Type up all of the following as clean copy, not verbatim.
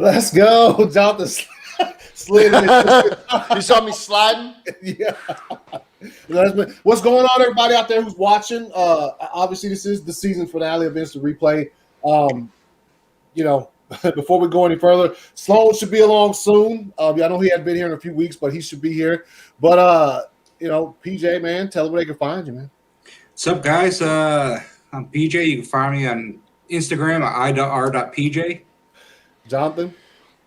Let's go, Jonathan. Slid in. You saw me sliding? Yeah. What's going on, everybody out there who's watching? Obviously, this is the season finale of Instant Replay. Before we go any further, Sloan should be along soon. I know he hadn't been here in a few weeks, but he should be here. But PJ, man, tell them where they can find you, man. What's up, guys? I'm PJ. You can find me on Instagram at i.r.pj. Jonathan?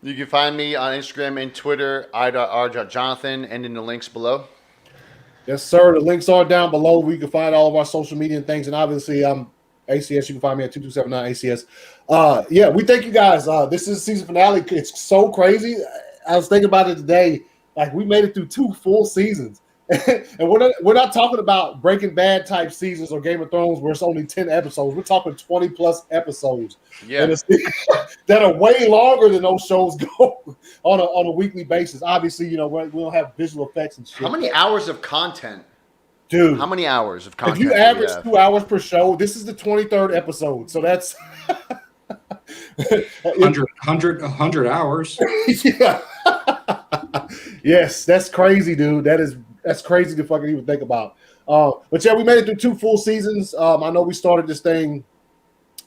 You can find me on Instagram and Twitter, i.r.jonathan, and in the links below. Yes, sir. The links are down below. We can find all of our social media and things. And obviously, ACS, you can find me at 2279 ACS. We thank you guys. This is season finale. It's so crazy. I was thinking about it today. Like, we made it through 2 full seasons. And we're not talking about Breaking Bad type seasons or Game of Thrones where it's only 10 episodes. We're talking 20 plus episodes. Yeah. That are way longer than those shows go on a weekly basis. Obviously, we don't have visual effects and shit. How many hours of content? Dude. How many hours of content? If you average 2 hours per show, this is the 23rd episode. So that's 100 hours. Yeah. Yes, that's crazy, dude. That's crazy to fucking even think about. But yeah, we made it through 2 full seasons. I know we started this thing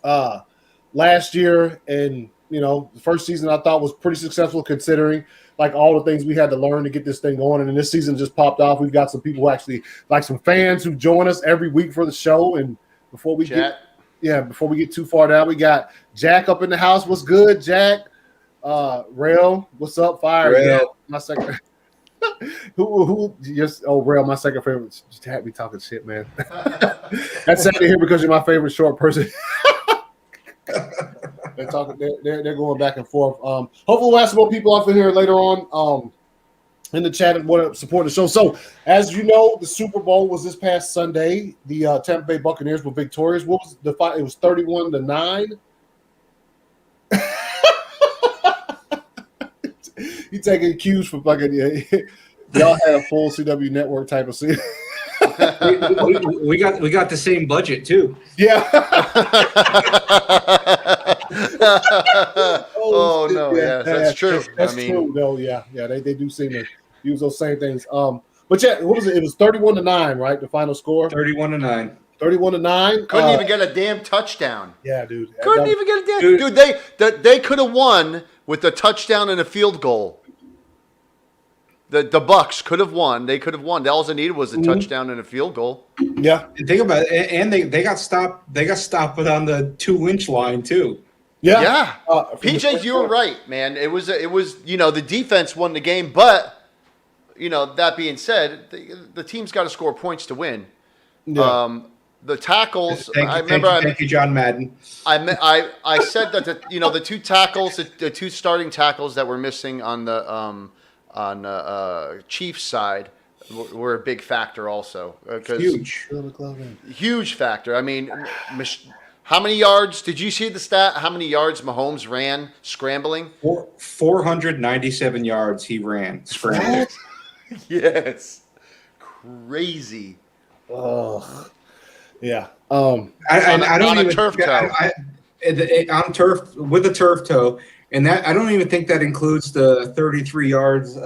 last year, and the first season I thought was pretty successful considering like all the things we had to learn to get this thing going. And then this season just popped off. We've got some people who actually like some fans who join us every week for the show. And before we get too far down, we got Jack up in the house. What's good, Jack? Rail, what's up? Fire, yeah, my second. Who just Rail, my second favorite. Just had me talking shit, man. That's sad to hear because you're my favorite short person. They're talking. They're going back and forth. Hopefully, we'll have some more people up in here later on. In the chat and want to support the show. So, as you know, the Super Bowl was this past Sunday. The Tampa Bay Buccaneers were victorious. What was the fight? It was 31-9. You taking cues from fucking y'all had a full CW network type of season. we got the same budget too. Yeah. Oh no, yeah, that's true. That's true. No, yeah, they do seem to use those same things. But yeah, what was it? It was 31-9, right? The final score. 31-9. 31-9. Couldn't even get a damn touchdown. Yeah, dude. Couldn't even get a damn. Dude, they could have won with a touchdown and a field goal. The Bucs could have won. They could have won. All they needed was a touchdown and a field goal. Yeah. And think about it. And they got stopped. They got stopped on the 2-inch line too. Yeah. Yeah. PJ, you were right, man. It was the defense won the game, but that being said, the team's got to score points to win. Yeah. The tackles. Thank you, John Madden. I said that the 2 tackles, the 2 starting tackles that were missing on the Chiefs side were a big factor also. Huge factor. I mean, how many yards did you see the stat? How many yards Mahomes ran scrambling? 497 yards he ran scrambling. Yes, crazy. Oh, yeah. I don't even turf toe. On turf with a turf toe, and that I don't even think that includes the 33 yards,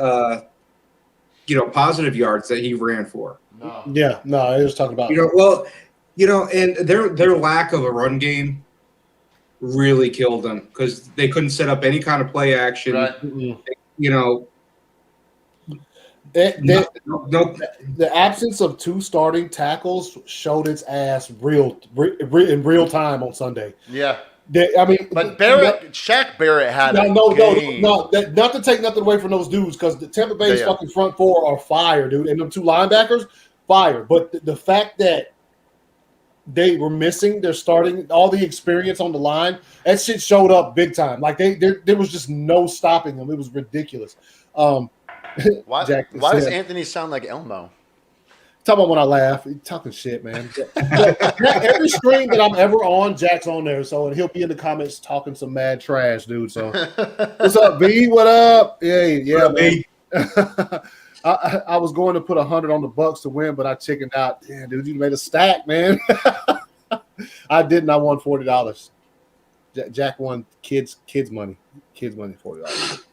positive yards that he ran for. No. Yeah, no, I was talking about. And their lack of a run game really killed them because they couldn't set up any kind of play action. Right. The absence of 2 starting tackles showed its ass in real time on Sunday. Yeah. But Shaq Barrett had no, not to take nothing away from those dudes because the Tampa Bay's fucking front 4 are fire, dude, and them 2 linebackers, fire. But the fact that they were missing their starting all the experience on the line, that shit showed up big time. Like there was just no stopping them. It was ridiculous. Why does Anthony sound like Elmo? Talk about when I laugh. He's talking shit, man. Every stream that I'm ever on, Jack's on there. So and he'll be in the comments talking some mad trash, dude. So what's up, B? What up? Yeah, man. I was going to put 100 on the Bucs to win, but I chickened out. Damn, dude, you made a stack, man. I didn't. I won $40. Jack won kids money. Kids money $40.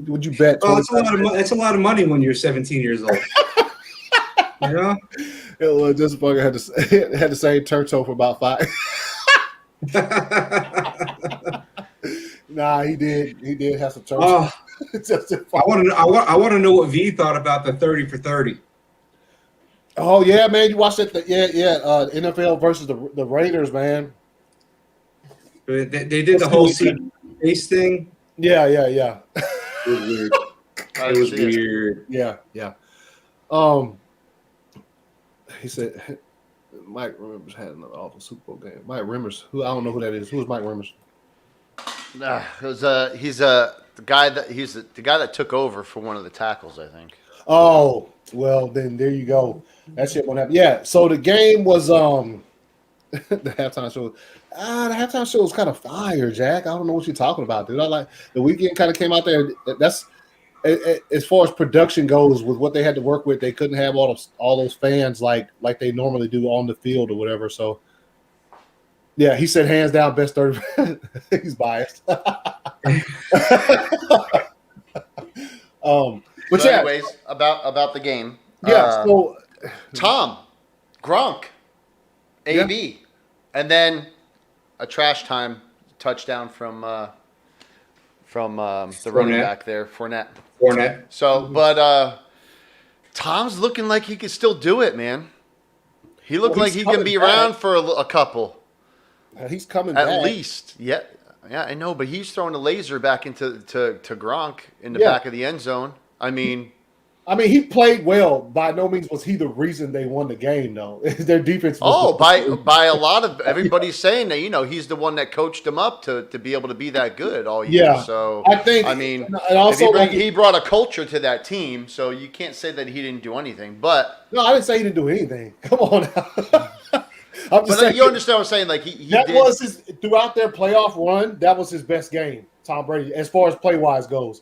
Would you bet? Well, it's a lot of money. It's a lot of money when you're 17 years old. You know? This fucker had the same turtle for about 5. Nah, he did. He did have some turtle. Oh, I want to know what V thought about the 30 for 30. Oh yeah, man! You watched it? NFL versus the Raiders, man. They did the whole base thing. Yeah. It was weird. It was weird. Yeah. He said Mike Rimmers had another awful Super Bowl game. Mike Rimmers, who I don't know who that is. Who is Mike Rimmers? He's the guy that took over for one of the tackles, I think. Oh, well then there you go. That shit won't happen. Yeah. So the game was the halftime show. The halftime show was kind of fire, Jack. I don't know what you're talking about, dude. I like the weekend kind of came out there. That's as far as production goes with what they had to work with. They couldn't have all those fans like they normally do on the field or whatever. So yeah, he said hands down best 30. He's biased. But so yeah, anyways, about the game. Yeah. So Tom, Gronk, AB, and then a trash time touchdown from the running back there, Fournette. So, but Tom's looking like he could still do it, man. He looked like he can be around for a couple. He's coming at back. least. Yeah, I know, but he's throwing a laser back into Gronk in the back of the end zone. I mean, he played well. By no means was he the reason they won the game, though. Their defense was by a lot of everybody's saying that, he's the one that coached him up to be able to be that good all year. Yeah. So I think, and also he brought a culture to that team, so you can't say that he didn't do anything. But no, I didn't say he didn't do anything. Come on now. I'm just saying, you understand what I'm saying? Like he was his throughout their playoff run. That was his best game, Tom Brady, as far as play wise goes.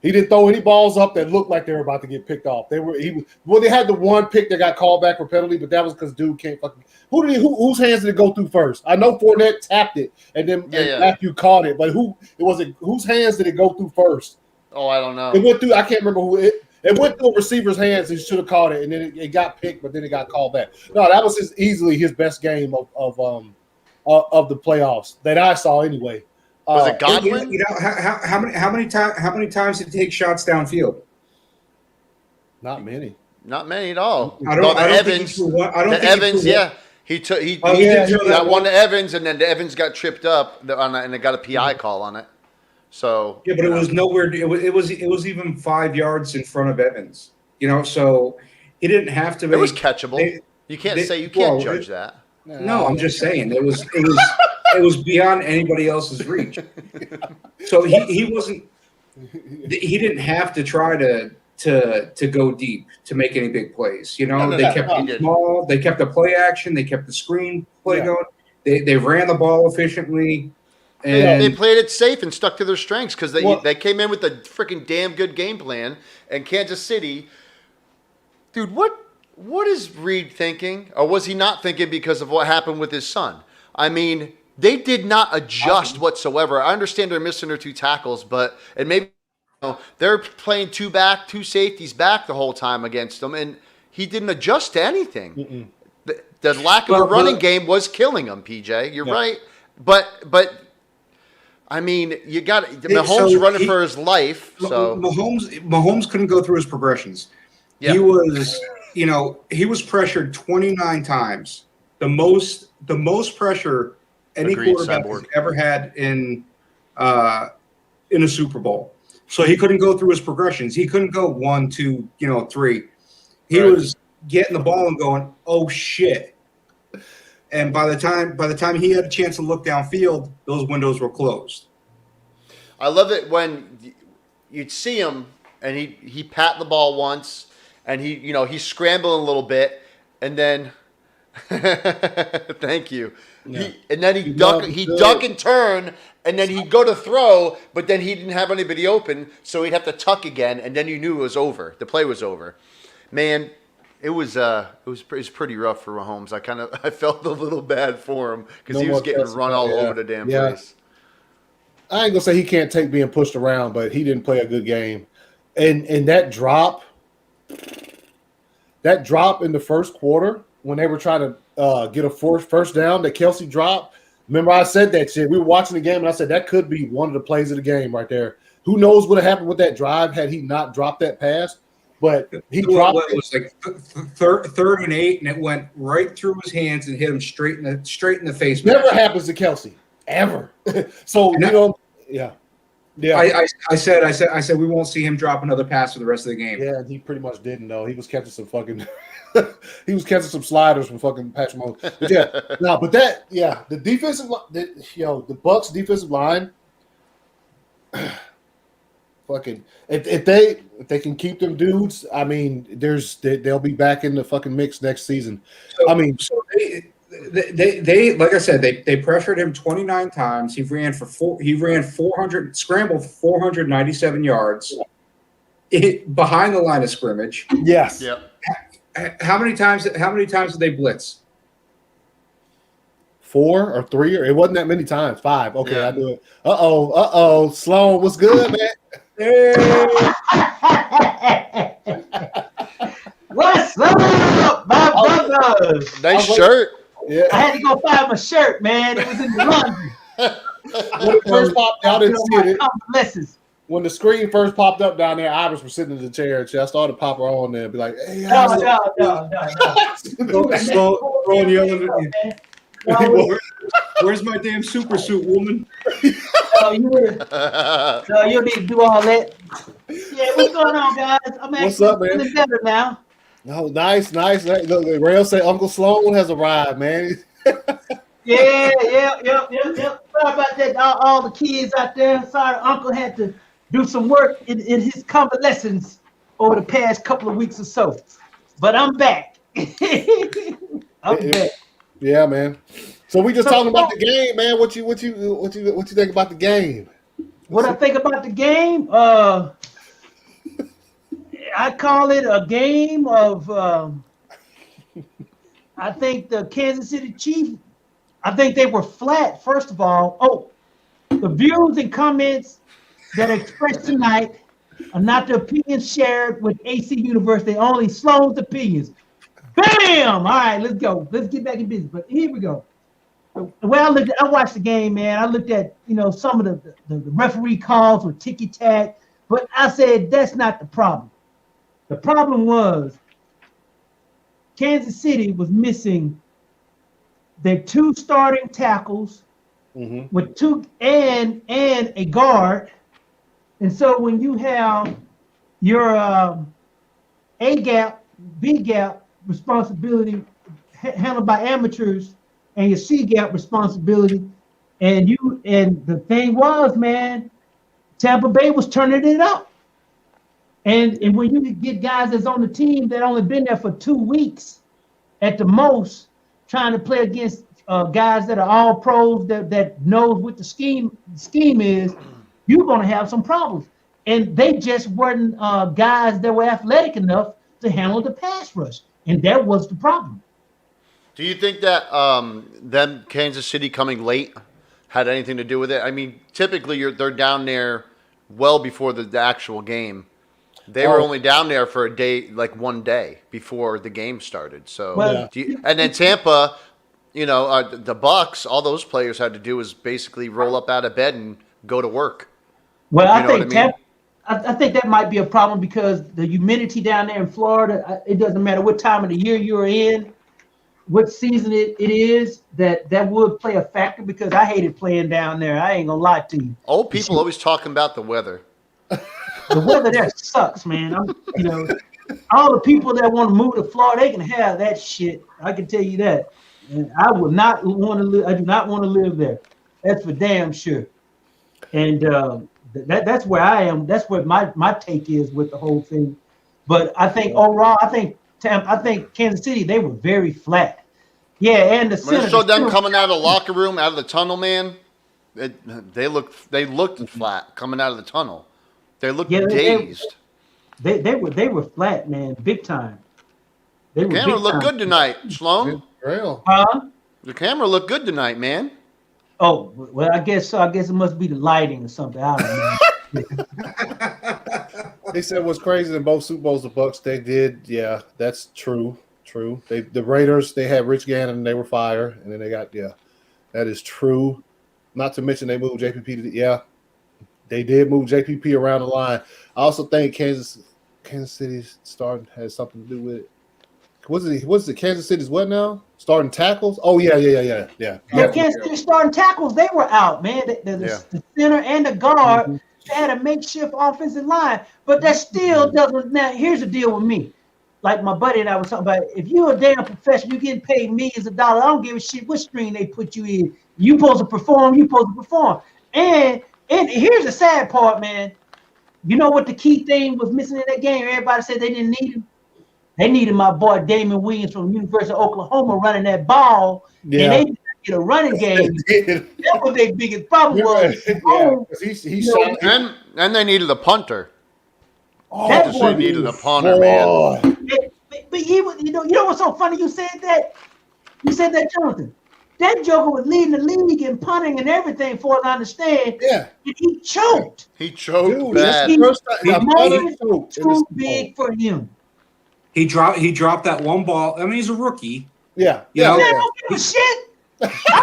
He didn't throw any balls up that looked like they were about to get picked off. They had the one pick that got called back for penalty, but that was because dude can't fucking. Whose hands did it go through first? I know Fournette tapped it, and then Matthew caught it, but whose hands did it go through first? Oh, I don't know. It went through. I can't remember who it. It went through a receiver's hands. He should have caught it, and then it got picked, but then it got called back. No, that was easily his best game of the playoffs that I saw anyway. Was it Godwin? How many times did he take shots downfield? Not many. Not many at all. Evans. He got one to Evans, and then the Evans got tripped up and they got a PI call on it. So yeah, but it was nowhere. It was even 5 yards in front of Evans. So he didn't have to. It was catchable. You can't judge that. No, I'm just saying it was beyond anybody else's reach. So he wasn't. He didn't have to try to go deep to make any big plays. They kept it small. They kept the play action. They kept the screen play going. They ran the ball efficiently. And they played it safe and stuck to their strengths because they came in with a freaking damn good game plan. And Kansas City, dude, what is Reed thinking? Or was he not thinking because of what happened with his son? I mean, they did not adjust whatsoever. I understand they're missing their 2 tackles, and maybe they're playing 2 safeties back the whole time against them, and he didn't adjust to anything. The lack of a running game was killing him, PJ. You're right. But I mean, you got Mahomes running for his life. So Mahomes couldn't go through his progressions. Yeah. He was pressured 29 times. The most pressure any quarterback has ever had in a Super Bowl. So he couldn't go through his progressions. He couldn't go 1, 2, 3. He was getting the ball and going, oh shit. And by the time he had a chance to look downfield, those windows were closed. I love it when you'd see him and he pat the ball once and he's scrambling a little bit and then thank you. Yeah. He'd duck and turn and then he'd go to throw, but then he didn't have anybody open, so he'd have to tuck again, and then you knew it was over. The play was over. Man, it was pretty rough for Mahomes. I felt a little bad for him because he was getting run all over the damn place. I ain't gonna say he can't take being pushed around, but he didn't play a good game. And that drop in the first quarter when they were trying to get a first down that Kelsey dropped. Remember, I said that shit. We were watching the game, and I said that could be one of the plays of the game right there. Who knows what happened with that drive had he not dropped that pass? But he dropped it. It was like third and 8, and it went right through his hands and hit him straight in the face. Never happens to Kelsey ever. So yeah. I said we won't see him drop another pass for the rest of the game. Yeah, he pretty much didn't though. He was catching some fucking sliders from fucking Patrick Mahomes. But the defensive the Bucs defensive line fucking if they can keep them dudes, I mean, they'll be back in the fucking mix next season. They like I said, they pressured him 29 times. He ran 400 scrambled 497 yards behind the line of scrimmage. Yes. Yep. How many times did they blitz? 4 or 3, or it wasn't that many times. 5. Okay, yeah. I do it. Sloan, what's good, man? Hey. What's up, my brothers? Nice shirt. Yeah. I had to go find my shirt, man. It was in the laundry. When it first popped out, I didn't see it. Convalescence. When the screen first popped up down there, Iris was sitting in the chair, and I started to pop her on there and be like, "Hey, No. Sloan yelling at you. Where's my damn super suit, woman? No, you need to do all that. Yeah, what's going on, guys? I'm What's up, man? feeling better now. No, nice. Look, Rail say Uncle Sloan has arrived, man. Yeah. Sorry about that, all the kids out there. Sorry, Uncle had to do some work in his convalescence over the past couple of weeks or so. But I'm back. I'm back. Yeah, man. So we just talking about the game, man. What you think about the game? What I think about the game? I call it a game of. I think the Kansas City Chiefs. I think they were flat. First of all, the views and comments that are expressed tonight are not the opinions shared with AC University. Only Sloan's opinions. Bam! All right, let's go. Let's get back in business. But here we go. Well, I watched the game, man. I looked at some of the referee calls with ticky tack, but I said that's not the problem. The problem was Kansas City was missing their 2 starting tackles with 2 and a guard, and so when you have your A gap, B gap responsibility handled by amateurs, and your C gap responsibility, and the thing was, man, Tampa Bay was turning it up, and when you get guys that's on the team that only been there for 2 weeks at the most, trying to play against guys that are all pros that knows what the scheme is, you're gonna have some problems, and they just weren't guys that were athletic enough to handle the pass rush, and that was the problem. Do you think that them Kansas City coming late had anything to do with it? I mean, typically they're down there well before the actual game. They were only down there for a day, like 1 day before the game started. So, and then Tampa, the Bucs, all those players had to do was basically roll up out of bed and go to work. Well, I think that might be a problem because the humidity down there in Florida, it doesn't matter what time of the year you're in, what season it is, that would play a factor because I hated playing down there. I ain't gonna lie to you. Old people always talking about the weather. The weather there sucks, man. All the people that want to move to Florida, they can have that shit. I can tell you that. And I would not want to live. I do not want to live there. That's for damn sure. And that's where I am. That's what my take is with the whole thing. But I think overall, I think Kansas City, they were very flat. Yeah, and When I showed them coming out of the locker room, out of the tunnel, man, they looked flat coming out of the tunnel. They looked dazed. They were flat, man, big time. The camera looked good tonight, Sloan. Real. Huh? The camera looked good tonight, man. Oh, well, I guess so. I guess it must be the lighting or something. I don't know. They said what's crazy in both Super Bowls the Bucs they did. Yeah, that's true. True. The Raiders, they had Rich Gannon and they were fire, and then they got that is true. Not to mention they moved JPP to they did move JPP around the line. I also think Kansas City's starting has something to do with it. What's it? Kansas City's what now? Starting tackles? Oh yeah. Kansas City starting tackles, they were out, man. The center and the guard they had a makeshift offensive line, but that still doesn't. Now, here's the deal with me. Like my buddy and I was talking about, if you're a damn professional, you're getting paid millions of dollars. I don't give a shit what screen they put you in. You supposed to perform. And here's the sad part, man. You know what the key thing was missing in that game? Everybody said they didn't need him. They needed my boy Damon Williams from the University of Oklahoma running that ball, and they didn't get a running game. That was their biggest problem. And they needed a punter. They needed a punter, man. But he was, you know what's so funny? You said that, Jonathan. That joker was leading the league in punting and everything, for what I understand. Yeah. And he choked. He choked. Dude, bad. It's too big for him. He dropped that one ball. I mean, he's a rookie. Yeah. You know? I don't give a shit.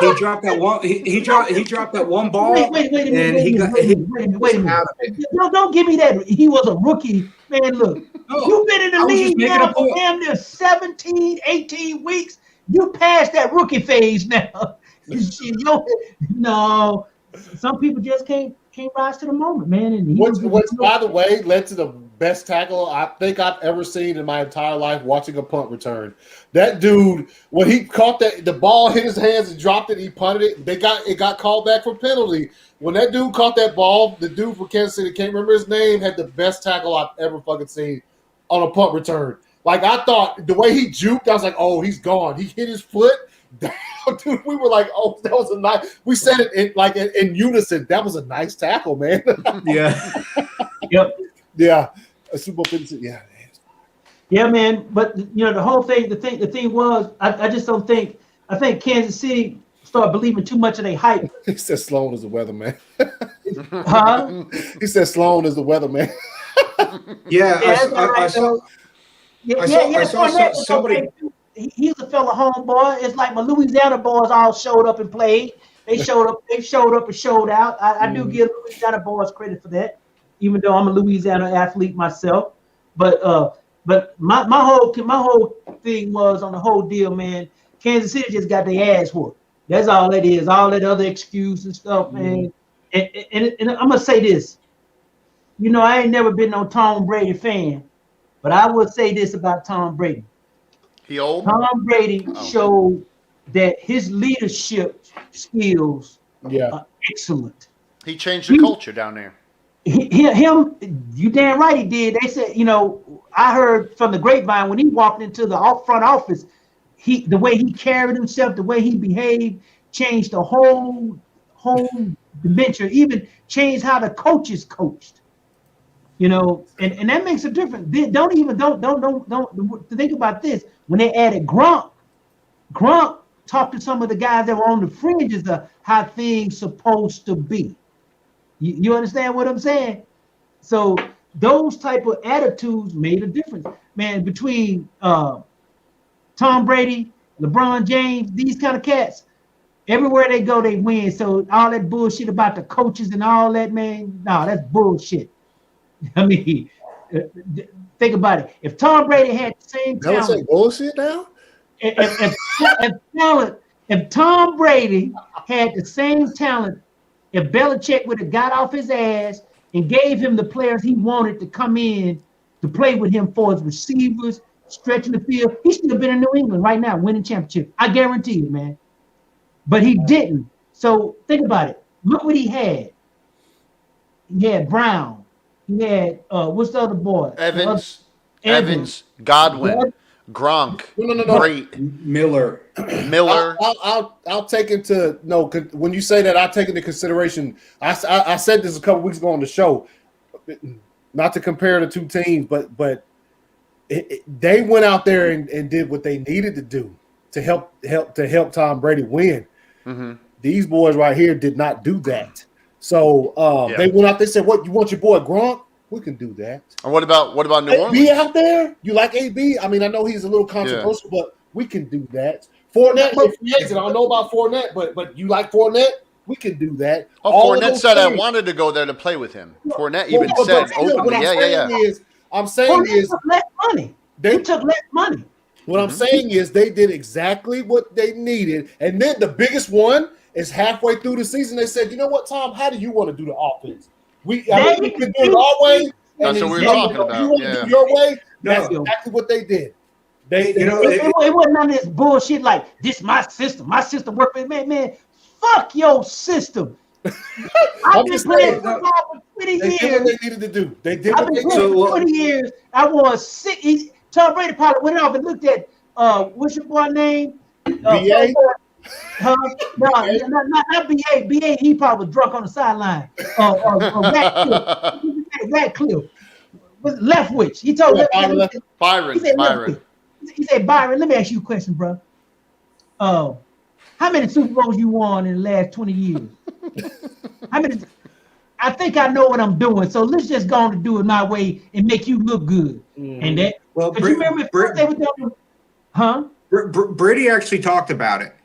He dropped that one. He dropped that one ball. Wait a minute. Don't give me that. He was a rookie, man. Look, you've been in the league now for damn near 17, 18 weeks. You passed that rookie phase now. No, some people just can't rise to the moment, man. And which by the way led to the best tackle I think I've ever seen in my entire life watching a punt return. That dude, when he caught the ball hit his hands and dropped it, he punted it. It got called back for penalty. When that dude caught that ball, the dude from Kansas City, can't remember his name, had the best tackle I've ever fucking seen on a punt return. Like, I thought the way he juked, I was like, oh, he's gone. He hit his foot. Damn, dude, we were like, oh, that was a nice. We said it in unison. That was a nice tackle, man. Yeah. Yep. Yeah. A Super Bowl 56. Yeah. Yeah, man. But the whole thing, the thing was, I just don't think. I think Kansas City started believing too much of their hype. He said Sloan is the weatherman. Huh? He said Sloan is the weatherman. Yeah. I saw somebody. He's a fellow homeboy. It's like my Louisiana boys all showed up and played. They showed up and showed out. I do give Louisiana boys credit for that, even though I'm a Louisiana athlete myself. But my whole thing was on the whole deal, man. Kansas City just got their ass whooped. That's all it is. All that other excuse and stuff, man. And I'm gonna say this. I ain't never been no Tom Brady fan, but I would say this about Tom Brady. He old? Tom Brady showed that his leadership skills are excellent. He changed the culture down there. You damn right he did. They said, I heard from the grapevine when he walked into the front office, the way he carried himself, the way he behaved, changed the whole dimension. Even changed how the coaches coached. And that makes a difference. Don't think about this. When they added Gronk talked to some of the guys that were on the fringes of how things supposed to be. You understand what I'm saying? So those type of attitudes made a difference, man. Between Tom Brady, LeBron James, these kind of cats, everywhere they go, they win. So all that bullshit about the coaches and all that, man, that's bullshit. I mean, think about it. If Tom Brady had the same talent, don't say bullshit now. If Tom Brady had the same talent, if Belichick would have got off his ass and gave him the players he wanted to come in to play with him for his receivers, stretching the field, he should have been in New England right now, winning championship. I guarantee you, man. But he didn't. So think about it. Look what he had. He had Brown. He had what's the other boy? Evans, Godwin, Gronk, No. Great, Miller. I'll take into when you say that, I'll take into consideration. I said this a couple weeks ago on the show, not to compare the two teams, but they went out there and did what they needed to do to help Tom Brady win. Mm-hmm. These boys right here did not do that. So they went out. They said, "What you want your boy Gronk? We can do that." And what about New Orleans? AB out there? You like AB? I mean, I know he's a little controversial, but we can do that. Fournette, I don't know about Fournette, but you like Fournette? We can do that. Oh, Fournette said I wanted to go there to play with him. Fournette even said openly, I'm saying is took less money. They took less money. What I'm saying is they did exactly what they needed, and then the biggest one is halfway through the season. They said, "You know what, Tom? How do you want to do the offense? We can do it our way." That's what we were talking about. You want to do your way? That's exactly what they did. It wasn't none of this bullshit like this. My system work for man. Fuck your system. I've been playing football for 20 years. They did what they needed to do. They did I've been playing for 20 years. I won 6. Tom Brady probably went off and looked at what's your boy name? BA? No, not BA. BA, he probably was drunk on the sideline. Ratcliffe. Was Leftwich. He told Byron. He said, Byron, let me ask you a question, bro. How many Super Bowls you won in the last 20 years? How many? I think I know what I'm doing, so let's just go on and do it my way and make you look good. And that, you remember they were doing, Brady actually talked about it.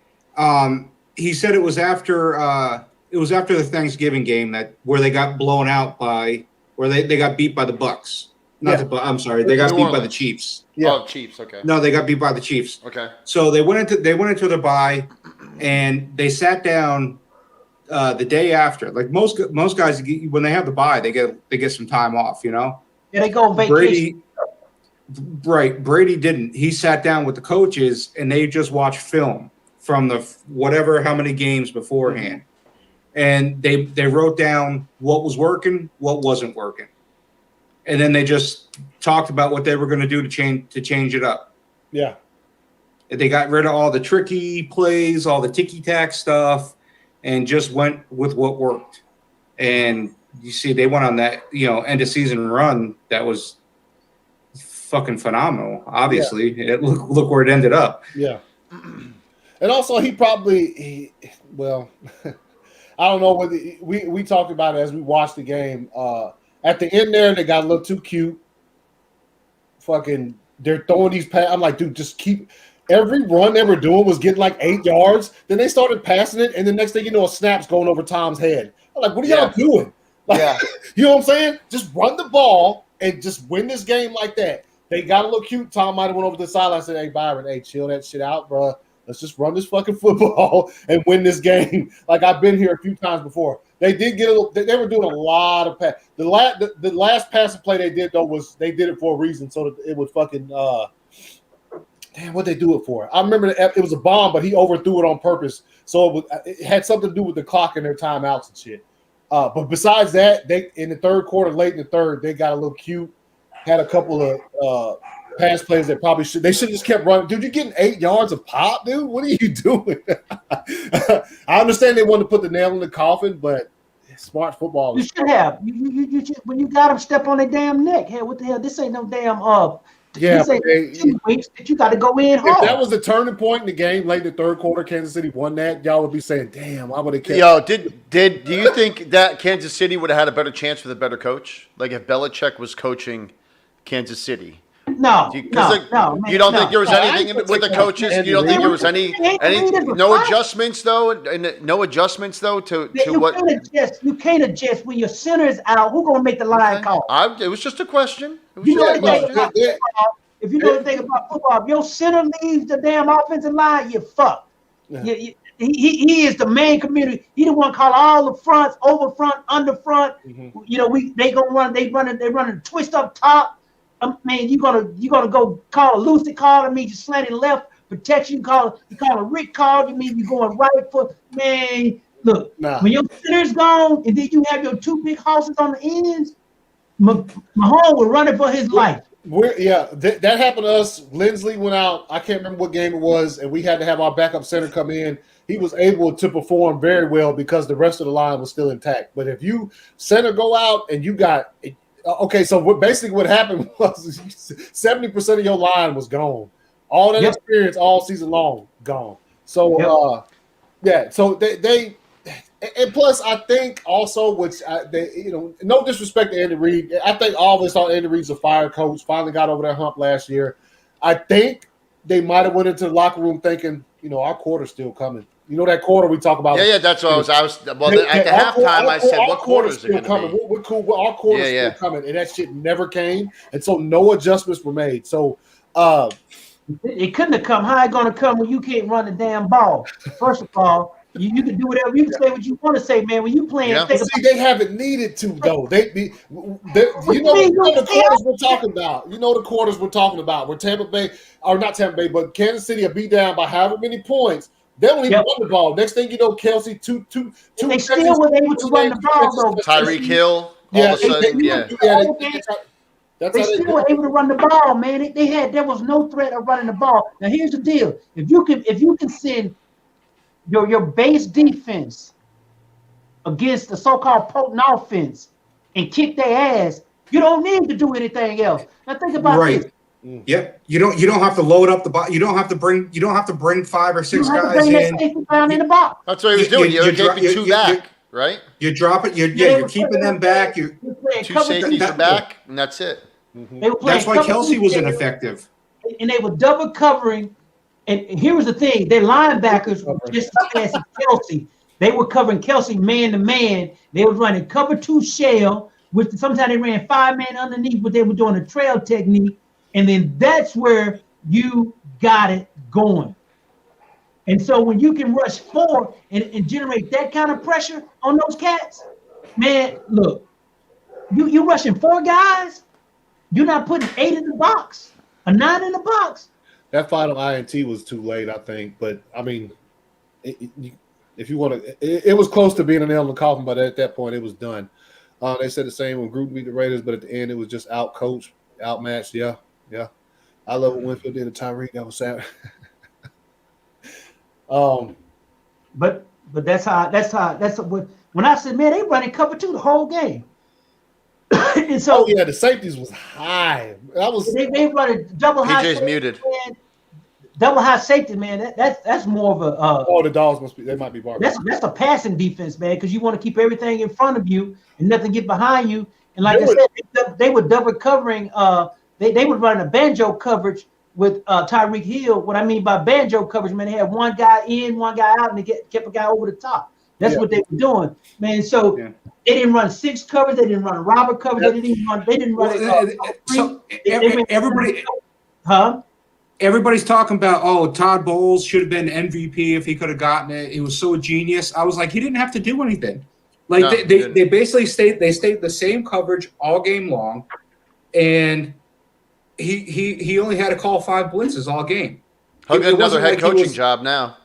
He said it was after the Thanksgiving game where they got blown out where they got beat by the Bucs. I'm sorry, they got beat by the Chiefs. Yeah. Oh, Chiefs. Okay. No, they got beat by the Chiefs. Okay. So they went into the bye, and they sat down the day after. Like most guys, when they have the bye, they get some time off. Yeah, they go on vacation. Brady didn't. He sat down with the coaches, and they just watched film from how many games beforehand, and they wrote down what was working, what wasn't working. And then they just talked about what they were going to do to change it up. Yeah. They got rid of all the tricky plays, all the ticky-tack stuff, and just went with what worked. And you see, they went on that, end of season run that was fucking phenomenal. Obviously, look where it ended up. Yeah. And also, I don't know whether we talked about it as we watched the game. At the end there, they got a little too cute. Fucking, they're throwing these passes. I'm like, dude, just keep. Every run they were doing was getting like 8 yards. Then they started passing it, and the next thing you know, a snap's going over Tom's head. I'm like, what are y'all doing? Like, you know what I'm saying? Just run the ball and just win this game like that. They got a little cute. Tom might have went over to the sideline and said, "Hey, Byron, chill that shit out, bro. Let's just run this fucking football and win this game." Like, I've been here a few times before. They did they were doing a lot of pass. The last passing play they did though was they did it for a reason, so that it would fucking damn, what they do it for? I remember it was a bomb, but he overthrew it on purpose, so it had something to do with the clock and their timeouts and shit. But besides that, they in the third quarter, late in the third, they got a little cute, had a couple of pass plays that probably should have just kept running. Dude, you're getting 8 yards of pop, dude. What are you doing? I understand they wanted to put the nail in the coffin, but smart football. You should have. You should, when you got them, step on their damn neck. Hey, what the hell? This ain't no damn Yeah, weeks that you got to go in hard. If that was the turning point in the game, late in the third quarter, Kansas City won that, y'all would be saying, "Damn, I would have kept." Yo, do you think that Kansas City would have had a better chance with a better coach? Like if Belichick was coaching Kansas City? No. You don't think there was anything with the coaches? You don't think there was any no adjustments though, and no adjustments though to what? You can't adjust when your center is out. Who's gonna make the line call? It was just a question. If you know anything about football, if your center leaves the damn offensive line, you're fucked. Yeah. He is the main community. He the one call all the fronts, over front, under front. Mm-hmm. They running twist up top. Man, you gonna go call a Lucy call. That means you slanting left protection. You call a Rick call. You mean you going right foot. Man, look, when your center's gone and then you have your two big houses on the ends, Mahomes was running for his life. That happened to us. Lindsley went out. I can't remember what game it was, and we had to have our backup center come in. He was able to perform very well because the rest of the line was still intact. But if you center go out and you got okay, so what happened was 70% of your line was gone. All that experience all season long gone. So Yeah, so they and plus I think also no disrespect to Andy Reid, I think all of us thought Andy Reid's a fire coach. Finally got over that hump last year. I think they might have went into the locker room thinking, our quarter's still coming. That quarter we talk about. Yeah, that's what I was. Well, at the halftime, I said, "What quarters are going to be?" We're cool. Our quarter's still coming, and that shit never came, and so no adjustments were made. So, it couldn't have come. How it going to come when you can't run the damn ball? First of all, you can do whatever you can say what you want to say, man. When you playing, they haven't needed to though. The quarters we're talking about. The quarters we're talking about. Where Tampa Bay, or not Tampa Bay, but Kansas City will be down by however many points. They don't even run the ball. Next thing you know, Kelsey, two. They still were able to run the ball though. Tyreek Hill, all of a sudden, They still were able to run the ball, man. There was no threat of running the ball. Now here's the deal: if you can send your base defense against the so-called potent offense and kick their ass, you don't need to do anything else. Now think about this. Yep. You don't have to load up the box. You don't have to bring 5 or 6 guys in. In the box. That's what he was doing. You're keeping 2 back, right? You drop it. You're keeping them back. 2 safeties are back, and that's it. That's why Kelsey was ineffective. And they were double covering. And here was the thing: their linebackers were just as fast as Kelsey. They were covering Kelsey man to man. They were running cover 2 shell, which sometimes they ran 5 man underneath, but they were doing a trail technique. And then that's where you got it going. And so when you can rush 4 and generate that kind of pressure on those cats, man, look, you rushing 4 guys, you're not putting 8 in the box, or 9 in the box. That final INT was too late, I think. But I mean, if you want to, it was close to being a nail in the coffin, but at that point, it was done. They said the same when Gruden beat the Raiders, but at the end, it was just out-coached, outmatched. Yeah. I love what Winfield did to Tyreek. That was sad. But that's what when I said, man, they running cover 2 the whole game. And so the safeties was high. That was they running double high. PJ's muted. Man, double high safety, man. That's more of a the dogs they might be barking. That's a passing defense, man, because you want to keep everything in front of you and nothing get behind you. And like I said, they were double covering. They would run a banjo coverage with Tyreek Hill. What I mean by banjo coverage, man, they had one guy in, one guy out, and they kept a guy over the top. That's what they were doing, man. So they didn't run 6 coverage. They didn't run a robber coverage. They didn't run. Everybody, huh? Everybody's talking about, Todd Bowles should have been MVP if he could have gotten it. He was so genius. I was like, he didn't have to do anything. Like they basically stayed the same coverage all game long, and he only had to call 5 blitzes all game. He'll get another head coaching job now.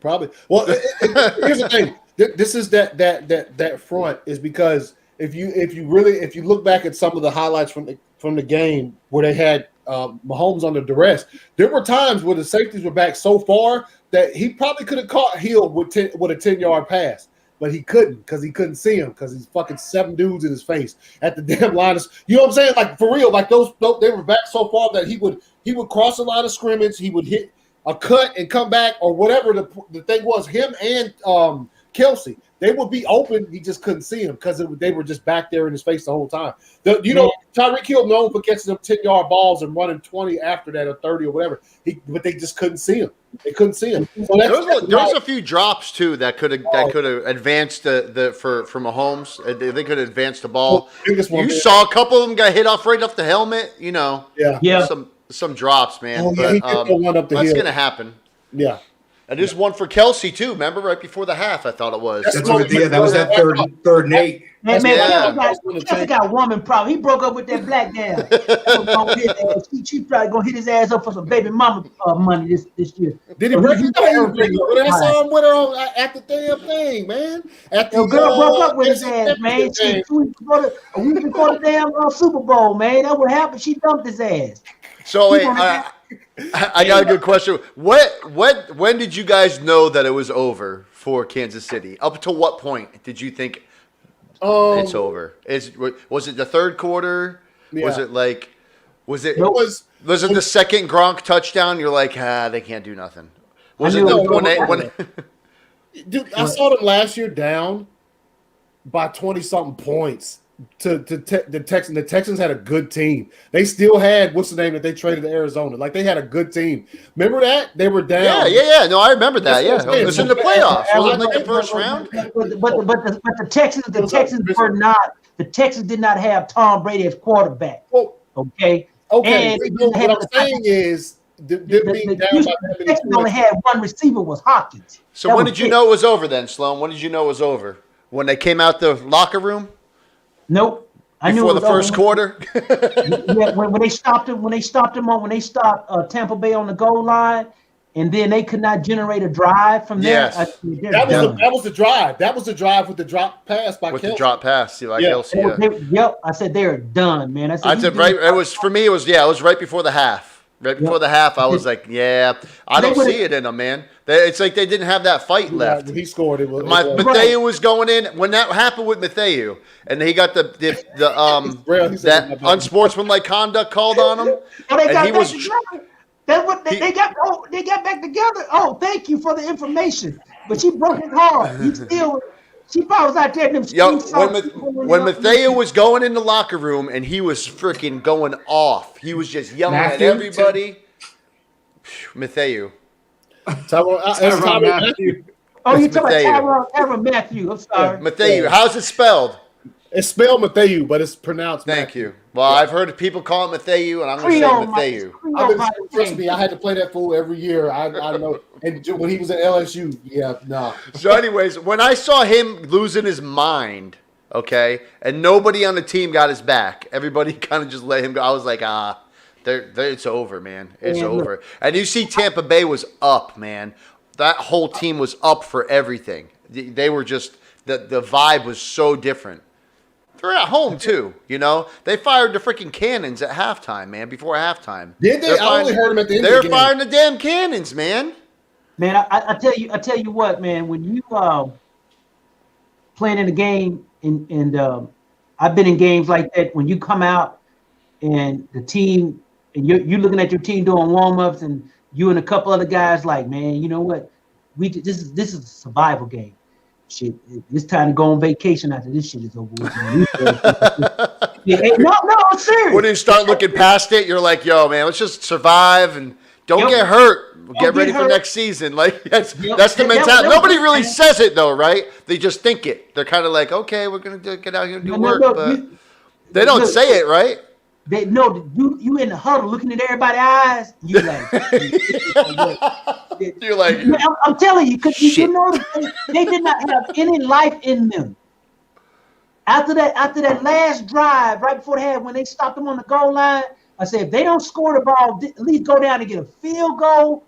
Probably. Well, here's the thing. This is that front is because if you look back at some of the highlights from the game where they had Mahomes under duress, there were times where the safeties were back so far that he probably could have caught Hill with a 10-yard pass. But he couldn't because he couldn't see him because he's fucking 7 dudes in his face at the damn line of, you know what I'm saying? Like for real, like those they were back so far that he would cross the line of scrimmage, he would hit a cut and come back or whatever the thing was. Him and Kelsey, they would be open. He just couldn't see him because they were just back there in his face the whole time. Tyreek Hill known for catching them 10-yard balls and running 20 after that or 30 or whatever. But they just couldn't see him. They couldn't see him. So there was a few drops too that could have advanced for Mahomes. They could have advanced the ball. You saw a couple of them got hit right off the helmet. Yeah. Some drops, man. Oh, yeah, but that's gonna happen. Yeah. And there's one for Kelsey too. Remember, right before the half, I thought it was. That was that third and 8. Kelsey got a woman problem. He broke up with that black gal. She probably gonna hit his ass up for some baby mama money this year. Did he break it down? I saw him with her at the damn thing, man. The girl broke up with his ass, man. A week before the damn Super Bowl, man. That what happened. She dumped his ass. So wait, I got a good question. When did you guys know that it was over for Kansas City? Up to what point did you think it's over? Was it the third quarter? Yeah. Was it was it the second Gronk touchdown? You're like, they can't do nothing. Was it when Dude, I saw them last year down by 20-something points to the Texans. The Texans had a good team. They still had, what's the name that they traded to Arizona? Like, they had a good team. Remember that? They were down. Yeah. No, I remember that. That's Yeah, it was in the playoffs. Wasn't it like the first But round? the Texans were not. The Texans did not have Tom Brady as quarterback. Well, okay. Okay. And What I'm saying is, them being down by that many Texans only points. had one receiver, was Hopkins. So when did you know it was over then, Sloan? When did you know it was over? When they came out the locker room? Nope. I knew Before it the was first over. quarter? Yeah, when they stopped Tampa Bay on the goal line, and then they could not generate a drive from there. Yes. That was the drive. That was the drive with the drop pass by With Kelce. the drop pass, Kelsey. Yep, I said they're done, man. I said right. It was for me. It was right before the half. Right before the half, I was like, I don't see it in them, man. It's like they didn't have that fight left. When he scored, Matthew was going in when that happened with Matthew, and he got the that unsportsmanlike conduct called on him. That's what they got. Oh, they got back together. Oh, thank you for the information. But she broke his heart. She probably was out there in them when Matthew was going in the locker room and he was freaking going off. He was just yelling at everybody. Matthew. Tyrann Mathieu. Oh, you're talking about Tyrann Mathieu. I'm sorry. Matthew. How's it spelled? It's spelled Matthew, but it's pronounced Thank you. Well, I've heard people call it Matthew, and I'm going to say Matthew. Trust me, I had to play that fool every year. I know. And when he was at LSU, So anyways, when I saw him losing his mind, okay, and nobody on the team got his back, everybody kind of just let him go. I was like, it's over, man. It's over. And you see Tampa Bay was up, man. That whole team was up for everything. They were just, the vibe was so different. They're at home, too, They fired the freaking cannons at halftime, man, before halftime. Did they? I only heard them at the end of the game. They're firing the damn cannons, man. Man, I tell you what, man, when you playing in a game, and I've been in games like that, when you come out and the team, and you're looking at your team doing warm-ups, and you and a couple other guys like, man, you know what? This is a survival game. Shit, it's time to go on vacation after this shit is over with. No, I'm serious. When you start looking past it, you're like, yo, man, let's just survive and don't get hurt. Get ready for next season. Like that's the mentality. Nobody really says it though, right? They just think it. They're kind of like, okay, we're gonna get out here and do work, but they don't say it, right? They know you in the huddle looking at everybody's eyes. You like, you're like, I'm telling you, because you know they did not have any life in them. After that last drive, right before the half, when they stopped them on the goal line, I said, if they don't score the ball, at least go down and get a field goal.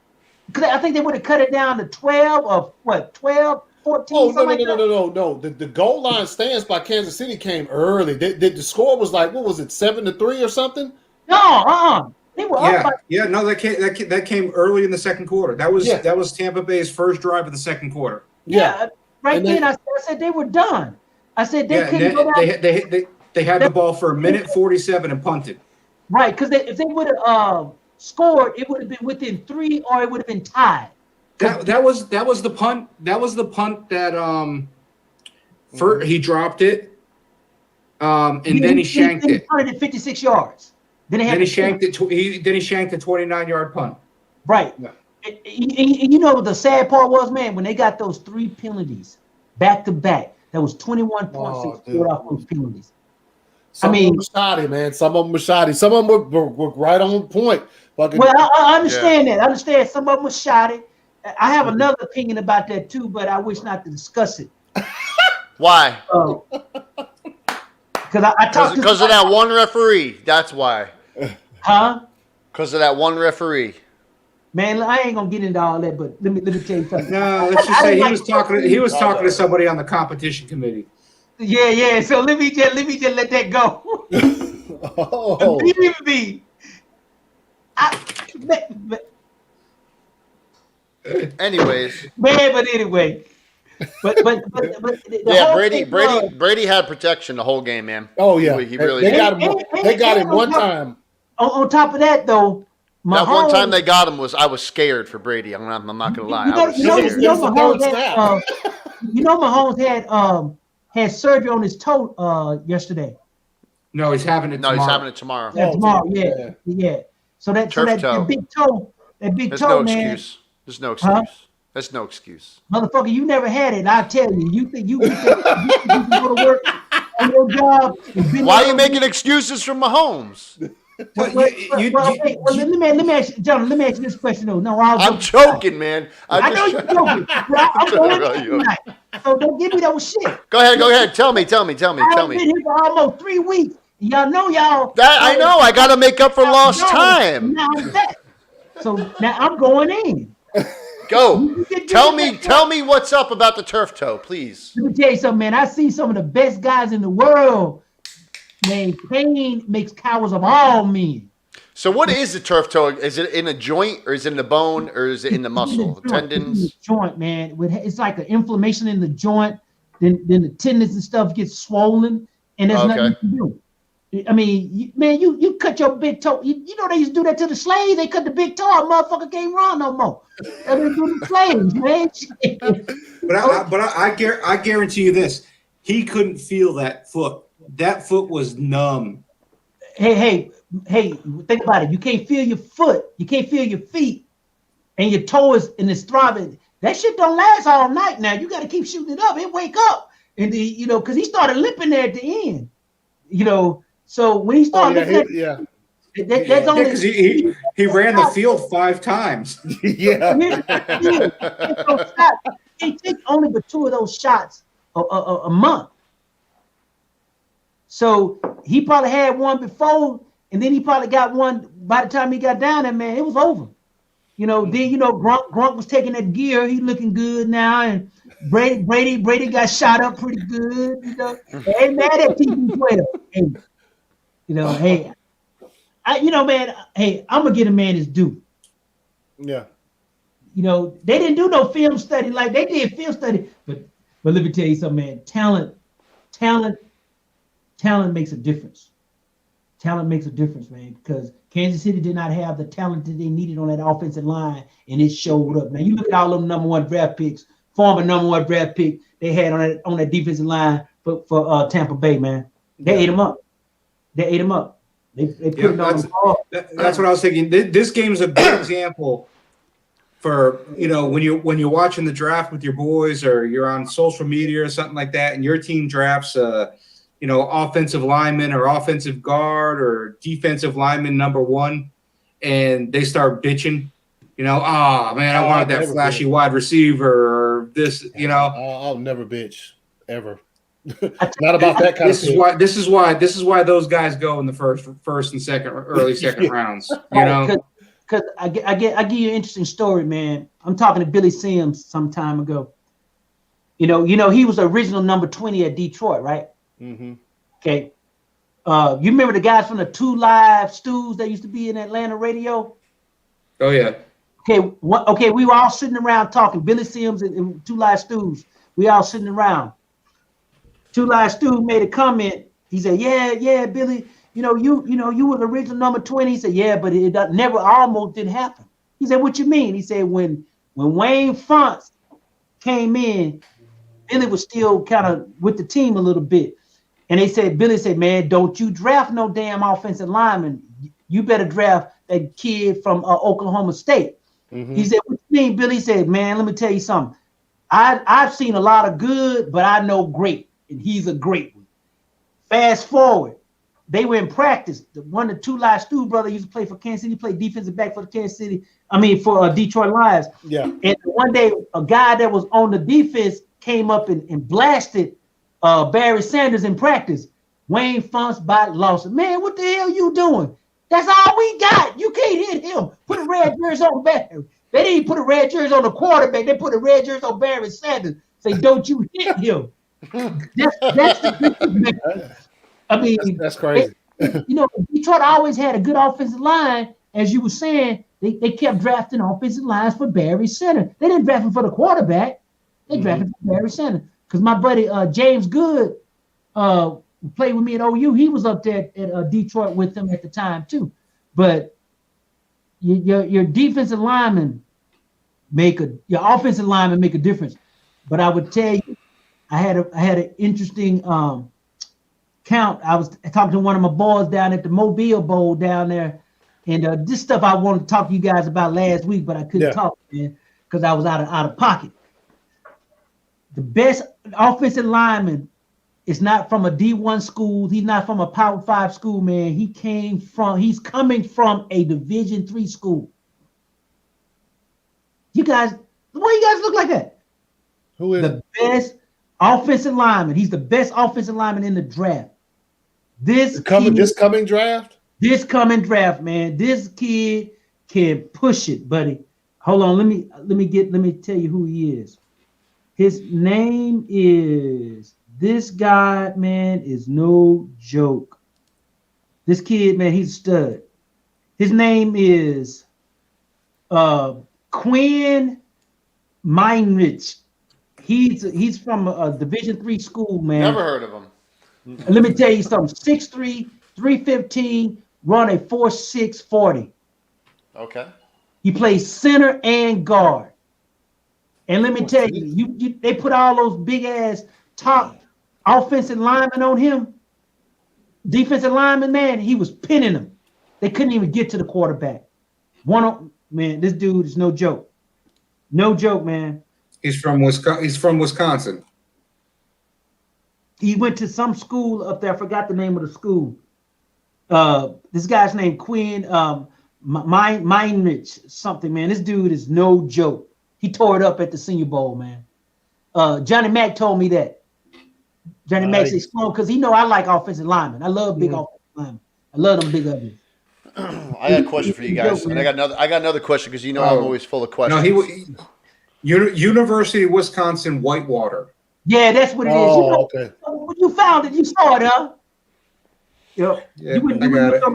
Because I think they would have cut it down to 12 or what, 12, 14. Oh, no. The goal line stands by Kansas City came early. The score was like, what was it, 7-3 or something? No, They were up by. Yeah, no, that came early in the second quarter. That was Tampa Bay's first drive of the second quarter. Yeah, right then I said they were done. I said they couldn't go down. They had the ball for a minute 47 and punted. Right, because if they would have scored, it would have been within 3 or it would have been tied. That was the punt. That was the punt that he dropped it, and then he shanked it. He punted it 56 yards. Then he shanked it. Then he shanked a 29-yard punt. Right. Yeah. And you know what the sad part was, man, when they got those 3 penalties back to back. That was 21 points they scored off those penalties. Some of them were shoddy, man. Some of them were shoddy. Some of them were right on point. Well, I understand that. I understand some of them were shoddy. I have another opinion about that too, but I wish not to discuss it. Why? Because I talked because of that one referee. That's why. Huh? Because of that one referee. Man, I ain't gonna get into all that, but let me tell you something. No, let's just say he was talking to somebody on the competition committee. Yeah. So let me just let that go. Believe me. Anyways. Man, but anyway. But yeah, Brady had protection the whole game, man. Oh yeah, he really they got him. They got him one time. On top of that, though, that one time they got him I was scared for Brady. I'm not gonna lie. I was scared. Mahomes had surgery on his toe yesterday. No, he's having it tomorrow. He's having it tomorrow. Yeah, tomorrow. Yeah. So that big toe, There's toe, no man. Excuse. There's no excuse. Huh? There's no excuse. Motherfucker, you never had it. I tell you, you think you can go to work on your job? Why are you making excuses for Mahomes? Let me ask you, John. Let me ask you this question though. No, I'm joking, man. I know you're joking. I'm going tonight. So don't give me those shit. Go ahead. Tell me. I've been here for almost 3 weeks. Y'all know y'all. I know. I got to make up for lost time. Now I'm back. So now I'm going in. Go. Tell me what's up about the turf toe, please. Let me tell you something, man. I see some of the best guys in the world. Man, pain makes cowards of all men. So what is the turf toe? Is it in a joint, or is it in the bone, or is it in the muscle, tendons? It's in the joint, man. It's like an inflammation in the joint. Then the tendons and stuff get swollen, and there's nothing you can do. I mean, you cut your big toe. You know they used to do that to the slaves. They cut the big toe out, motherfucker can't run no more. They do the slaves, man. But I guarantee you this: he couldn't feel that foot. That foot was numb. Hey, think about it. You can't feel your foot. You can't feel your feet, and your toe is throbbing. That shit don't last all night. Now you got to keep shooting it up. It wake up, and because he started limping there at the end. So when he started, that's only because he ran the field 5 times. Yeah, he takes only but 2 of those shots a month. So he probably had one before, and then he probably got one by the time he got down there, man, it was over. Then Gronk was taking that gear. He looking good now, and Brady got shot up pretty good. They ain't mad at TB12. I'm gonna get a man his due. Yeah. They didn't do no film study like they did film study, but let me tell you something, man. Talent makes a difference. Talent makes a difference, man, because Kansas City did not have the talent that they needed on that offensive line, and it showed up. Man, you look at all them number 1 draft picks, former number 1 draft pick they had on that defensive line for Tampa Bay, man. They ate them up. They put it on them hard. That's what I was thinking. This game is a good example for when you're watching the draft with your boys, or you're on social media or something like that, and your team drafts offensive lineman or offensive guard or defensive lineman number 1, and they start bitching, I wanted that flashy wide receiver or this, I'll never bitch ever. Not about that kind of thing. This is why those guys go in the first and second, early second rounds. Because I give you an interesting story, man. I'm talking to Billy Sims some time ago. He was the original number 20 at Detroit, right? Mm-hmm. Okay. You remember the guys from the 2 Live Stews that used to be in Atlanta radio? Oh yeah. Okay. We were all sitting around talking. Billy Sims and 2 Live Stews. We all sitting around. 2 Live Stew made a comment. He said, "Yeah, Billy. You were the original number 20." He said, "Yeah, but it never almost didn't happen." He said, "What you mean?" He said, "When Wayne Fonts came in, Billy was still kind of with the team a little bit." And Billy said, "Man, don't you draft no damn offensive lineman. You better draft that kid from Oklahoma State." Mm-hmm. He said, "What you mean, Billy?" He said, "Man, let me tell you something. I've seen a lot of good, but I know great, and he's a great one." Fast forward, they were in practice. The 2 Live Stew brother used to play for Kansas City, played defensive back for Detroit Lions. Yeah. And one day, a guy that was on the defense came up and blasted Barry Sanders in practice. Wayne Fonts lost it. "Man, what the hell you doing? That's all we got. You can't hit him. Put a red jersey on Barry." They didn't put a red jersey on the quarterback. They put a red jersey on Barry Sanders. Say, "Don't you hit him." That's the I mean, that's crazy. Detroit always had a good offensive line. As you were saying, they kept drafting offensive lines for Barry Sanders. They didn't draft him for the quarterback. They drafted for Barry Sanders. Because my buddy James Good played with me at OU. He was up there at Detroit with them at the time too. But your defensive linemen your offensive linemen make a difference. But I would tell you, I had an interesting count. I was talking to one of my boys down at the Mobile Bowl down there, and this stuff I wanted to talk to you guys about last week, but I couldn't talk, man, because I was out of pocket. The best offensive lineman is not from a D1 school. He's not from a Power 5 school, man. He's coming from a Division 3 school. You guys, why you guys look like that? Who is the best offensive lineman? He's the best offensive lineman in the draft. This coming draft, man. This kid can push it, buddy. Hold on, let me tell you who he is. His name is, this guy, man, is no joke. This kid, man, he's a stud. His name is Quinn Meinrich. He's from a Division 3 school, man. Never heard of him. Let me tell you something. 6'3", 315, run a 4.6 40. Okay. He plays center and guard. And let me tell you, they put all those big ass top offensive linemen on him. Defensive lineman, man, he was pinning them. They couldn't even get to the quarterback. Man, this dude is no joke. No joke, man. He's from Wisconsin. He went to some school up there. I forgot the name of the school. This guy's named Quinn Meinrich something, man. This dude is no joke. He tore it up at the Senior Bowl, man. Johnny Mack told me that. Johnny Mack said Sloan, because he know I like offensive linemen. I love big offensive linemen. I love them big ugly. I got a question for you guys, and I got another question because I'm always full of questions. No, University of Wisconsin Whitewater. Yeah, that's what it is. Okay. When you found it, you saw it, huh? Yep. Yeah, I got it. All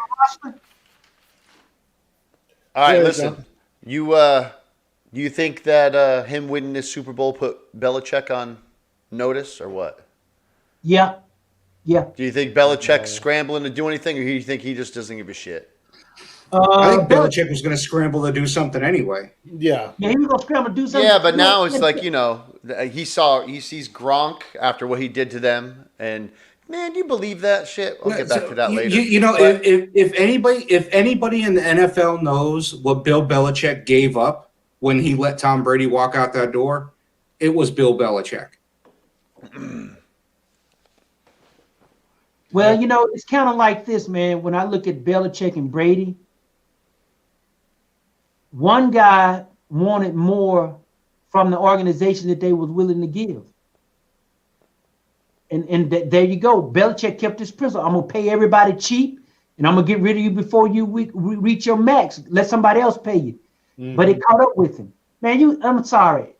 right, listen. You think that him winning this Super Bowl put Belichick on notice or what? Yeah. Do you think Belichick's scrambling to do anything, or do you think he just doesn't give a shit? I think Belichick was going to scramble to do something anyway. Yeah, he was going to scramble to do something. Yeah, but now it's like, he sees Gronk after what he did to them, and man, do you believe that shit? I'll get back to that later. If anybody in the NFL knows what Bill Belichick gave up when he let Tom Brady walk out that door, it was Bill Belichick. Well, it's kind of like this, man. When I look at Belichick and Brady, one guy wanted more from the organization that they was willing to give. And there you go. Belichick kept his principle. I'm going to pay everybody cheap, and I'm going to get rid of you before you reach your max. Let somebody else pay you. Mm-hmm. But it caught up with him. Man, I'm sorry.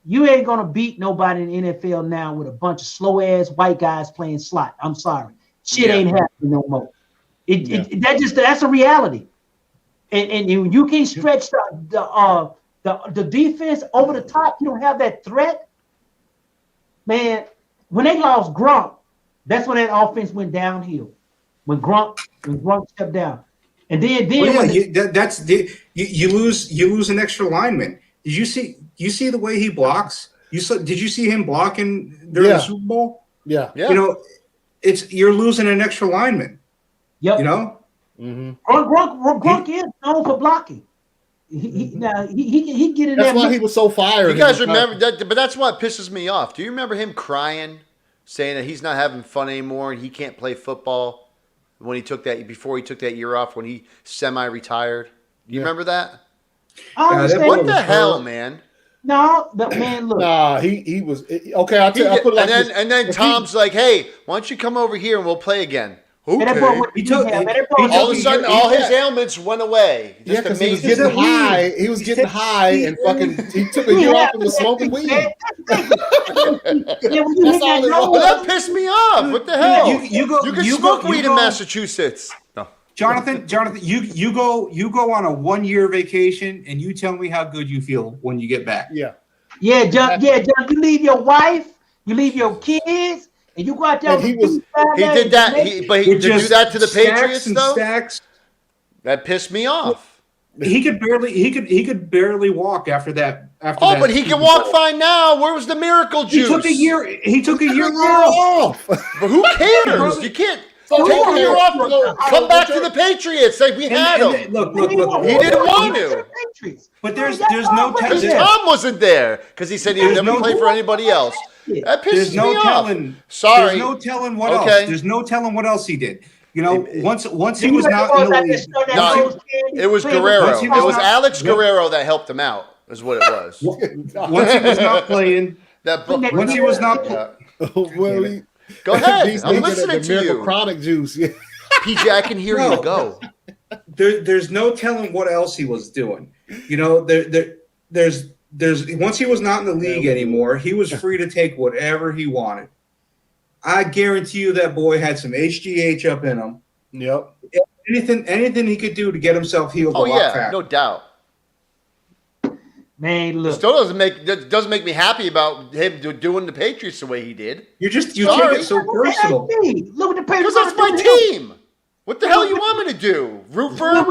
You ain't going to beat nobody in the NFL now with a bunch of slow-ass white guys playing slot. I'm sorry. Shit ain't happening no more. That's a reality. And you can't stretch the defense over the top. You don't have that threat. Man, when they lost Gronk, that's when that offense went downhill. When Gronk stepped down. And then you lose an extra lineman. Did you see the way he blocks? Did you see him blocking during the Super Bowl? Yeah. You're losing an extra lineman. Yep. Mm-hmm. Gronk is known for blocking. He get in there. That's why he was so fired. You guys remember that, but that's what pisses me off. Do you remember him crying, saying that he's not having fun anymore and he can't play football before he took that year off when he semi-retired? Do you remember that? What the hell, man? No, man, look. Nah, he was okay. I'll put it like this. And then Tom's like, "Hey, why don't you come over here and we'll play again?" Okay. All of a sudden, all his ailments went away. Yeah, because he was getting high. He was getting high and fucking. He took a year off and was smoking weed. That's all it was. That pissed me off. What the hell? You can smoke weed in Massachusetts. No. Jonathan, you go on a 1-year vacation and you tell me how good you feel when you get back. John. You leave your wife, you leave your kids. And you go out there. He did that. Did you do that to the Patriots though? That pissed me off. he could barely walk after that. But he can walk fine now. Where was the miracle juice? He took a year off. But who cares? You can't take a year off. Come back to the Patriots. Like we had him. Look. He didn't want to. But there's no Because Tom wasn't there because he said he would never play for anybody else. That pisses me off. Sorry. There's no telling what else. There's no telling what else he did. You know, once he was not in the league. No, it was Guerrero. It was Alex Guerrero that helped him out. Is what it was. Once he was not playing. Once he was not. Go ahead. I'm listening to you. Chronic juice. PJ, I can hear you. Go. There's no telling what else he was doing. You know, there's once he was not in the league anymore, he was free to take whatever he wanted. I guarantee you that boy had some HGH up in him. Yep. Anything he could do to get himself healed. Oh yeah, no doubt. Man, look. It still doesn't make me happy about him doing the Patriots the way he did. You take it so personal. Look at the Patriots. Because that's my team. What the hell you want me to do? Root for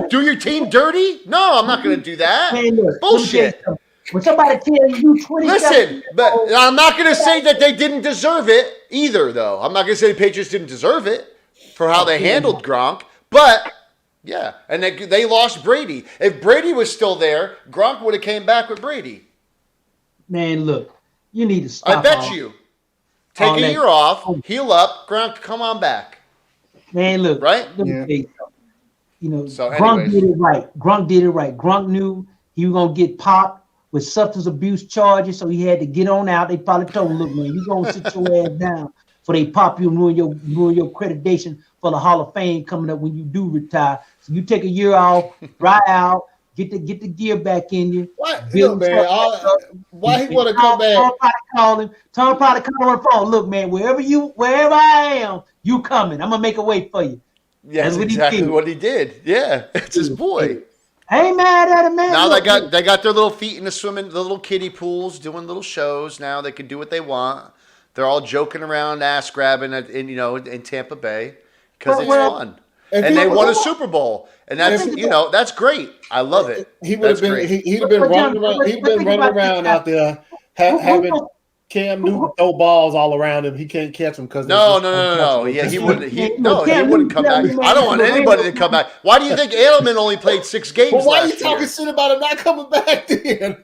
do your team dirty? No, I'm not going to do that. Man, look, bullshit. When somebody tells you 20. Listen, but I'm not going to say that they didn't deserve it either, though. I'm not going to say the Patriots didn't deserve it for how they handled Gronk, but. Yeah, and they lost Brady. If Brady was still there, Gronk would have came back with Brady. Man, look, you need to stop. I bet you. Take a year off, heal up, Gronk, come on back. Man, look. Right? Let me tell you something. You know, so Gronk did it right. Gronk did it right. Gronk knew he was going to get popped with substance abuse charges, so he had to get on out. They probably told him, look, man, you're going to sit your ass down before they pop you and ruin your accreditation for the Hall of Fame coming up when you do retire. So you take a year off, dry out, get the gear back in you. Why he want to come back? Tom probably call on the phone. Look, man, wherever I am, you coming. I'm gonna make a way for you. Yeah, that's exactly what he did. Yeah, it's his boy. I ain't mad at him, man. Now they got their little feet in the little kiddie pools, doing little shows. Now they can do what they want. They're all joking around, ass grabbing in Tampa Bay. Because it's fun. And they won a Super Bowl. And that's that's great. I love it. He'd have been running around out there having Cam Newton throw balls all around him. He can't catch them because no. Yeah, he wouldn't come back. I don't want anybody to come back. Why do you think Edelman only played 6 games? Well, why are you talking shit about him not coming back then?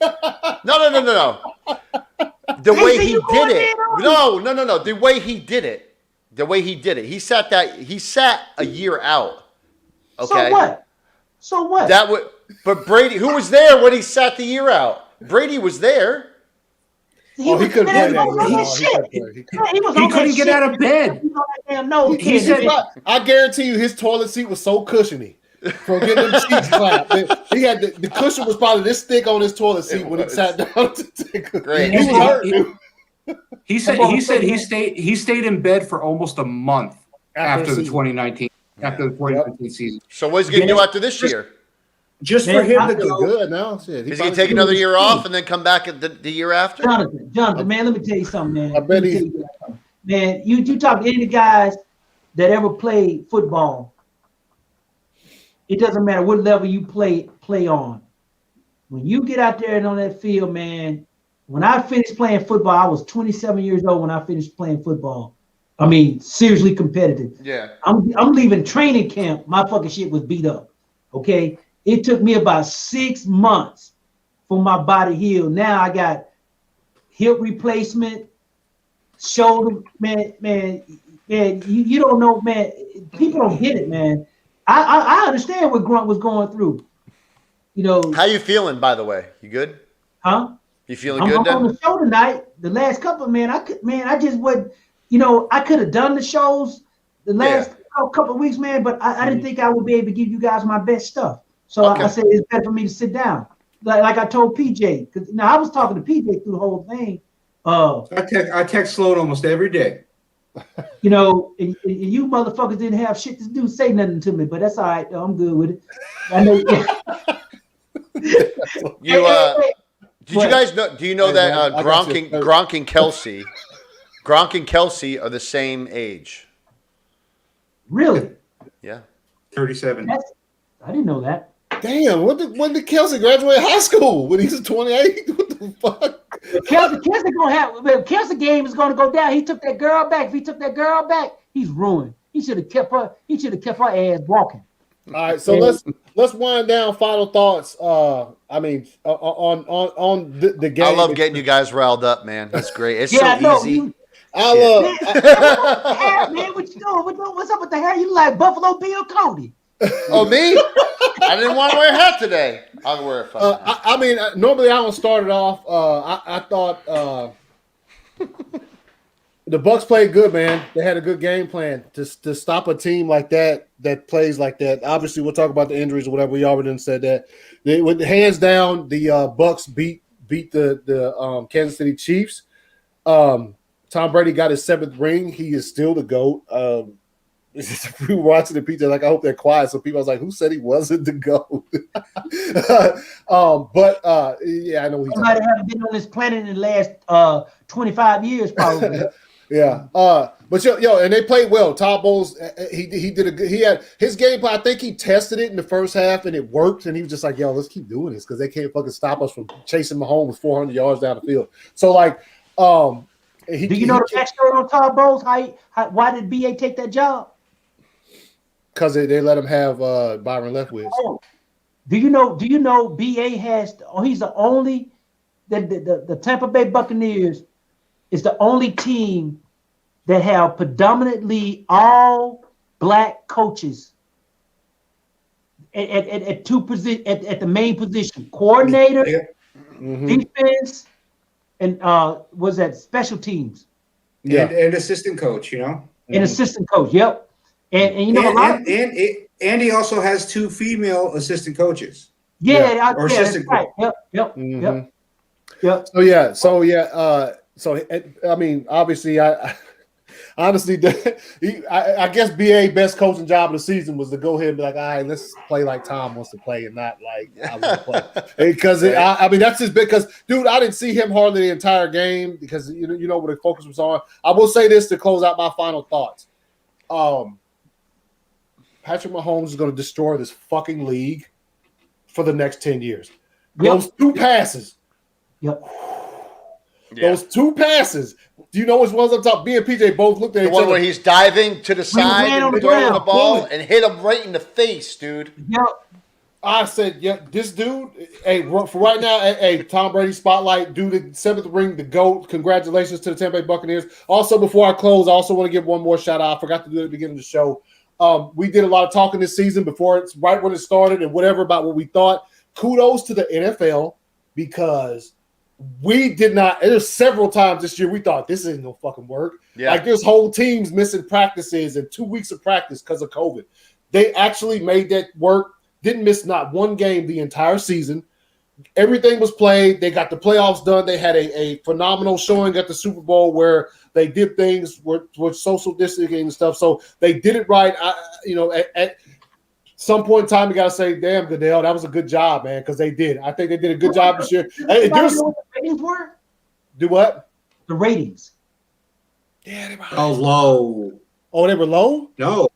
No. The way he did it. No. The way he did it. He sat a year out. Okay. So what? But Brady, who was there when he sat the year out? Brady was there. He couldn't play He couldn't get out of bed. He said, I guarantee you his toilet seat was so cushiony from getting them cheeks clapped. He had the cushion was probably this thick on his toilet seat when he sat down to take a great. He was hurt, dude. He said he stayed in bed for almost a month after the 2019 season. So what's he gonna do after this year? Just for him to go good now. Shit, is he gonna take another year off and then come back the year after? Jonathan, man, let me tell you something, man. I bet man, you talk to any of the guys that ever played football. It doesn't matter what level you play on. When you get out there and on that field, man. When I finished playing football, I was 27 years old when I finished playing football. I mean, seriously competitive. Yeah. I'm leaving training camp. My fucking shit was beat up. Okay. It took me about 6 months for my body to heal. Now I got hip replacement, shoulder, man. You don't know, man. People don't get it, man. I understand what Grunt was going through. You know. How you feeling, by the way? You good? Huh? You feeling good? I'm on the show tonight. The last couple, I just wasn't. I could have done the shows the last couple of weeks, man, but I didn't think I would be able to give you guys my best stuff. So I said it's better for me to sit down. Like I told PJ, because I was talking to PJ through the whole thing. I text Sloan almost every day. And you motherfuckers didn't have shit to do, say nothing to me, but that's all right. I'm good with it. I know. Did you guys know? Do you know that Gronk and Kelsey are the same age? Really? Yeah. 37. I didn't know that. Damn, when did Kelsey graduate high school? When he's 28? What the fuck? Kelsey gonna have. Kelsey game is gonna go down. He took that girl back. If he took that girl back, he's ruined. He should have kept her. He should have kept her ass walking. All right, so let's wind down. Final thoughts. I mean, on the game. I love getting you guys riled up, man. That's great. It's Yeah, so easy. I love. Man, what you doing? What's up with the hair? You like Buffalo Bill Cody? Oh, me? I didn't want to wear a hat today. I'll wear a fucking hat. I mean, normally I don't start it off. I thought the Bucs played good, man. They had a good game plan to stop a team like that plays like that. Obviously, we'll talk about the injuries or whatever. We already done said that. With hands down, the Bucs beat the Kansas City Chiefs. Tom Brady got his 7th ring. He is still the GOAT. We were watching the pizza, like I hope they're quiet. So people was like, "Who said he wasn't the GOAT?" Yeah, I know. Somebody haven't been on this planet in the last 25 years, probably. Yeah. But and they played well. Todd Bowles, he did a good. He had his game plan. I think he tested it in the first half and it worked. And he was just like, "Yo, let's keep doing this because they can't fucking stop us from chasing Mahomes with 400 yards down the field." So like, do you know the backstory on Todd Bowles? Why did BA take that job? Because they let him have Byron Leftwich. Oh. Do you know BA has? He's the only the Tampa Bay Buccaneers is the only team that have predominantly all black coaches at two position at the main position, coordinator, defense, and was that special teams? Yeah, and assistant coach, and assistant coach. Yep. And and he also has 2 female assistant coaches. Assistant coach. Right. Yep. So I mean, obviously, I honestly, I guess BA best coaching job of the season was to go ahead and be like, all right, let's play like Tom wants to play and not like I want to play. Because I mean, that's just because, dude, I didn't see him hardly the entire game because you know what the focus was on. I will say this to close out my final thoughts. Patrick Mahomes is going to destroy this fucking league for the next 10 years. Those 2 passes. Yep. Those 2 passes. Do you know which ones I'm talking? Me and PJ both looked at each other. The one where he's diving to the side and throwing the ball and hit him right in the face, dude. Yep. I said, this dude, hey, for right now, hey, Tom Brady spotlight, dude, the 7th ring, the GOAT. Congratulations to the Tampa Bay Buccaneers. Also, before I close, I also want to give one more shout out. I forgot to do it at the beginning of the show. We did a lot of talking this season before it's right when it started and whatever about what we thought. Kudos to the NFL because we did not. There's several times this year we thought this ain't gonna fucking work. Yeah. Like there's whole teams missing practices and 2 weeks of practice because of COVID. They actually made that work. Didn't miss not one game the entire season. Everything was played. They got the playoffs done. They had a phenomenal showing at the Super Bowl where they did things with social distancing and stuff. So they did it right. At some point in time, you got to say, damn, Goodell, that was a good job, man, because they did. I think they did a good job this year. Hey, what the ratings were? Do what? The ratings. Yeah, they were Oh, low. Oh, they were low? No.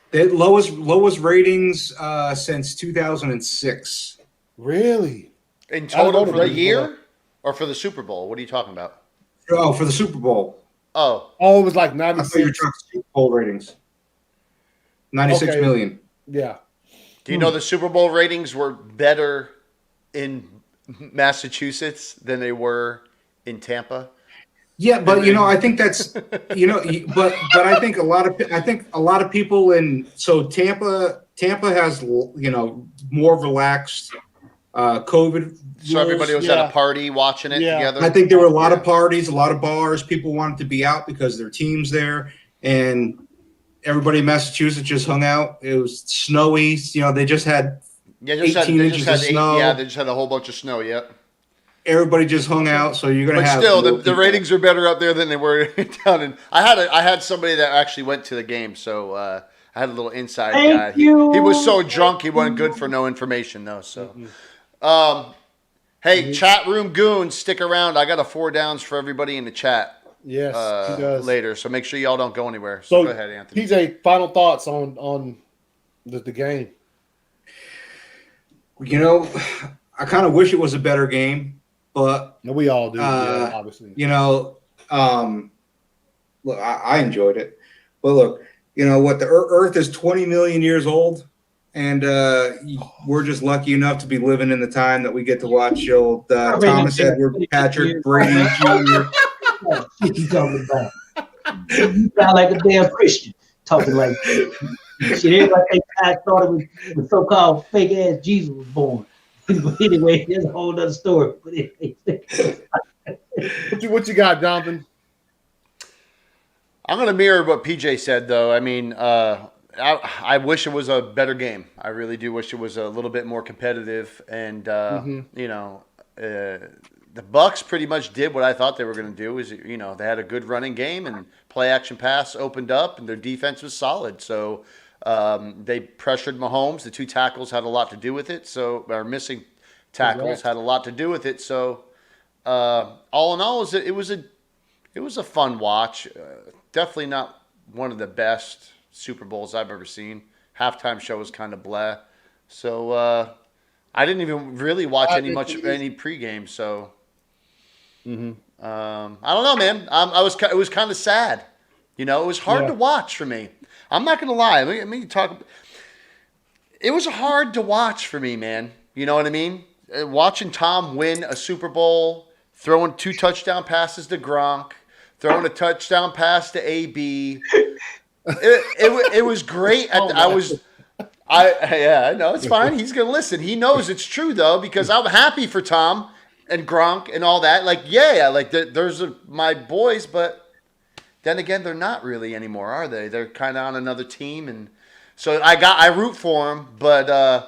The lowest ratings since 2006. Really? In total for the year or for the Super Bowl? What are you talking about? Oh, for the Super Bowl. Oh, it was like I thought you were 96. talking Super Bowl ratings. 96 million. Yeah. do you know the Super Bowl ratings were better in Massachusetts than they were in Tampa? Yeah, but I think that's but I think a lot of people in Tampa has more relaxed COVID. So everybody was at a party watching it together. I think there were a lot of parties, a lot of bars. People wanted to be out because their team's there, and everybody in Massachusetts just hung out. It was snowy. They just had 18 inches of snow. Yeah, they just had a whole bunch of sno. Yep. Everybody just hung out, so you're gonna But have. Still, the ratings are better up there than they were down in. I had somebody that actually went to the game, so I had a little inside guy. He was so drunk he wasn't good for no information though. So, hey, chat room goons, stick around. I got a 4 downs for everybody in the chat. Yes, he does. Later, so make sure y'all don't go anywhere. So go ahead, Anthony. PJ, final thoughts on the game. You know, I kind of wish it was a better game, but no, we all do. Yeah, obviously. You know, look, I enjoyed it, but look, you know what? The Earth is 20 million years old, and we're just lucky enough to be living in the time that we get to watch old Thomas Edward Patrick Brady Jr. What you talking about? You sound like a damn Christian talking like shit. Everybody think I started with so-called fake ass Jesus was born. But anyway, there's a whole other story. But anyway. What you got, Jonathan? I'm going to mirror what PJ said, though. I mean, I wish it was a better game. I really do wish it was a little bit more competitive. And, you know, the Bucs pretty much did what I thought they were going to do. Is, you know, they had a good running game and play action pass opened up and their defense was solid. So they pressured Mahomes. The 2 tackles had a lot to do with it. So our missing tackles had a lot to do with it. So all in all, it was a fun watch. Definitely not one of the best Super Bowls I've ever seen. Halftime show was kind of blah. So I didn't even really watch any pregame. So I don't know, man. It was kind of sad. You know, it was hard to watch for me. I'm not gonna lie. Let me talk. It was hard to watch for me, man. You know what I mean? Watching Tom win a Super Bowl, throwing 2 touchdown passes to Gronk, throwing a touchdown pass to AB. It was great. I know it's fine. He's gonna listen. He knows it's true though, because I'm happy for Tom and Gronk and all that. Like, there's my boys, but then again, they're not really anymore, are they? They're kind of on another team, and so I root for them, but I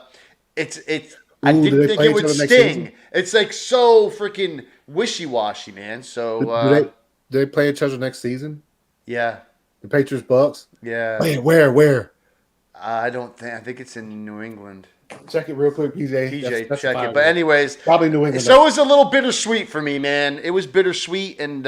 didn't think it would sting. It's like so freaking wishy-washy, man. So do they play each other next season? Yeah. The Patriots Bucs? Yeah. Where? I think it's in New England. Check it real quick, PJ. Check it. But anyways, probably New England. So it was a little bittersweet for me, man. It was bittersweet, and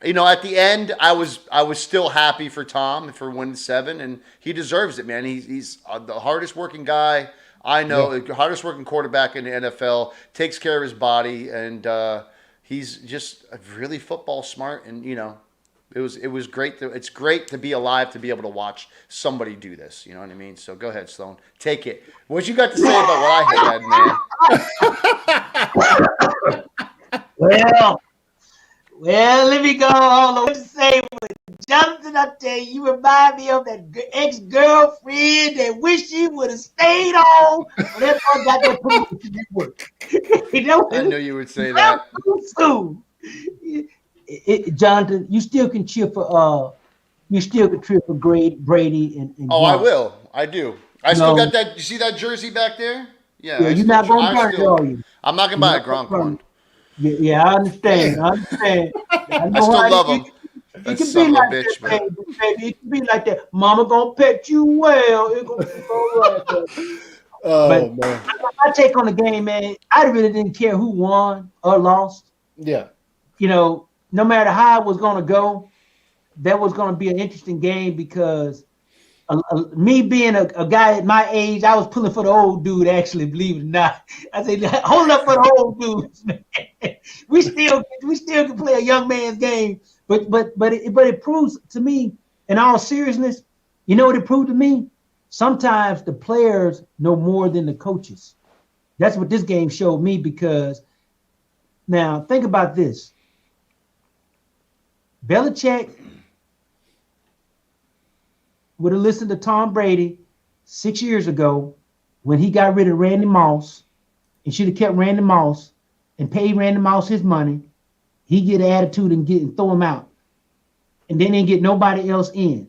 you know, at the end, I was still happy for Tom for winning 7, and he deserves it, man. He's the hardest working guy I know, the hardest working quarterback in the NFL. Takes care of his body, and he's just really football smart. And you know, it was great. It's great to be alive to be able to watch somebody do this. You know what I mean? So go ahead, Sloan. Take it. What you got to say about what I had, man? Well, let me go all over to say, Jonathan, I tell you, you remind me of that ex-girlfriend that wish she would have stayed on. That boy got that promotion at work. You know, I knew you would say that. Soon. Jonathan, you still can cheer for Brady and Oh, I will. I do. I still got that. You see that jersey back there? Yeah. You're not going to burn it, are you? I'm not going to buy a Gronk one. Yeah, I understand. I still love him. It can be like that, baby. It can be like that. Mama gonna pet you well. It gonna be all right. Man. My take on the game, man, I really didn't care who won or lost. Yeah. You know, no matter how it was gonna go, that was gonna be an interesting game because me being a guy at my age, I was pulling for the old dude. Actually, believe it or not, I said, hold up for the old dudes, man. We still can play a young man's game, but it proves to me, in all seriousness, you know what it proved to me? Sometimes the players know more than the coaches. That's what this game showed me. Because now think about this: Belichick would have listened to Tom Brady 6 years ago when he got rid of Randy Moss, and should have kept Randy Moss and paid Randy Moss his money. He get an attitude and throw him out, and then didn't get nobody else in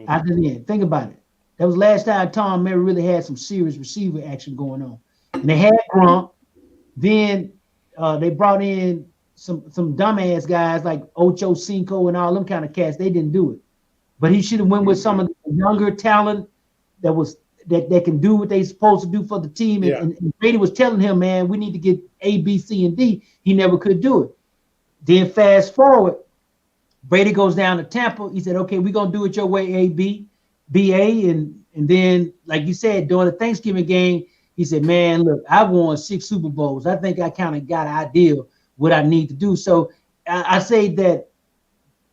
after then. Think about it. That was the last time Tom ever really had some serious receiver action going on. And they had Gronk. Then they brought in some dumbass guys like Ocho Cinco and all them kind of cats. They didn't do it. But he should have went with some of the younger talent that can do what they supposed to do for the team. And Brady was telling him, man, we need to get A, B, C, and D. He never could do it. Then fast forward, Brady goes down to Tampa. He said, okay, we're going to do it your way, A, B, B, A. And then, like you said, during the Thanksgiving game, He said, man, look, I've won 6 Super Bowls. I think I kind of got an idea what I need to do. So I say that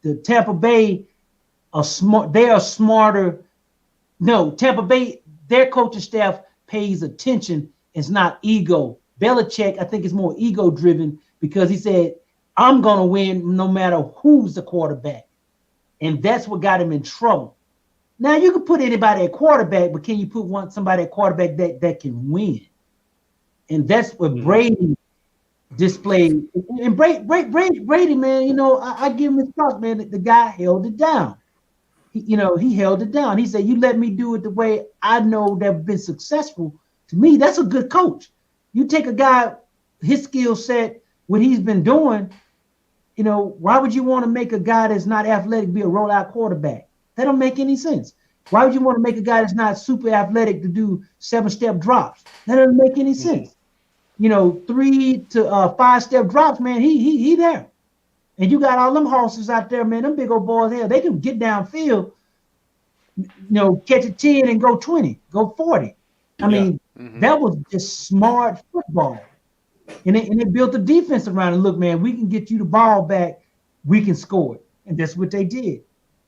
the Tampa Bay are smart. They are smarter. No, Tampa Bay, their coaching staff pays attention. It's not ego. Belichick, I think, is more ego driven because he said, I'm going to win no matter who's the quarterback. And that's what got him in trouble. Now, you can put anybody at quarterback, but can you put somebody at quarterback that can win? And that's what Brady displayed. And Brady, man, you know, I give him his props, man. The guy held it down. He held it down. He said, you let me do it the way I know that have been successful. To me, that's a good coach. You take a guy, his skill set, what he's been doing, you know, why would you want to make a guy that's not athletic be a rollout quarterback? That don't make any sense. Why would you want to make a guy that's not super athletic to do 7-step drops? That doesn't make any sense. You know, 3 to 5-step drops, man, he there. And you got all them horses out there, man, them big old boys here. They can get downfield, you know, catch a 10 and go 20, go 40. I mean, that was just smart football. And they built a defense around it. Look, man, we can get you the ball back. We can score it. And that's what they did.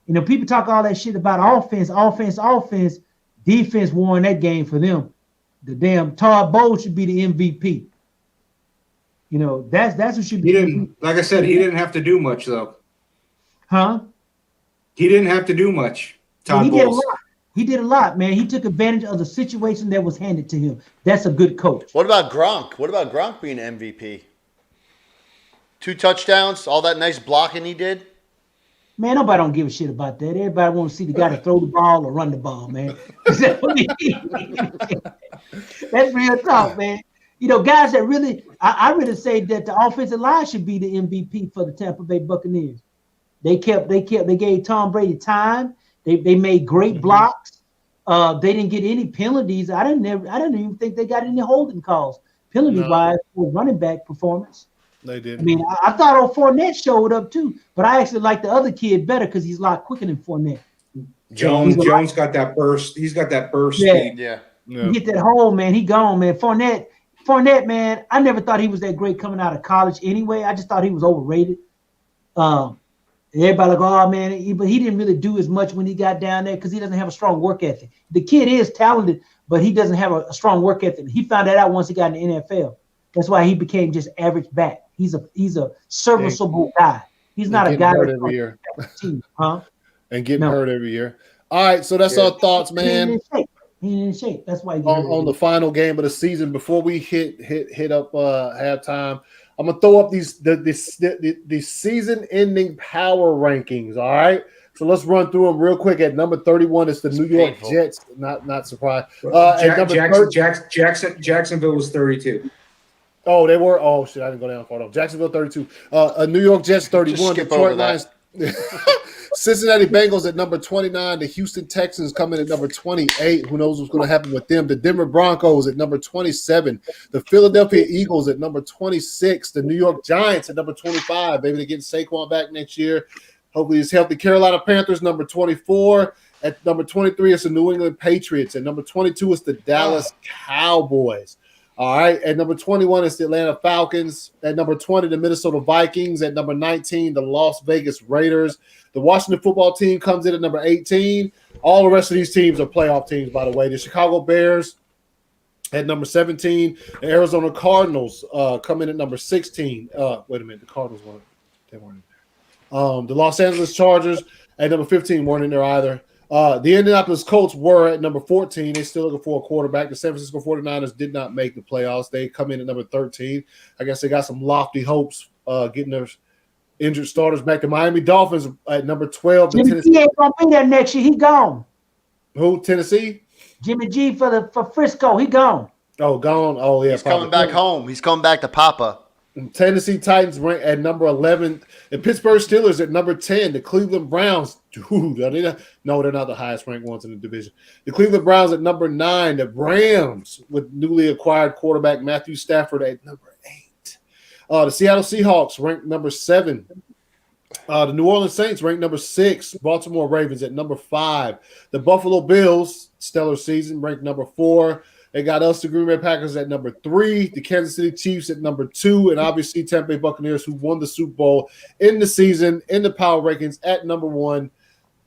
You know, people talk all that shit about offense. Defense won that game for them. The damn Todd Bowles should be the MVP. You know, that's what should be. He didn't, like I said, he didn't have to do much, though. Huh? He didn't have to do much. Todd Bowles. He did a lot, man. He took advantage of the situation that was handed to him. That's a good coach. What about Gronk? What about Gronk being MVP? 2 touchdowns, all that nice blocking he did. Man, nobody don't give a shit about that. Everybody want to see the guy to throw the ball or run the ball, man. That's real talk, man. You know, guys that really, I really say that the offensive line should be the MVP for the Tampa Bay Buccaneers. They gave Tom Brady time. They made great blocks. They didn't get any penalties. I didn't even think they got any holding calls penalty-wise for running back performance. They did. I mean, I thought old Fournette showed up too, but I actually like the other kid better because he's a lot quicker than Fournette. Jones got that burst. He's got that burst. Yeah. Yeah. He hit that hole, man. He gone, man. Fournette, man. I never thought he was that great coming out of college. Anyway, I just thought he was overrated. Everybody like, oh man, but he didn't really do as much when he got down there because he doesn't have a strong work ethic. The kid is talented, but he doesn't have a strong work ethic. He found that out once he got in the NFL. That's why he became just average back. He's a serviceable guy. He's not a guy hurt every year. Huh? And getting hurt every year. All right, so that's our thoughts, man. He ain't in shape. That's why on the final game of the season. Before we hit up halftime, I'm gonna throw up the season-ending power rankings. All right, so let's run through them real quick. At number 31 is the New York Jets. Not surprised. Jacksonville was 32. Oh, they were. Oh shit, I didn't go down far enough. Jacksonville 32. New York Jets 31. Detroit Lions. Cincinnati Bengals at number 29. The Houston Texans coming at number 28. Who knows what's going to happen with them? The Denver Broncos at number 27. The Philadelphia Eagles at number 26. The New York Giants at number 25. Maybe they're getting Saquon back next year. Hopefully he's healthy. Carolina Panthers, number 24. At number 23, it's the New England Patriots. At number 22, it's the Dallas Cowboys. All right. At number 21, it's the Atlanta Falcons. At number 20, the Minnesota Vikings. At number 19, the Las Vegas Raiders. The Washington football team comes in at number 18. All the rest of these teams are playoff teams, by the way. The Chicago Bears at number 17. The Arizona Cardinals come in at number 16. Wait a minute. The Cardinals weren't in there. The Los Angeles Chargers at number 15 weren't in there either. The Indianapolis Colts were at number 14. They're still looking for a quarterback. The San Francisco 49ers did not make the playoffs. They come in at number 13. I guess they got some lofty hopes getting their injured starters back. The Miami Dolphins at number 12. Jimmy G ain't going to be there next year. He gone. Who? Tennessee? Jimmy G for Frisco. He gone. Oh, gone. Oh, yeah. He's coming back home. He's coming back to Papa. Tennessee Titans rank at number 11. The Pittsburgh Steelers at number 10. The Cleveland Browns, dude, no, they're not the highest ranked ones in the division. The Cleveland Browns at number 9. The Rams with newly acquired quarterback Matthew Stafford at number 8. The Seattle Seahawks ranked number 7. The New Orleans Saints ranked number 6. Baltimore Ravens at number 5. The Buffalo Bills, stellar season, ranked number 4. They got us, the Green Bay Packers, at number 3, the Kansas City Chiefs at number 2, and obviously Tampa Bay Buccaneers, who won the Super Bowl in the season in the power rankings at number 1.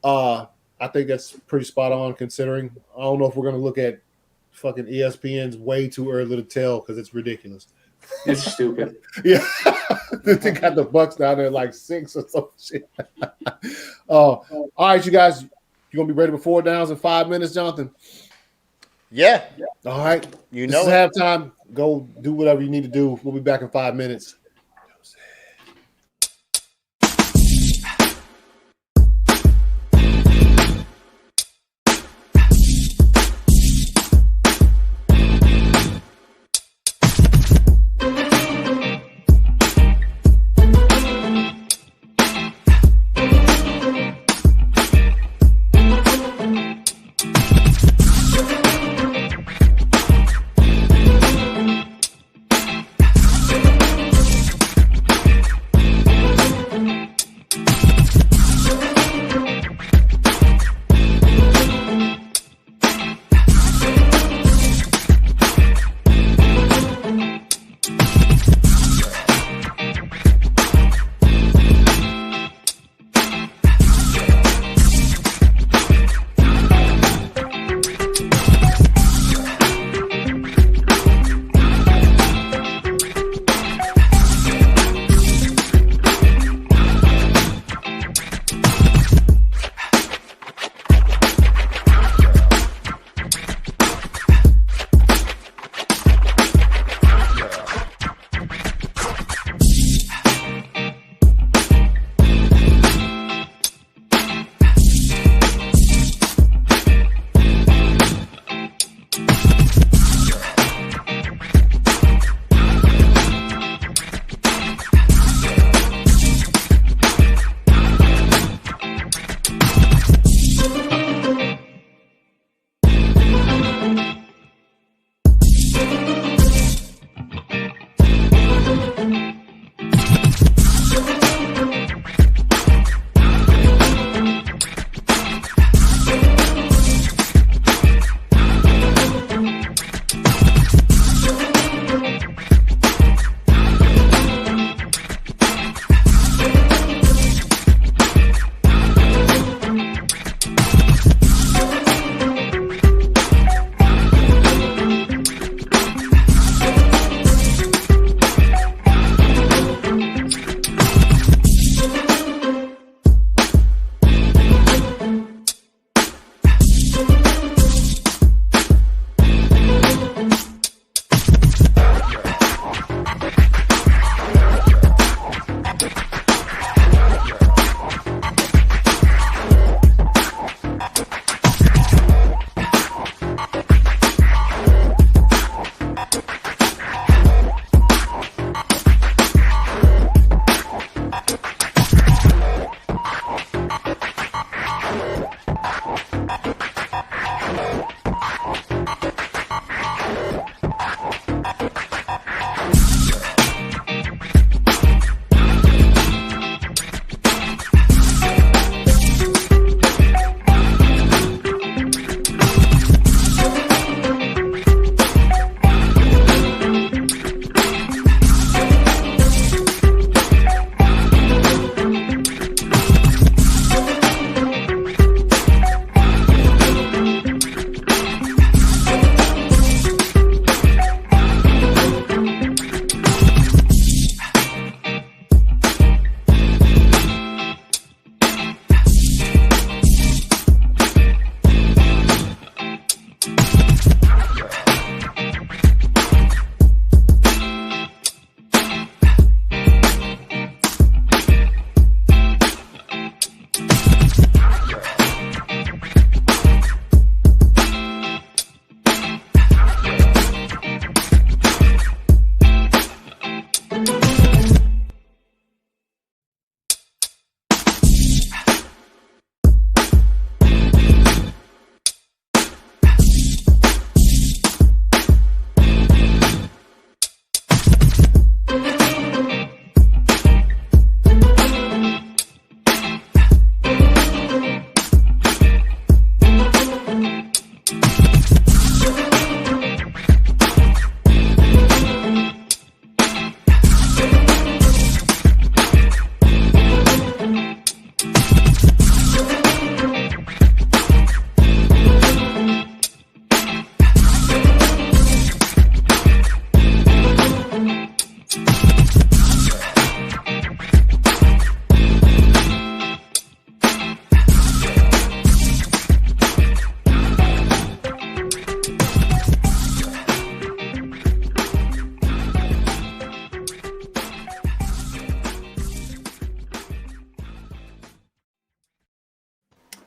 I think that's pretty spot on considering. I don't know if we're going to look at fucking ESPN's way too early to tell because it's ridiculous. It's stupid. Yeah. They got the Bucs down there like 6 or some shit. All right, you guys, you going to be ready before downs in 5 minutes, Jonathan? Yeah. All right. You know, this is halftime. Go do whatever you need to do. We'll be back in 5 minutes.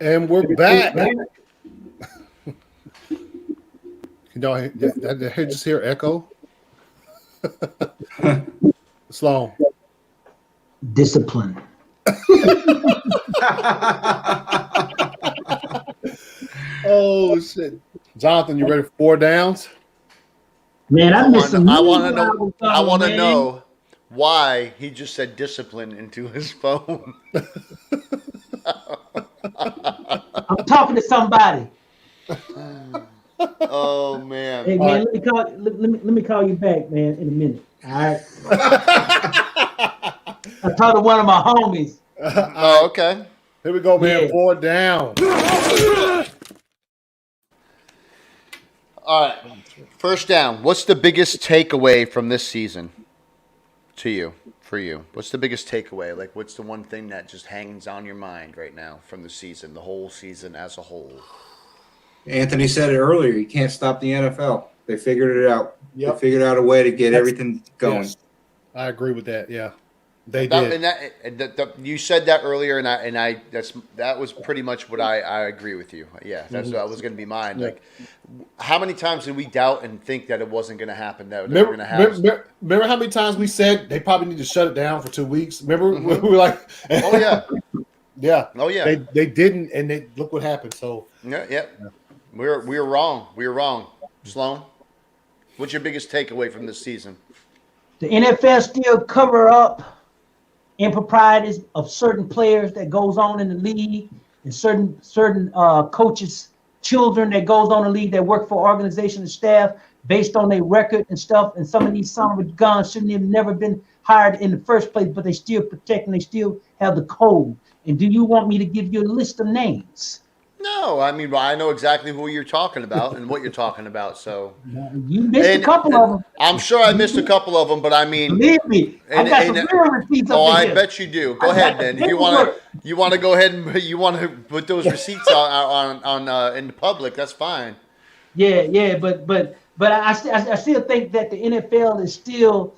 And we're back. Can y'all just hear echo? Sloan. Discipline. Oh shit, Jonathan, you ready for 4 downs? Man, I missed some. I want to know why he just said discipline into his phone. I'm talking to somebody. Oh man! Hey man, let me call you back, man, in a minute. All right. I talked to one of my homies. Oh, okay. Here we go, man. Yeah. 4 down. All right. First down. What's the biggest takeaway from this season to you? For you, what's the biggest takeaway? Like, what's the one thing that just hangs on your mind right now from the season, the whole season as a whole? Anthony said it earlier. You can't stop the NFL. They figured it out. Yep. They figured out a way to get everything going. Yes. I agree with that. Yeah, they did. You said that earlier, and that was pretty much what I agree with you. Yeah, that was going to be mine. Yeah. Like, how many times did we doubt and think that it wasn't going to happen? That they were going to happen. Remember how many times we said they probably need to shut it down for 2 weeks? Remember we were like, oh yeah, yeah, oh yeah. They didn't, and they look what happened. So yeah. We were wrong. We were wrong. Sloan, what's your biggest takeaway from this season? The NFL still cover up improprieties of certain players that goes on in the league, and certain coaches' children that goes on the league that work for organization and staff based on their record and stuff. And some of these son of a guns shouldn't have never been hired in the first place, but they still protect and they still have the code. And do you want me to give you a list of names? No, I mean, I know exactly who you're talking about and what you're talking about. So you missed a couple of them. I'm sure I missed a couple of them, but I mean, believe me, I got some real receipts. Oh, I here. Bet you do. Go ahead, then. If you want to go ahead and you want to put those receipts on in the public, that's fine. Yeah, but I still think that the NFL is still.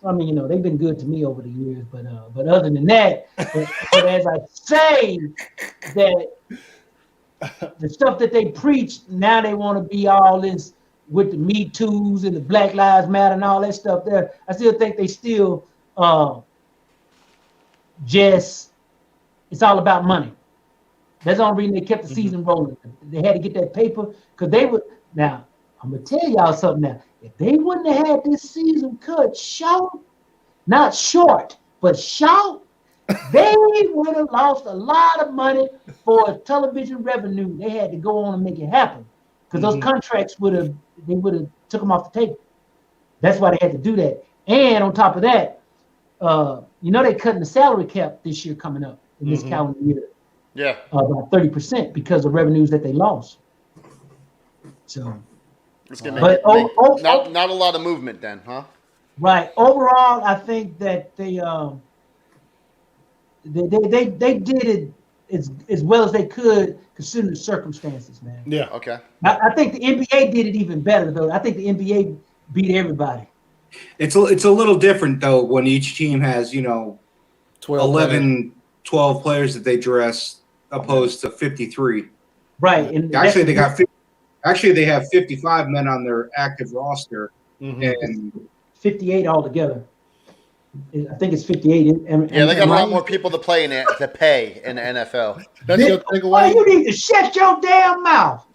I mean, they've been good to me over the years, but other than that, but as I say that the stuff that they preach now, they want to be all this with the Me Too's and the Black Lives Matter and all that stuff there. I still think they still it's all about money. That's the only reason they kept the season rolling. They had to get that paper because they would. Now I'm gonna tell y'all something now. If they wouldn't have had this season cut short, not short, but short, they would have lost a lot of money for television revenue. They had to go on and make it happen because those contracts would have took them off the table. That's why they had to do that. And on top of that, they're cutting the salary cap this year coming up in this calendar year. Yeah, about 30% because of revenues that they lost. So. It's gonna not a lot of movement then, huh? Right. Overall, I think that they did it as well as they could considering the circumstances, man. Yeah. Okay. I think the NBA did it even better though. I think the NBA beat everybody. It's a little different though when each team has 12 players that they dress opposed to 53. Right. And Actually, they have 55 men on their active roster and 58 altogether. I think it's 58. They got a lot more people to pay in the NFL. That's your takeaway. You need to shut your damn mouth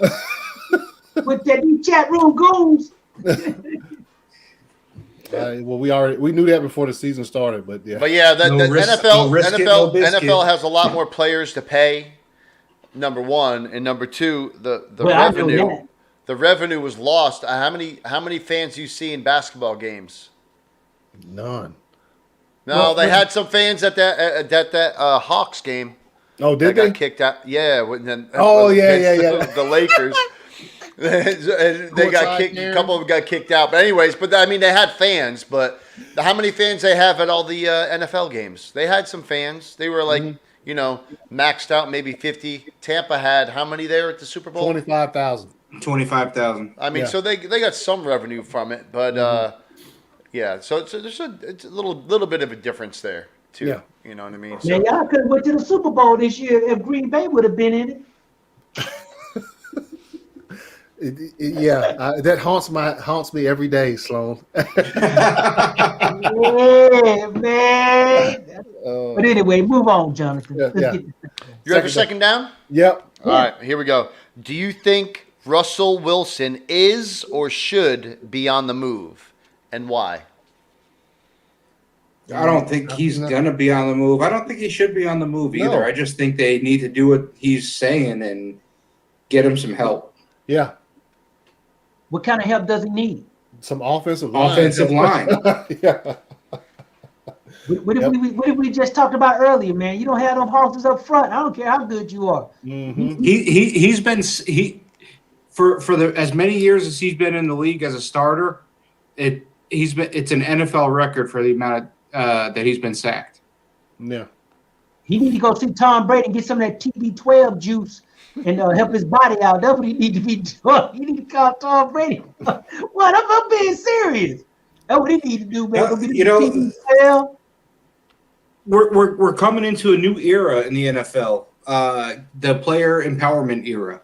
with that new chat room goons. Well, we knew that before the season started, but yeah. But yeah, the NFL has a lot more players to pay. Number one, and number two, the revenue. The revenue was lost. How many fans do you see in basketball games? None. No, they had some fans at that Hawks game. Oh, did they? Got kicked out? Yeah. The Lakers. They got kicked. A couple of them got kicked out. But anyways, they had fans. But how many fans they have at all the NFL games? They had some fans. They were like. Maxed out maybe 50. Tampa had how many there at the Super Bowl? 25,000. 25,000. I mean, so they got some revenue from it, but so there's a little bit of a difference there. too. Yeah. You know what I mean? Yeah, y'all could have went to the Super Bowl this year if Green Bay would have been in it. That haunts me every day, Sloan. Yeah, man. But anyway, move on, Jonathan. Let's get this thing going. You ready for second down? Yep. All right, here we go. Do you think Russell Wilson is or should be on the move, and why? I don't think he's going to be on the move. I don't think he should be on the move either. No. I just think they need to do what he's saying and get him some help. Yeah. What kind of help does he need? Some offensive line. Yeah. What did we just talked about earlier, man? You don't have them horses up front. I don't care how good you are. Mm-hmm. He's been for as many years as he's been in the league as a starter, it's an NFL record for the amount of that he's been sacked. Yeah. He need to go see Tom Brady and get some of that TB12 juice and help his body out. That's what he need to be doing. He need to call Tom Brady. What? I'm being serious. That's what he need to do, man. TB12. We're coming into a new era in the NFL, the player empowerment era.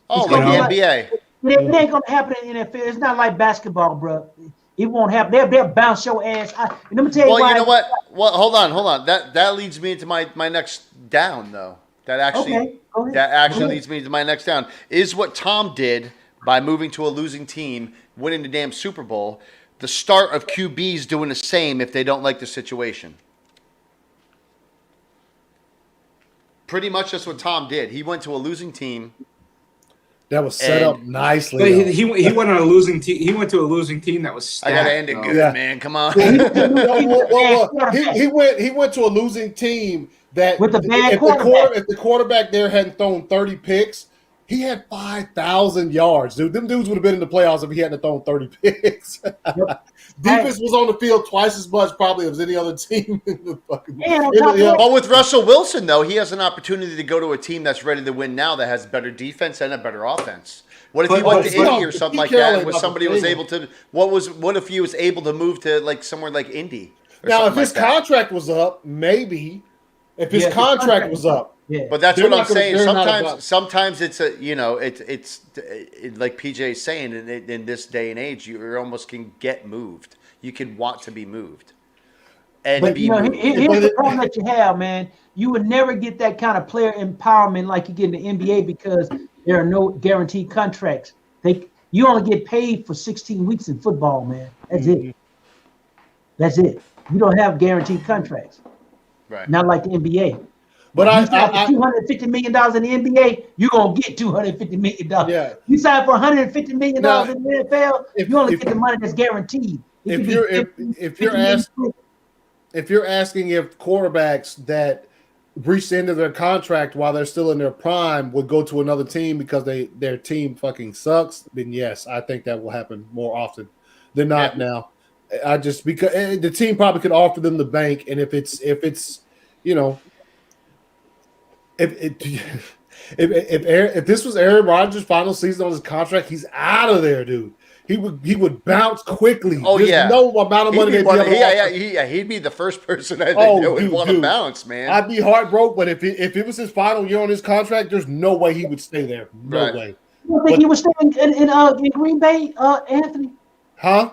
Oh, like the NBA. It ain't gonna happen in the NFL. It's not like basketball, bro. It won't happen. They'll bounce your ass. And let me tell you why. Well, you know what? Well, hold on. That leads me into my next down, though. That actually leads me to my next down. Is what Tom did by moving to a losing team, winning the damn Super Bowl, the start of QBs doing the same if they don't like the situation. Pretty much that's what Tom did. He went to a losing team. That was set up nicely. But he went on a losing team. He went to a losing team that was stacked. I gotta end it good, man. Come on. He went to a losing team that with the bad quarterback. If the quarterback there hadn't thrown 30 picks, he had 5,000 yards, dude. Them dudes would have been in the playoffs if he hadn't thrown 30 picks. Defense was on the field twice as much probably as any other team in the fucking. But with Russell Wilson, though, he has an opportunity to go to a team that's ready to win now that has better defense and a better offense. What if he went to Indy or something like that, and somebody was able to? What if he was able to move to like somewhere like Indy? Now, if his contract was up, maybe. If his contract was up. Yeah. But that's what I'm saying. Sometimes it's it's like PJ is saying in this day and age, you almost can get moved. You can want to be moved. And but here's the problem that you have, man. You would never get that kind of player empowerment like you get in the NBA because there are no guaranteed contracts. You only get paid for 16 weeks in football, man. That's it. That's it. You don't have guaranteed contracts. Right. Not like the NBA. But you sign for $250 million in the NBA, you're gonna get $250 million. Yeah. You sign for $150 million in the NFL, you only get the money that's guaranteed. If you're asking if quarterbacks that reach the end of their contract while they're still in their prime would go to another team because their team fucking sucks, then yes, I think that will happen more often than not now. I just because the team probably could offer them the bank, and if it's you know. If this was Aaron Rodgers' final season on his contract, he's out of there, dude. He would bounce quickly. Oh, There's no amount of money he'd be the first person I think that would want to bounce, man. I'd be heartbroken, but if it was his final year on his contract, there's no way he would stay there. No way. You don't think he would stay in Green Bay, Anthony? Huh?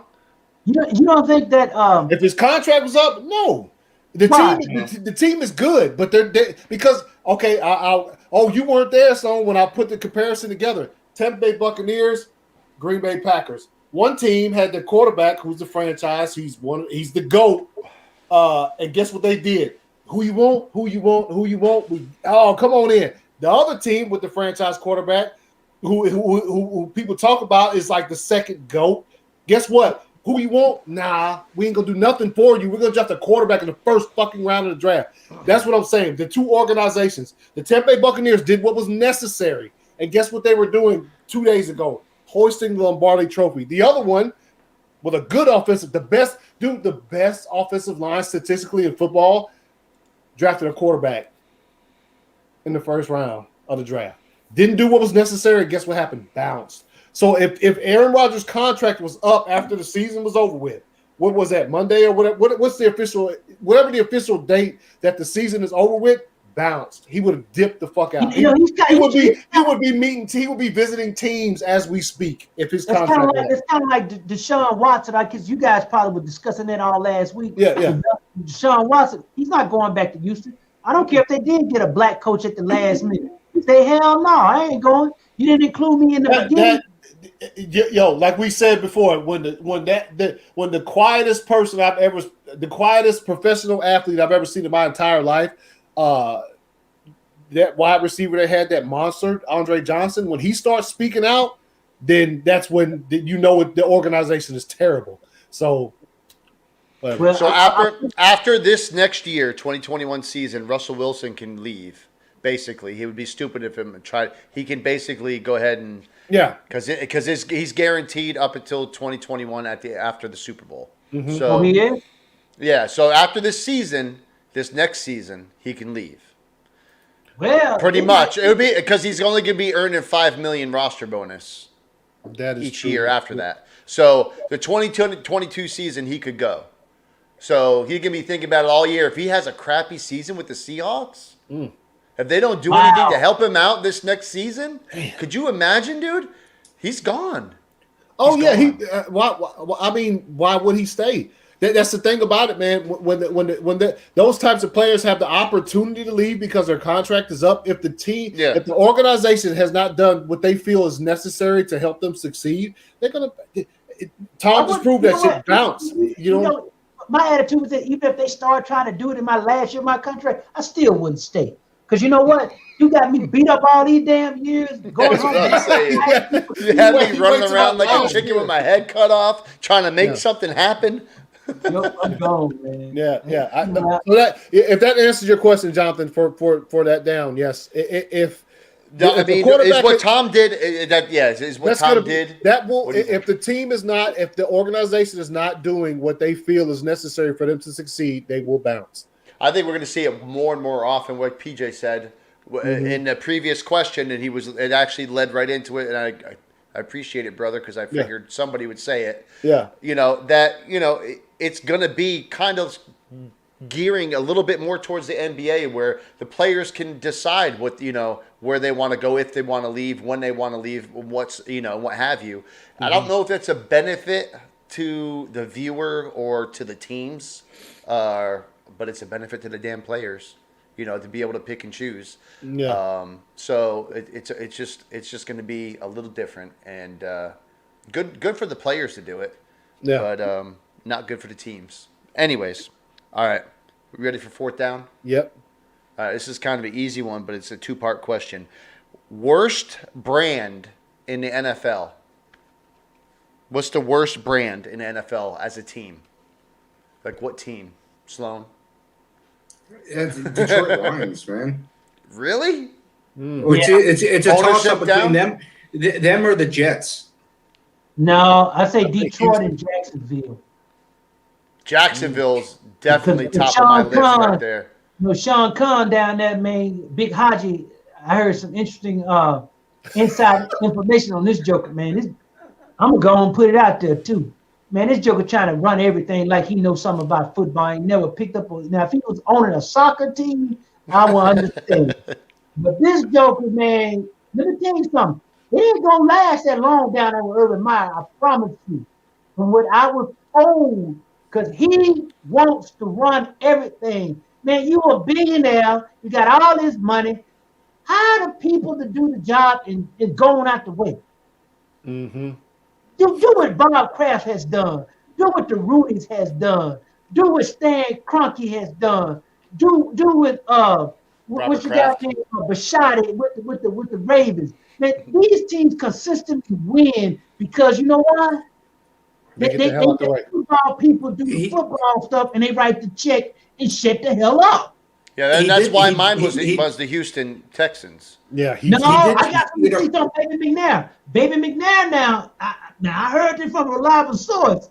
You don't think that if his contract was up, no. The team is good, but they're because you weren't there, so when I put the comparison together, Tampa Bay Buccaneers, Green Bay Packers. One team had their quarterback, who's the franchise, he's the GOAT. And guess what they did? Who you want? Come on in. The other team with the franchise quarterback, who people talk about is like the second GOAT. Guess what? Who you want? Nah, we ain't gonna do nothing for you. We're gonna draft a quarterback in the first fucking round of the draft. That's what I'm saying. The two organizations, the Tampa Bay Buccaneers did what was necessary. And guess what they were doing 2 days ago? Hoisting the Lombardi Trophy. The other one, with a good offensive, the best offensive line statistically in football, drafted a quarterback in the first round of the draft. Didn't do what was necessary. Guess what happened? Bounced. So if Aaron Rodgers' contract was up after the season was over with, what was that, Monday or whatever? What's the official, whatever the official date that the season is over with, bounced. He would have dipped the fuck out. He would be visiting teams as we speak if his contract. It's kind of like Deshaun Watson, because you guys probably were discussing that all last week. Yeah. Deshaun Watson, he's not going back to Houston. I don't care if they did get a black coach at the last minute. He say, hell no, I ain't going. You didn't include me in the beginning. Like we said before, when the quietest person the quietest professional athlete I've ever seen in my entire life, that wide receiver that had that monster, Andre Johnson, when he starts speaking out, then that's when the organization is terrible. So, well, after this next year, 2021 season, Russell Wilson can leave. Basically, he would be stupid if he can basically go ahead and because he's guaranteed up until 2021 after the Super Bowl. Mm-hmm. So he is? Yeah. So after this next season, he can leave. Well, pretty much it would be because he's only going to be earning $5 million roster bonus each year after that. So the 2022 season, he could go. So he can be thinking about it all year. If he has a crappy season with the Seahawks. If they don't do anything to help him out this next season, could you imagine, dude? He's gone. Why would he stay? That's the thing about it, man. When those types of players have the opportunity to leave because their contract is up, if the organization has not done what they feel is necessary to help them succeed, they're gonna. Tom just proved that shit bounce. My attitude is that even if they start trying to do it in my last year of my contract, I still wouldn't stay. Because you know what? You got me beat up all these damn years. Going home. You had me running around like a chicken with my head cut off, trying to make something happen. I'm gone, man. So if that answers your question, Jonathan, for that down, yes. If what Tom did. Is what Tom did. That will. If the organization is not doing what they feel is necessary for them to succeed, they will bounce. I think we're going to see it more and more often. What PJ said in the previous question, and it actually led right into it, and I appreciate it, brother, because I figured somebody would say it. Yeah, it's going to be kind of gearing a little bit more towards the NBA, where the players can decide where they want to go, if they want to leave, when they want to leave, what have you. Mm-hmm. I don't know if that's a benefit to the viewer or to the teams. But it's a benefit to the damn players, to be able to pick and choose. Yeah. So it's just going to be a little different, and good for the players to do it. Yeah. But not good for the teams. Anyways, all right, we ready for fourth down? Yep. All right, this is kind of an easy one, but it's a two-part question. Worst brand in the NFL. What's the worst brand in the NFL as a team? Like what team? Sloan? It's Detroit Lions, man. Really? It's a toss-up between them or the Jets. No, I say Detroit and Jacksonville. Jacksonville's definitely top of my list right there. Sean Khan down there, man, Big Haji. I heard some interesting inside information on this joker, man. I'm going to go and put it out there, too. Man, this joker trying to run everything like he knows something about football. He never picked up now, if he was owning a soccer team, I would understand. But this joker, man, let me tell you something. It ain't going to last that long down there with Urban Meyer, I promise you. From what I was told, because he wants to run everything. Man, you a billionaire. You got all this money. Hire the people to do the job and going out the way. Mm-hmm. Do what Bob Kraft has done. Do what the Rudies has done. Do what Stan Kroenke has done. Do what what you got named Bashadi with the Ravens. Man, these teams consistently win because you know why? They football people do the football stuff and they write the check and shut the hell up. Yeah, that's why mine was the Houston Texans. Yeah, I got something to say on Baby McNair. Baby McNair now I heard it from a reliable source.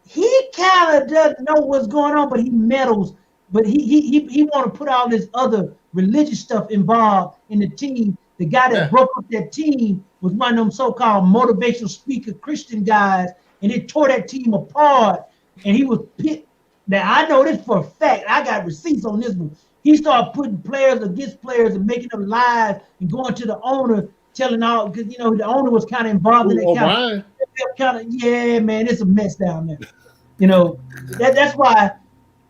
He kind of doesn't know what's going on, but he meddles. But he want to put all this other religious stuff involved in the team. The guy that broke up that team was one of them so-called motivational speaker Christian guys, and it tore that team apart. and he was picked. Now I know this for a fact. I got receipts on this one. He started putting players against players and making them live and going to the owner, telling all because the owner was kind of involved in that kind of. Yeah, man, it's a mess down there. That's why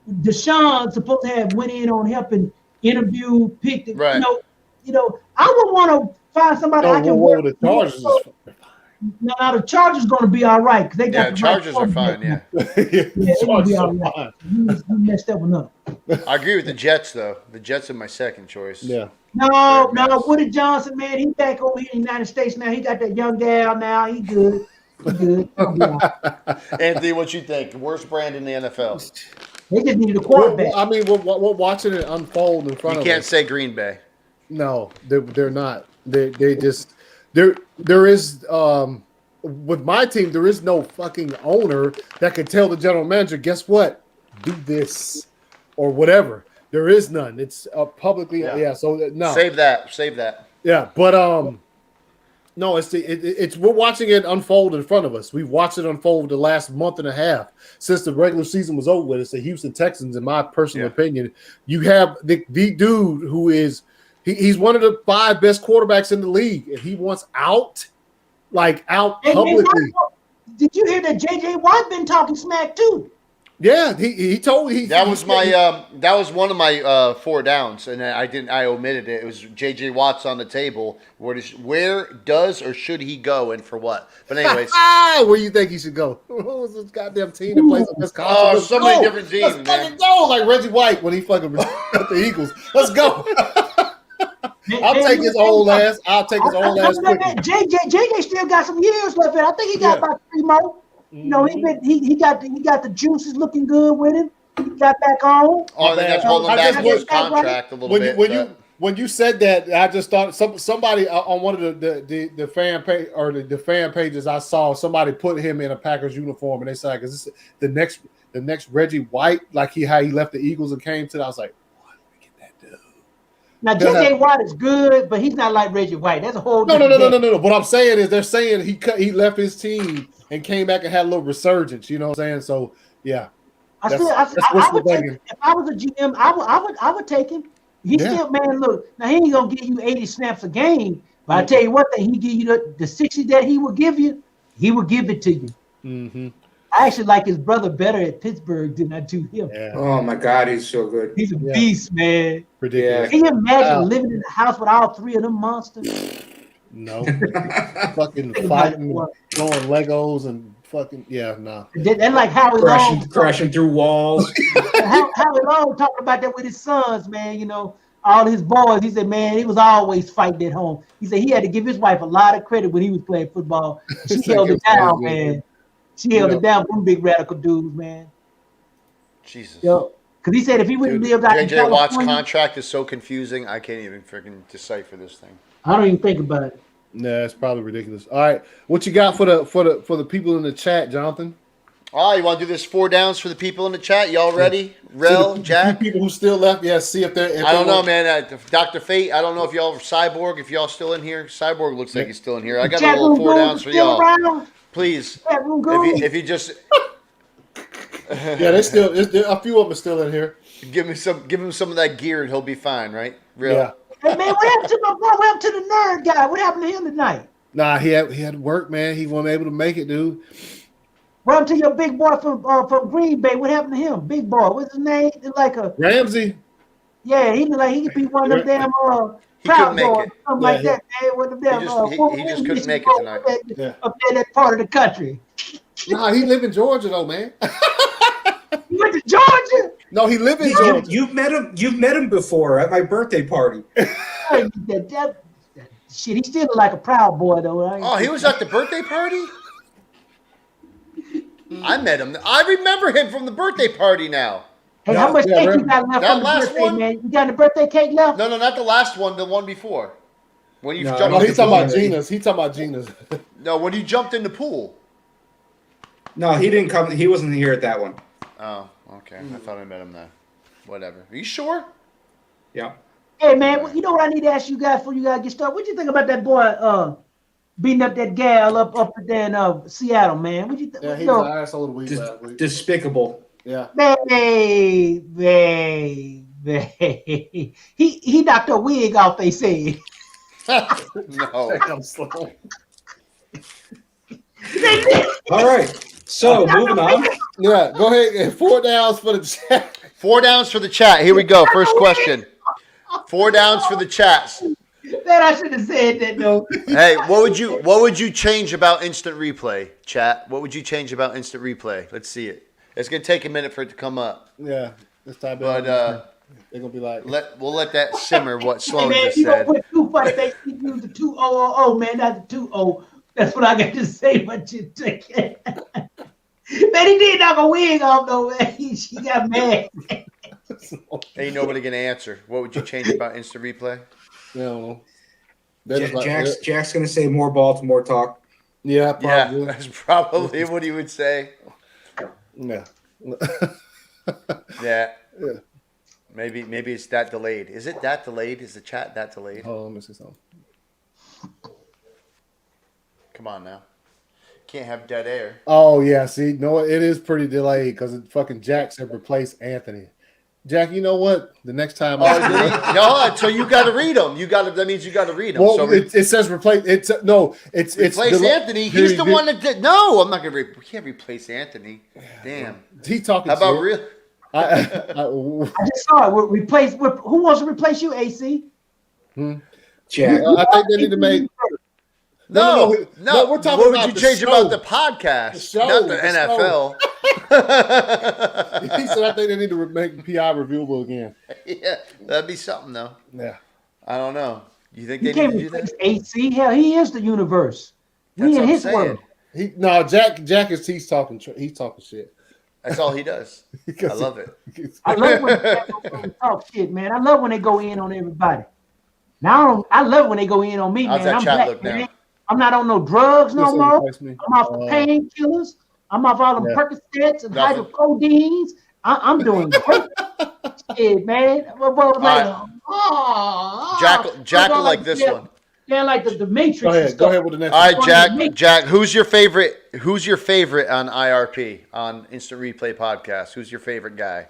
Deshaun supposed to have went in on helping interview, picked it. Right. I would want to find somebody I can work with. The Chargers Now the Chargers going to be all right because they got the Chargers are fine. Yeah, they're going to be all right. You messed that one up. I agree with the Jets though. The Jets are my second choice. Yeah. No, Woody Johnson, man, he back over here in the United States now. He got that young gal now. He good. He good. Anthony, what you think? Worst brand in the NFL? They just needed a quarterback. I mean, we're watching it unfold in front of us. You can't say Green Bay. No, they're not. They just there is with my team there is no fucking owner that can tell the general manager, guess what, do this or whatever. There is none. It's publicly So no, save that. Yeah, but no, it's we're watching it unfold in front of us. We've watched it unfold the last month and a half since the regular season was over with. It's the Houston Texans, in my personal opinion. You have the dude who is. He's one of the 5 best quarterbacks in the league, and he wants out publicly. Did you hear that J.J. Watt been talking smack too? Yeah, he told me that was one of my 4 downs, and I omitted it. It was J.J. Watt's on the table. Where does or should he go, and for what? But anyways, where you think he should go? Who's this goddamn team that plays in Wisconsin? Oh, so many different teams. Let's fucking go, like Reggie White when he fucking got the Eagles. Let's go. I'll take his old ass. JJ still got some years left in. I think he got about 3 more. He got the juices looking good with him. He got back on. Oh, that's holding back his contract a little bit. When you said that, I just thought somebody on one of the fan page or the fan pages I saw somebody put him in a Packers uniform, and they said, "Because this is the next Reggie White, like how he left the Eagles and came to." I was like, now, J.J. Watt is good, but he's not like Reggie White. That's a whole no. What I'm saying is they're saying he left his team and came back and had a little resurgence. You know what I'm saying? So, yeah. I would take, if I was a GM, I would take him. He's still, man, look, now he ain't going to give you 80 snaps a game, but I tell you one thing, he give you the 60 that he will give you, he will give it to you. Mm-hmm. I actually like his brother better at Pittsburgh than I do him. Yeah. Oh my God, he's so good. He's a beast, man. Ridiculous. Can you imagine living in a house with all 3 of them monsters? No. Fucking fighting, throwing Legos and fucking no. They're like Howie Long crashing through walls. Howie Long talking about that with his sons, man. All his boys. He said, man, he was always fighting at home. He said he had to give his wife a lot of credit when he was playing football. She held it down, man. She held it down with them big radical dudes, man. Jesus. Because he said if he wouldn't live out in J.J. Watt's contract is so confusing, I can't even freaking decipher this thing. I don't even think about it. Nah, it's probably ridiculous. All right, what you got for the people in the chat, Jonathan? All right, you want to do this 4 downs for the people in the chat? Y'all ready? Rel, Jack? People who still left, see if they're. I don't know, man. Dr. Fate, I don't know if y'all are Cyborg, if y'all still in here. Cyborg looks like he's still in here. I got a little 4 downs for y'all. Around? Please, if you just they still a few of them are still in here. give him some of that gear and he'll be fine, right? Real. Yeah. Hey man, what happened to my boy? What happened to the nerd guy? What happened to him tonight? Nah, he had work, man. He wasn't able to make it, dude. What happened to your big boy from Green Bay? What happened to him? Big boy, what's his name? It's like a Ramsey. Yeah, he could be one of them damn he couldn't make it. Something like that, man. One of them, he just couldn't make it tonight. Up there in that part of the country. Nah, he live in Georgia though, man. You went to Georgia? No, he live in Georgia. You've met him before at my birthday party. Shit, he still look like a proud boy though. Oh, he was at the birthday party? I met him. I remember him from the birthday party now. Hey, how much cake you got left from the birthday, one? man? You got the birthday cake left? No, not the last one. The one before. When you jumped. No, he's talking about Gina's. He's talking about Gina's. No, when you jumped in the pool. No, he didn't come. He wasn't here at that one. Oh, okay. I thought I met him there. Whatever. Are you sure? Yeah. Hey, man, you know what I need to ask you guys before you guys get started? What do you think about that boy, beating up that gal up there in Seattle, man. What you Yeah, he was an asshole of the week last week. Despicable. Yeah. He knocked a wig off, they said. No. I'm slow. All right. So moving on. Yeah, go ahead. 4 downs for the chat. 4 downs for the chat. Here we go. First question. 4 downs for the chats. Man, I should have said that though. Hey, what would you change about instant replay, chat? What would you change about instant replay? Let's see it. It's gonna take a minute for it to come up. Yeah, this time. But they're gonna be like, we'll let that simmer. What Sloan Hey, man, just you said. don't put too funny. They use the 2-0-0, man, not the 2-0. That's what I got to say. What you think? Man, he did knock a wig off though, man. She got mad. Ain't nobody gonna answer. What would you change about instant replay? you know, Jack's going to say more Baltimore talk. yeah, probably. Yeah, that's probably what he would say. Yeah. Yeah. Yeah. Maybe it's that delayed. Is it that delayed? Is the chat that delayed? Hold on, let me see something. Come on now. Can't have dead air. Oh yeah, see, no, it is pretty delayed because fucking Jack said replace Anthony. Jack, you know what? The next time, No, so you got to read them. That means you got to read them. well, So it says replace. It's replace Anthony. He's the one that did. No, I'm not gonna. We can't replace Anthony. Damn. He's talking. How about shit. real? I just saw it. Replace. Who wants to replace you, AC? Jack. I think they need to make. No, we're talking what about would you the change show. about the podcast, The show, not the the NFL? He said I think they need to make PI reviewable again. Yeah, that'd be something though. Yeah. I don't know. You think He they need can't to do replace that? AC. Hell, he is the universe. That's We what in I'm his saying. world. Jack is he's talking shit. That's all he does. I love it. I love when they talk shit, man. I love when they go in on everybody. Now I love when they go in on me, How's man. that I'm chat back, look man. now? I'm not on no drugs no This more. replace me. I'm off the painkillers. I'm off all them Yeah. Percocets and Nothing. hydrocodines. I'm doing great. Shit, man. Jack will like this one. Yeah, like the Matrix. Go and ahead. stuff. Go ahead with the next All one. right, Jack. Who's your favorite? Who's your favorite on IRP on Instant Replay Podcast? Who's your favorite guy?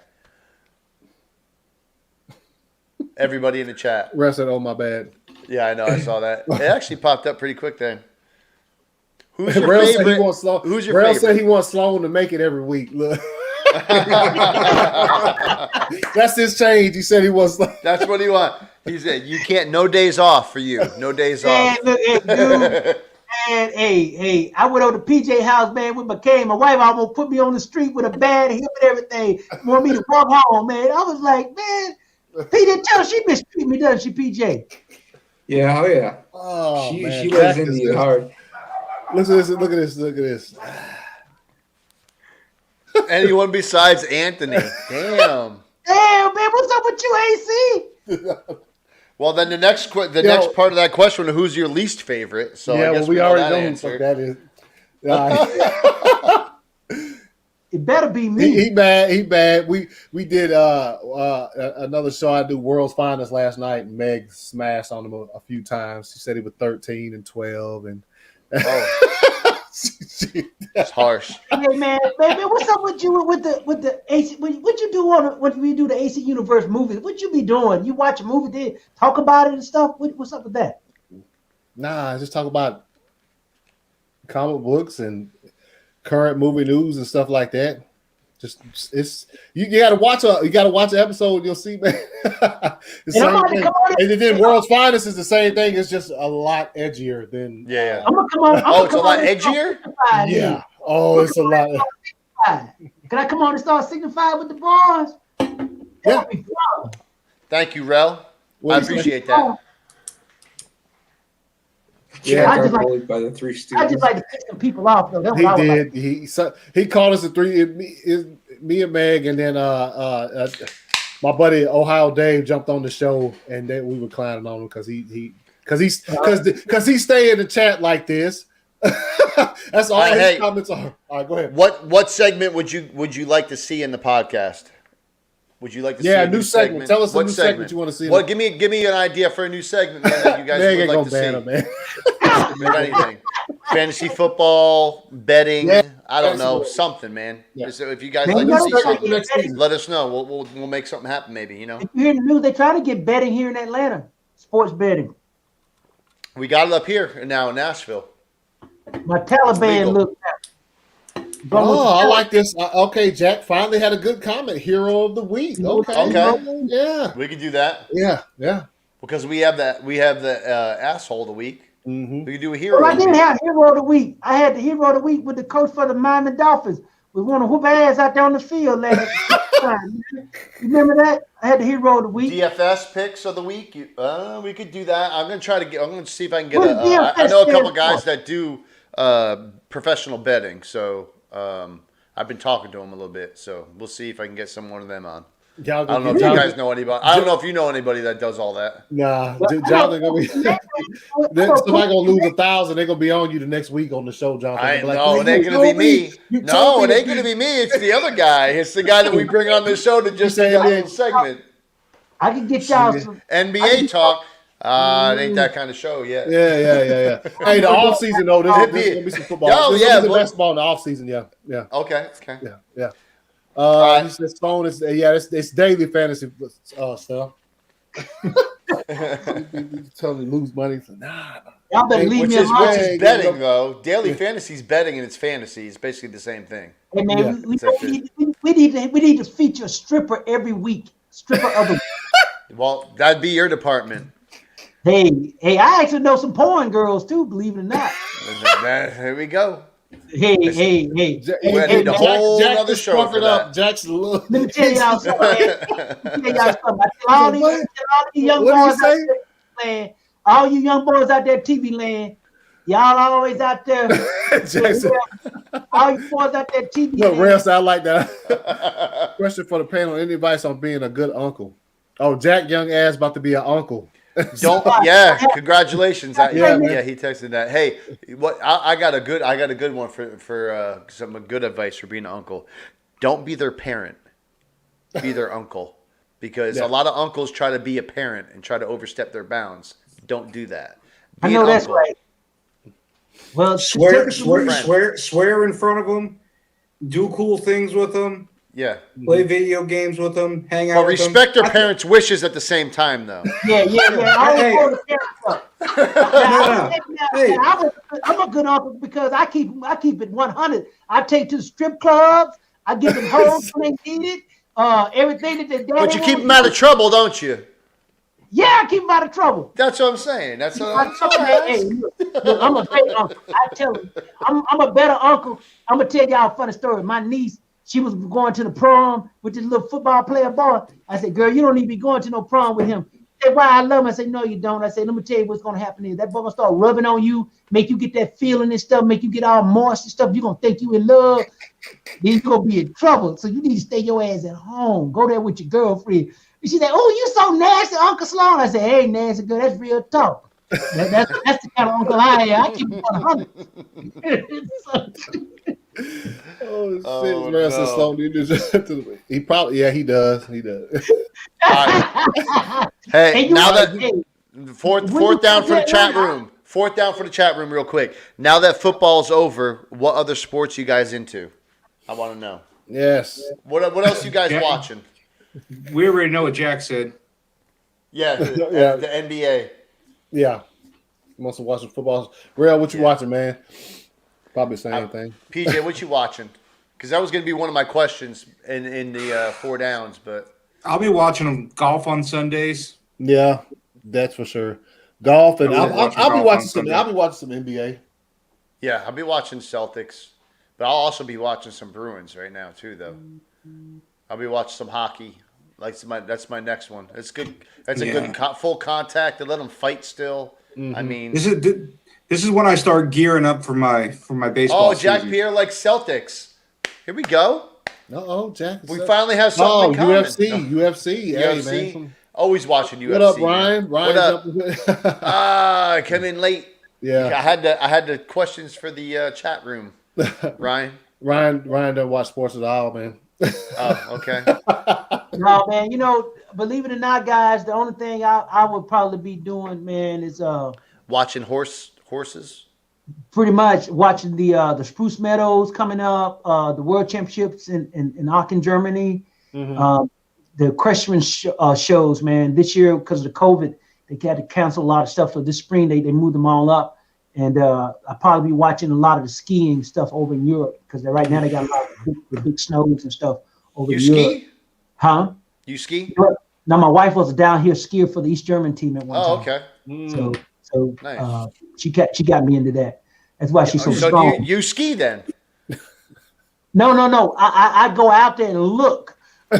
Everybody in the chat. Rest said, "Oh my bad." Yeah, I know. I saw that. It actually popped up pretty quick then. Who's your Rail said he favorite? wants Sloan. Who's your Rail favorite? said he wants Sloan to make it every week. Look, that's his change. He said he wants. That's what he wants. He said, "You can't. No days off for you. No days Man, off." look, hey, dude. Man, hey, I went over to PJ house, man, with my cane. My wife almost put me on the street with a bad hip and everything. Want me to walk home, man. I was like, man, PJ, tell her she mistreated me, doesn't she, PJ? Yeah, oh yeah. Oh She man, lays Jack into is you just- hard. Listen, look at this. Anyone besides Anthony? Damn. Damn, man, what's up with you, AC? Well, then the next part of that question: who's your least favorite? So yeah, I guess well, we know already that know who the answer. fuck that is. Yeah. It better be me. He bad. We did another show. I do World's Finest last night, and Meg smashed on him a few times. She said he was 13 and 12, and It's harsh. Hey man, what's up with you with the AC? What you do when we do the AC Universe movies? What you be doing? You watch a movie, then talk about it and stuff. What's up with that? Nah, just talk about comic books and current movie news and stuff like that. Just it's you gotta watch an episode and you'll see, man. The same thing. And then World's Finest is the same thing. It's just a lot edgier than Yeah. I'm gonna come on. Oh, it's a lot edgier? Yeah. Oh, it's a lot. Can I come on and start signifying with the bars? Yeah. Thank you, Rel. I appreciate that. Yeah, I just like- bullied by the Three I Stooges. just like to piss some people off though. That's He what I would did. like. He called us me and Meg, and then my buddy Ohio Dave jumped on the show, and then we were clowning on him because he stay in the chat like this. That's all his comments are. All right, go ahead. What segment would you like to see in the podcast? Would you like to see a new segment? Tell us What a new segment you want to see. Well, give me an idea for a new segment, man, that you guys Meg would ain't like gonna to ban see. him, man. anything. Fantasy football, betting. Yeah, I don't know, absolutely. something, man. Yeah. So if you guys Man, like you to know see they something, next season. let us know. We'll make something happen. Maybe If you hear the news, they trying to get betting here in Atlanta. Sports betting. we got it up here now in Nashville. My Taliban look. I like this. Okay, Jack finally had a good comment. Hero of the week. Okay. Yeah. We could do that. Yeah. Because we have that. We have the asshole of the week. Mm-hmm. We could do a hero. Well, I of the didn't week. have hero of the week. I had the hero of the week with the coach for the Miami Dolphins. We want to whoop ass out there on the field last time. Remember that? I had the hero of the week. DFS picks of the week. We could do that. I'm gonna try to get. I'm gonna see if I can get What a. does DFS I know a couple stand guys for? that do professional betting, so I've been talking to them a little bit. So we'll see if I can get one of them on. I don't know if you guys know anybody. I don't know if you know anybody that does all that. Nah, Jonathan gonna be. Somebody gonna lose 1,000. They're gonna be on you the next week on the show, Jonathan. I They'll be like, know "Man, it ain't you gonna be told me- me. you No, told it me ain't to gonna be-" be me. It's the other guy. It's the guy that we bring on the show to just do a little segment. I can get y'all some. NBA talk. It ain't that kind of show yet. Yeah. Hey, the off season though, there's gonna be some football. Oh, There's yeah, gonna be some but- basketball in the off season. Yeah. Okay. Yeah. right. He said Sloan is it's daily fantasy stuff. Telling me lose money. So, nah. Y'all better leave Which me is alone. betting though. Daily fantasy's betting and it's fantasy. It's basically the same thing. Hey man, Yeah. we need to feature a stripper every week. Stripper of the Well, that'd be your department. Hey, I actually know some porn girls too, believe it or not. Here we go. Hey. We need a man, whole Jack other just show fucked for it up. that. Jack's a little. Let me tell y'all something. I tell all these young What boys did out you there land, all you young boys out there TV land, y'all always out there. Jackson. All you boys out there TV Look, land. Rare sound like that. Question for the panel: any advice on being a good uncle? Oh, Jack Young ass about to be an uncle. Congratulations. Yeah, he texted that. Hey, what I got a good one for some good advice for being an uncle. Don't be their parent. Be their uncle. Because a lot of uncles try to be a parent and try to overstep their bounds. Don't do that. Be I know an that's uncle. right. Well, Swear in front of them. Do cool things with them. Yeah. Play video games with them. Hang out But with them. respect your parents' wishes at the same time, though. Yeah. I always the parents up. Hey. I'm a good uncle because I keep it 100. I take to the strip clubs. I give them hoes when they need it. Everything that their daddy But you keep wants. them out of trouble, don't you? Yeah, I keep them out of trouble. That's what I'm saying. That's all I Hey, ask. look, I'm a great uncle. I tell you, I'm a better uncle. I'm gonna tell y'all a funny story. My niece, she was going to the prom with this little football player boy. I said, girl, you don't need to be going to no prom with him. She said, why? I love him. I said, no, you don't. I said, let me tell you what's gonna happen is that boy gonna start rubbing on you, make you get that feeling and stuff, make you get all moist and stuff. You're gonna think you in love. Then you're gonna be in trouble. So you need to stay your ass at home. Go there with your girlfriend. And she said, oh, you so nasty, Uncle Sloan. I said, hey, nasty girl, that's real talk. That's the kind of uncle I am. I keep it 100. Oh shit, Sloan. He probably he does. He does. Hey, now that fourth down for the chat right room. Fourth down for the chat room, real quick. Now that football's over, what other sports you guys into? I want to know. Yes. What else you guys watching? We already know what Jack said. Yeah, the NBA. Yeah. Must have watching football. Real, what you watching, man? Probably the same thing. PJ, what you watching? Because that was going to be one of my questions in the four downs, but I'll be watching golf on Sundays. Yeah, that's for sure. Golf and I'll be watching some. Sunday. I'll be watching some NBA. yeah, I'll be watching Celtics, but I'll also be watching some Bruins right now too, though. I'll be watching some hockey. That's my next one. It's good. That's a good full contact. They let them fight still. Mm-hmm. I mean, this is when I start gearing up for my baseball. Oh, Jack season. Pierre likes Celtics. Here we go. Jack. We finally have something in common. UFC. Hey, man. Always watching UFC. What up, Ryan? What up? I came in late. Yeah. I had the questions for the chat room. Ryan doesn't watch sports at all, man. Oh, okay. No, man. Believe it or not, guys, the only thing I would probably be doing, man, is watching horse horses. Pretty much watching the Spruce Meadows coming up, the World Championships in Aachen, Germany, the equestrian shows, man. This year, because of the COVID, they had to cancel a lot of stuff. So this spring, they moved them all up. And I'll probably be watching a lot of the skiing stuff over in Europe because right now they got a lot of the big snows and stuff over in Europe. You ski? Huh? You ski? Now, my wife was a down here skier for the East German team at one time. Oh, okay. So Nice. she got me into that. That's why she's so So strong. you ski then? No. I go out there and look. You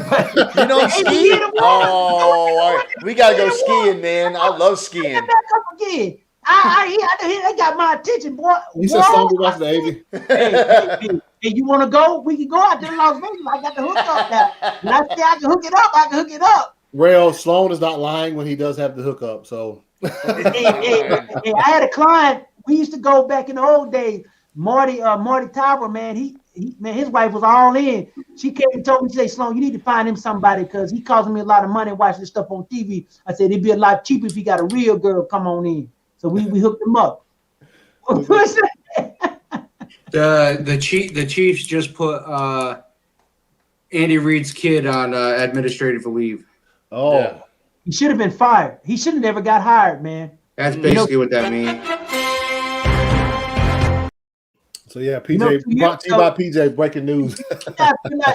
don't ski? Oh, we gotta go skiing, man. I love skiing. Back up again. I got my attention, boy. You said something about the Navy. Hey, you want to go? We can go out there to Las Vegas. I got the hook up now. When I say I can hook it up, I can hook it up. Rail, Sloan is not lying when he does have the hookup. So, hey, I had a client. We used to go back in the old days. Marty Tower, man. His wife was all in. She came and told me, she said, Sloan, you need to find him somebody because he costing me a lot of money watching this stuff on TV. I said it'd be a lot cheaper if he got a real girl come on in. So we hooked him up. The Chiefs just put Andy Reid's kid on administrative leave. oh, Yeah. He should have been fired. He should have never got hired, man. That's basically what that means. so yeah, PJ brought to you by PJ. Breaking news. Yeah,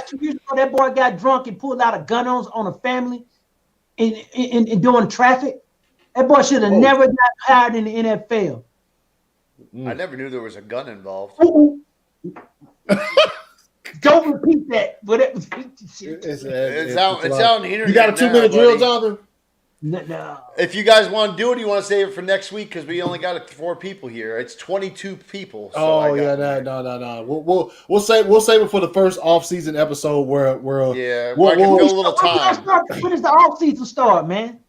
2 years ago, that boy got drunk and pulled out a gun on a family in doing traffic. That boy should have never got hired in the NFL. I never knew there was a gun involved. Don't repeat that. But It's out on the internet. You got a 2-minute now, drill, buddy. Jonathan? no. If you guys want to do it, you want to save it for next week because we only got 4 people here. It's 22 people. So Oh yeah, no. We'll save it for the first off-season episode where Yeah, we'll, I can we'll- fill a little time When does the offseason start, man?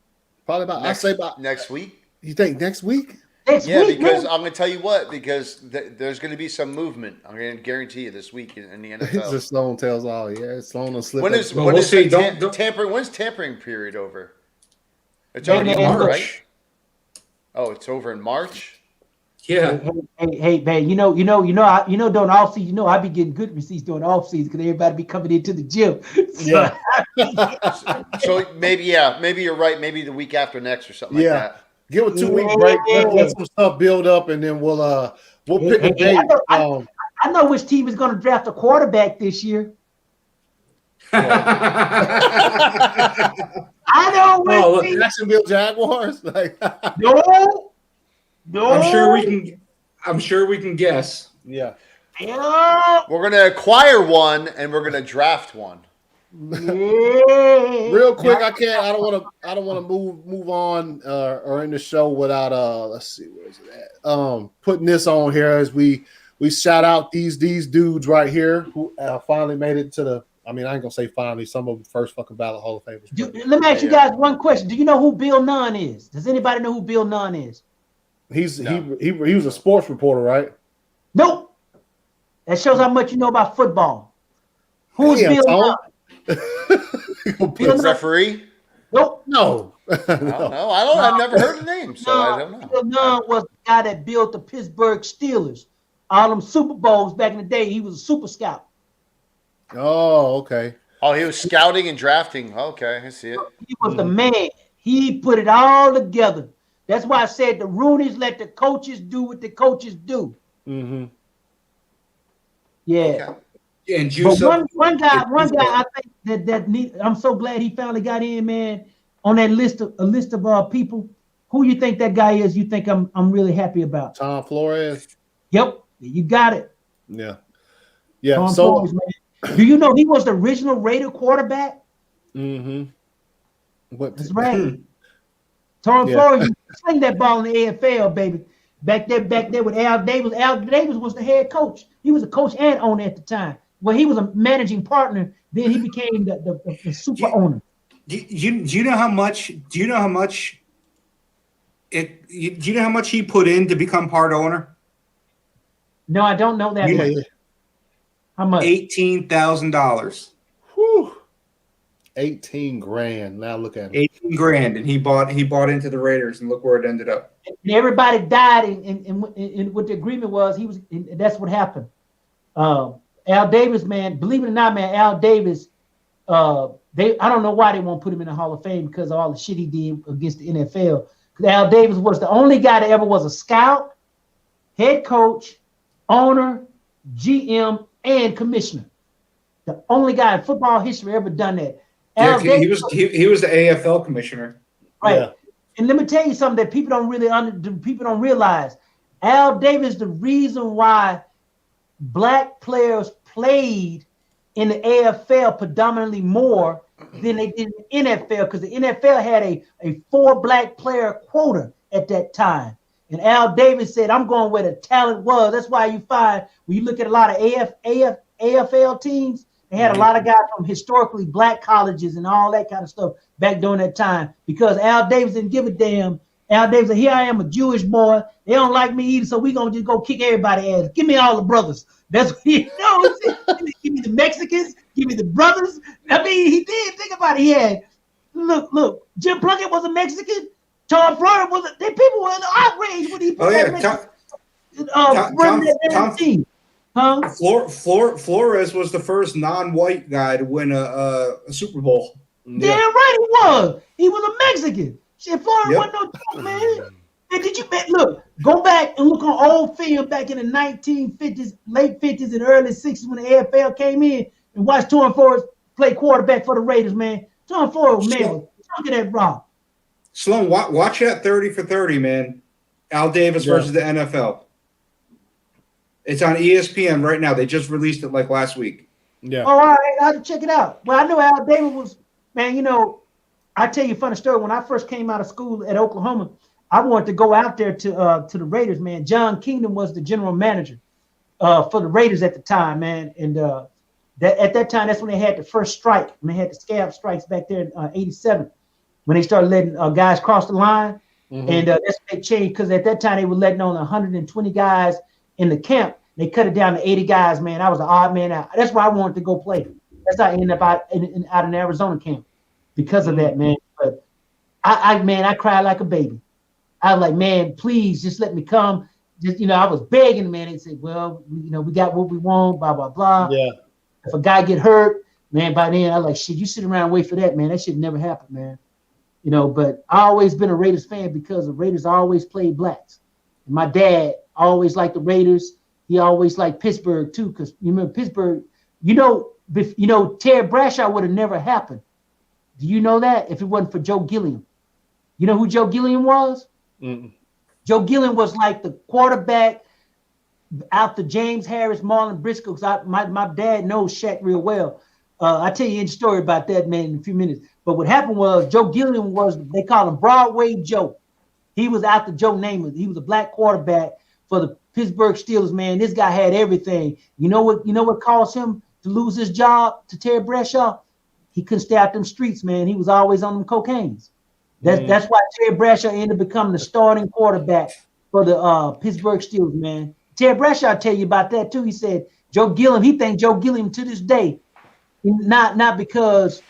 probably about next week. You think next week? Next Yeah, week, because man. I'm going to tell you what, because there's going to be some movement. I'm going to guarantee you this week in the It's NFL. just Sloan tells all. Yeah, Sloan will slip. When up. is Well, when we'll is see. the Don't- tampering? When's tampering period over? It's Man, already man, over, look. right? Oh, it's over in March. Yeah. Hey, man, you know, during the off season, I be getting good receipts during the off season because everybody be coming into the gym. So, Yeah. So maybe you're right. Maybe the week after next or something like Yeah. that. Give a 2-week break. Let some stuff build up, and then we'll pick a date. I know which team is going to draft a quarterback this year. I know which Oh, look, team. Jacksonville Jaguars. Like, No. I'm sure we can guess. yeah. Yeah. We're gonna acquire one and we're gonna draft one. Real quick, I don't want to move on or in the show without let's see, where's it at? Putting this on here as we shout out these dudes right here who finally made it to the. I mean, I ain't gonna say finally. Some of them first fucking ballot Hall of Famers. Let me ask you guys one question. Do you know who Bill Nunn is? Does anybody know who Bill Nunn is? He was a sports reporter, right? Nope. That shows how much you know about football. Who's Damn, Bill Tom. Nunn? Bill Nunn. Referee? Nope. No. I don't know. I've never heard the name, so I don't know. Bill Nunn was the guy that built the Pittsburgh Steelers. All them Super Bowls back in the day. He was a super scout. Oh, okay. Oh, he was scouting and drafting. Okay, I see it. He was the man. He put it all together. That's why I said the Roonies let the coaches do what the coaches do. Mm-hmm. Yeah. Okay. And But one guy I think that I'm so glad he finally got in, man, on that list of people. Who you think that guy is? You think I'm really happy about? Tom Flores. Yep, you got it. Yeah. Yeah. Tom So. Flores, man. Do you know he was the original Raider quarterback? Mm-hmm. What? That's right. Tom Flores used to sling that ball in the AFL, baby. Back there with Al Davis. Al Davis was the head coach. He was a coach and owner at the time. Well, he was a managing partner. Then he became the super owner. Do you know how much? Do you know how much? Do you know how much he put in to become part owner? No, I don't know that. Yeah, much. yeah. How much? $18,000. Whew. 18 grand. Now look at him. 18 grand, and he bought into the Raiders, and look where it ended up. And everybody died, and what the agreement was, and that's what happened. Al Davis, man, believe it or not, man, Al Davis, I don't know why they won't put him in the Hall of Fame because of all the shit he did against the NFL. Because Al Davis was the only guy that ever was a scout, head coach, owner, GM, and commissioner. The only guy in football history ever done that. Yeah, he was the AFL commissioner. Right. Yeah. And let me tell you something that people don't realize. Al Davis, the reason why black players played in the AFL predominantly more than they did in the NFL, because the NFL had a 4 black player quota at that time. And Al Davis said, I'm going where the talent was. That's why you find when you look at a lot of AFL teams, they had a lot of guys from historically black colleges and all that kind of stuff back during that time, because Al Davis didn't give a damn. Al Davis said, here I am, a Jewish boy. They don't like me either, so we're going to just go kick everybody's ass. Give me all the brothers. That's what he give me the Mexicans, give me the brothers. I mean, he did. Think about it. He had, look, Jim Plunkett was a Mexican. Tom Flores was a, people were outraged when he put that team. Huh? Flores was the first non-white guy to win a Super Bowl. Damn right he was. He was a Mexican. Shit, Flores wasn't no joke, man. And did you look, go back and look on old film back in the 1950s, late 50s and early 60s when the AFL came in, and watch Tom Flores play quarterback for the Raiders, man. Tom Flores, man, look at that rock. Sloan, watch that 30 for 30, man. Al Davis versus the NFL. It's on ESPN right now. They just released it like last week. Yeah. Oh, all right, I'll check it out. Well, I know Al Davis was, man, you know, I tell you a funny story. When I first came out of school at Oklahoma, I wanted to go out there to the Raiders, man. John Kingdom was the general manager for the Raiders at the time, man. And at that time, that's when they had the first strike. When they had the scab strikes back there in '87, when they started letting guys cross the line. Mm-hmm. And that's when they changed, because at that time they were letting on 120 guys in the camp. They cut it down to 80 guys, man. I was an odd man out. That's why I wanted to go play. That's how I ended up out in Arizona camp because of that, man. But I cried like a baby. I was like, man, please just let me come. Just, you know, I was begging, man. They said, well, you know, we got what we want, blah, blah, blah. Yeah. If a guy get hurt, man, by then I was like, shit, you sit around and wait for that, man. That shit never happened, man. You know, but I always been a Raiders fan because the Raiders always played blacks. And my dad always liked the Raiders. He always liked Pittsburgh too, because you remember Pittsburgh. You know, Ted Bradshaw would have never happened. Do you know that if it wasn't for Joe Gilliam? You know who Joe Gilliam was? Mm-mm. Joe Gilliam was like the quarterback after James Harris, Marlon Briscoe. Because my dad knows Shaq real well. I'll tell you a story about that, man, in a few minutes. But what happened was Joe Gilliam was, they call him Broadway Joe. He was after Joe Namath. He was a black quarterback for the Pittsburgh Steelers, man. This guy had everything. You know what caused him to lose his job to Terry Bradshaw? He couldn't stay out them streets, man. He was always on them cocaines. That's why Terry Bradshaw ended up becoming the starting quarterback for the Pittsburgh Steelers, man. Terry Bradshaw tell you about that too. He said Joe Gilliam, he thanked Joe Gilliam to this day, not because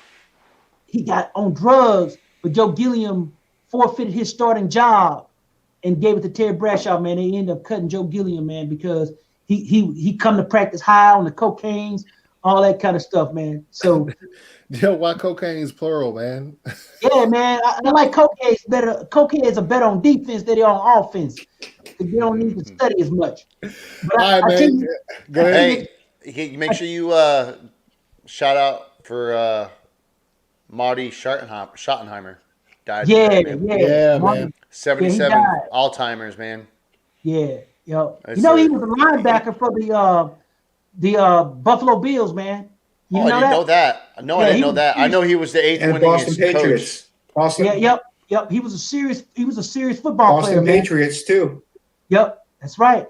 he got on drugs, but Joe Gilliam forfeited his starting job and gave it to Terry Bradshaw, man. They ended up cutting Joe Gilliam, man, because he come to practice high on the cocaines, all that kind of stuff, man. So yeah, why cocaine's plural, man? Yeah, man. I like cocaine better. Cocaines are better on defense than they are on offense. They don't need to study as much. But all right, man. Go ahead. Hey, make sure you shout out for Marty Schottenheimer. Died today, man. Man. 77 Alzheimer's, man. Yeah, yo. You know he was a linebacker for the Buffalo Bills, man. I didn't know that. No, I didn't know that. I know he was the 8th winning Boston Patriots. coach. Boston. Yep. He was a serious football player. Boston Patriots too. Yep, that's right.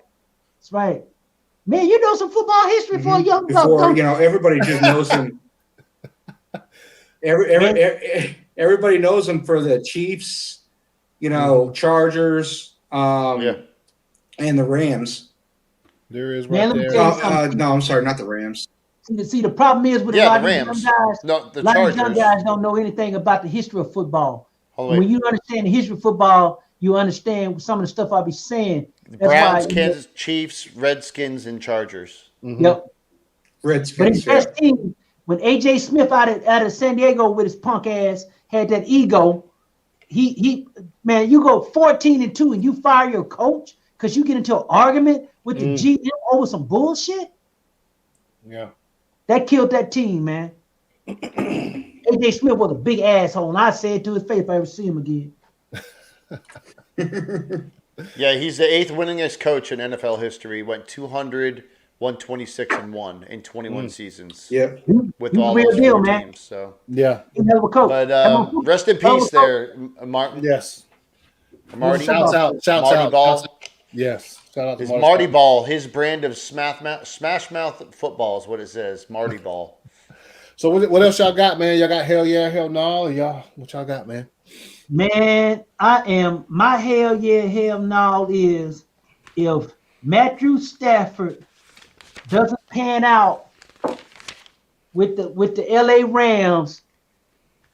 Man, you know some football history for a young buck. Before, everybody just knows him. Everybody knows him for the Chiefs, Chargers, and the Rams. There is right there. No, I'm sorry, not the Rams. See, the problem is with a Yeah, lot the of these Rams. young guys. No, the A lot of these young Chargers. guys don't know anything about the history of football. Oh, And when wait. you understand the history of football, you understand some of the stuff I'll be saying. The That's why. Browns, Kansas, Chiefs, Redskins, and Chargers. Yep. But Redskins. his best team, when AJ Smith out of San Diego with his punk ass had that ego, he man, you go 14-2 and you fire your coach because you get into an argument with the GM over some bullshit. Yeah. That killed that team, man. AJ Smith was a big asshole, and I say it to his face if I ever see him again. Yeah, he's the 8th winningest coach in NFL history. Went 200, 126-1 in 21 seasons. Yep. With He's all the real those deal, four man. teams. So Yeah. He's a hell of a coach. But rest in peace there, Martin. Yes. Marty. Shouts out. Marty Ball. Yes. Shout out to His Marty Marty Ball, his brand of smash mouth football is what it says. Marty Ball. So what else y'all got, man? Y'all got hell yeah, hell no? Y'all, what y'all got, man? Man, my hell yeah, hell no is if Matthew Stafford doesn't pan out with the LA Rams,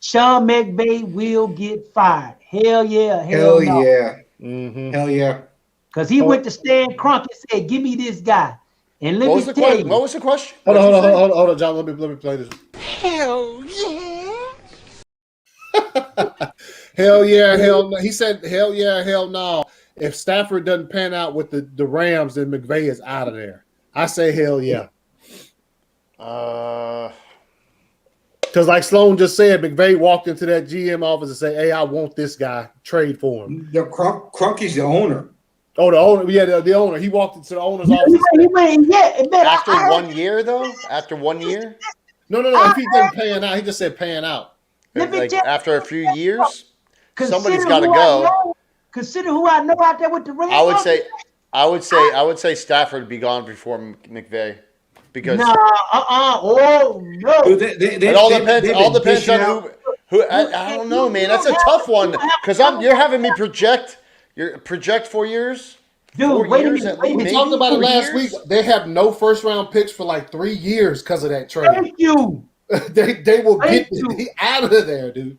Sean McVay will get fired. Hell yeah, hell no. Yeah. Mm-hmm. Hell yeah. Because he went to Stan Kroenke and said, "Give me this guy." And let What me was the tell question? you, What was the question? Hold What'd you say? on, John. Let me play this. Hell yeah. Hell yeah, hell no. He said, hell yeah, hell no. If Stafford doesn't pan out with the Rams, then McVay is out of there. I say hell yeah. Because like Sloan just said, McVay walked into that GM office and said, "Hey, I want this guy. Trade for him." The Kroenke's the owner. Oh, the owner. Yeah, the owner. He walked into the owner's office. After 1 year, though? After 1 year? No. If he didn't pan out, he just said pan out. Like after a few years? Somebody's consider got to who I go. know- Consider who I know out there with the Rams. I would say Stafford would be gone before McVay. Because Oh no. it all depends on who I don't know, man. That's a tough one because you're having me project 4 years. Dude, 4 wait a years minute, at wait a least. We minute. Maybe talked about it 3 last years? week. They have no first round picks for like 3 years because of that trade. Thank you. they will Thank get you. he out of there, dude.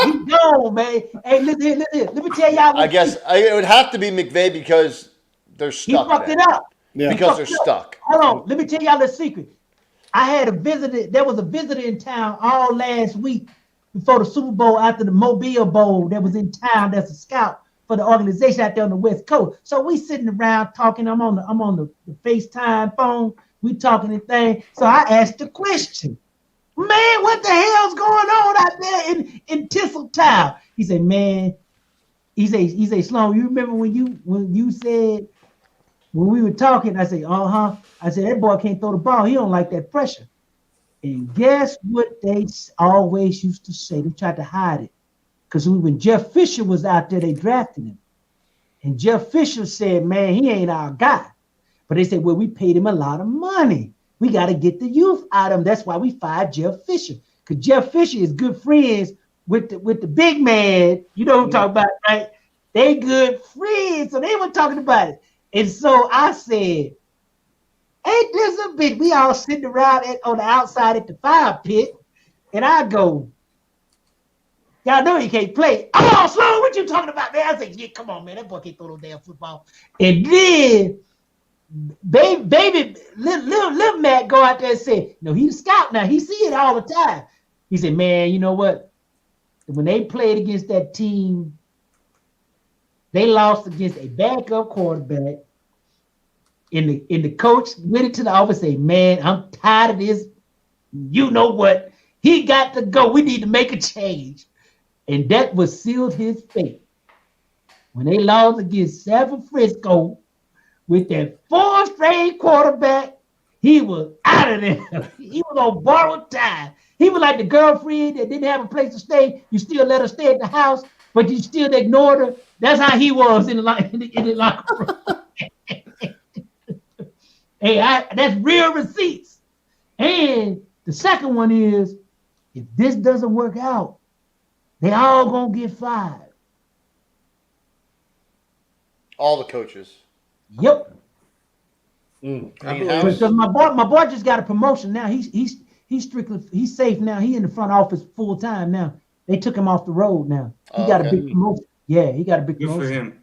He gone, man. Hey, listen. Let me tell y'all. I guess it would have to be McVay because they're he stuck. fucked then. it up. Yeah. Because they're stuck. Hold on. Let me tell y'all the secret. I had a visitor. There was a visitor in town all last week before the Super Bowl, after the Mobile Bowl that was in town. That's a scout for the organization out there on the West Coast. So we sitting around talking. I'm on the FaceTime phone. We talking and thing. So I asked the question, "Man, what the hell's going on out there in Tinseltown?" He said, "Man," he said, "Sloan, you remember when you said when we were talking?" I said, "Uh-huh." I said, "That boy can't throw the ball. He don't like that pressure." And guess what they always used to say? They tried to hide it. Because when Jeff Fisher was out there, they drafted him. And Jeff Fisher said, "Man, he ain't our guy." But they said, "Well, we paid him a lot of money. We got to get the youth out of him. That's why we fired Jeff Fisher." Because Jeff Fisher is good friends with the big man. You know what I'm talking about, right? They good friends. So they were talking about it. And so I said, "Ain't this a bitch?" We all sitting around on the outside at the fire pit. And I go, "Y'all know he can't play." "Oh, Sloan, what you talking about, man?" I said, "Yeah, come on, man. That boy can't throw no damn football." And then baby little Matt go out there and say, "No, he's a scout now. He see it all the time." He said, "Man, you know what? When they played against that team, they lost against a backup quarterback. And the coach went into the office and said, 'Man, I'm tired of this. You know what? He got to go. We need to make a change.'" And that was sealed his fate. When they lost against San Francisco with that fourth-string quarterback, he was out of there. He was on borrowed time. He was like the girlfriend that didn't have a place to stay. You still let her stay at the house, but you still ignored her. That's how he was in the locker room. Hey, that's real receipts. And the second one is, if this doesn't work out, they all gonna get fired. All the coaches. Yep. Because my boy just got a promotion now. He's safe now. He in the front office full time now. They took him off the road now. He got a big promotion. Yeah, he got a big promotion. Good for him.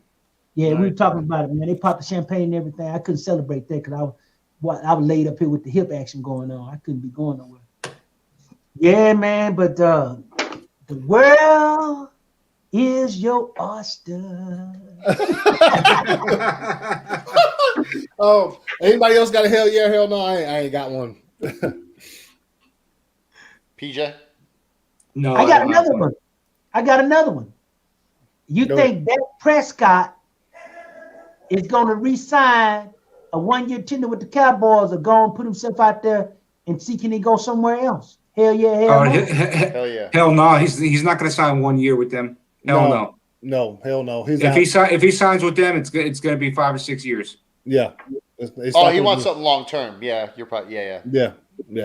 Yeah, we were talking about it, man. They popped the champagne and everything. I couldn't celebrate that because I was laid up here with the hip action going on. I couldn't be going nowhere. Yeah, man, but the world is your oyster. Oh, anybody else got a hell yeah, hell no? I ain't got one. PJ? No, I got another one. You think Dak Prescott is going to re-sign a one-year tender with the Cowboys, or go and put himself out there and see can he go somewhere else? Hell yeah, hell no. Hell yeah. Hell no. He's not going to sign 1 year with them. Hell no. No, hell no. If he signs with them, it's going to be 5 or 6 years. Yeah. He wants something long term. Yeah, you're probably yeah.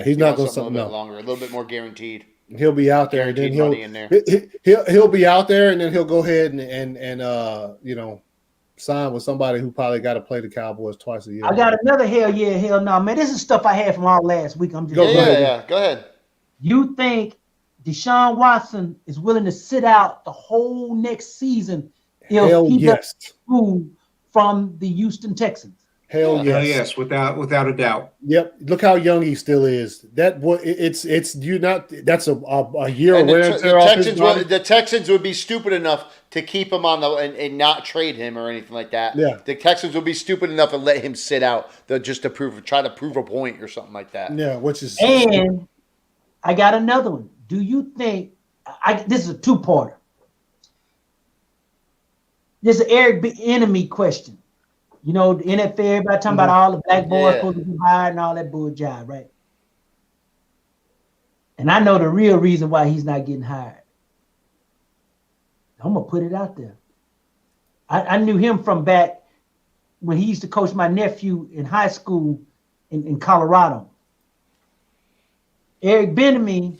He's not going to something a little bit longer, a little bit more guaranteed. He'll be out there, and then he'll be out there, and then he'll go ahead and sign with somebody who probably got to play the Cowboys twice a year. I got another hell yeah, hell no, man. This is stuff I had from all last week. I'm just Go ahead. You think Deshaun Watson is willing to sit out the whole next season if he does move from the Houston Texans? Hell yes, without a doubt. Yep. Look how young he still is. That's a year and wear and tear off his body. The Texans would be stupid enough to keep him on and not trade him or anything like that. Yeah. The Texans would be stupid enough to let him sit out just to try to prove a point or something like that. Yeah, which is. And I got another one. Do you think this is a two-parter? This is an Eric Enemy question. You know, the NFL, everybody talking about all the black boys supposed to be hired and all that bull jive, right? And I know the real reason why he's not getting hired. I'm going to put it out there. I knew him from back when he used to coach my nephew in high school in Colorado. Eric Bieniemy.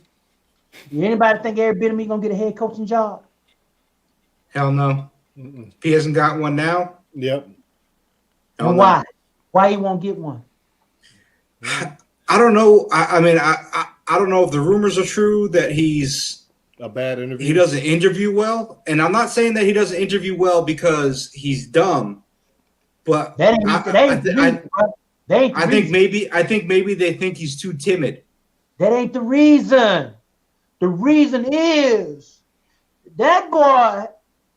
Anybody think Eric Bieniemy going to get a head coaching job? Hell no. He hasn't got one now. Yep. And why? Why he won't get one? I don't know. I mean, I don't know if the rumors are true that he's a bad interview. He doesn't interview well, and I'm not saying that he doesn't interview well because he's dumb. But I think maybe they think he's too timid. That ain't the reason. The reason is that boy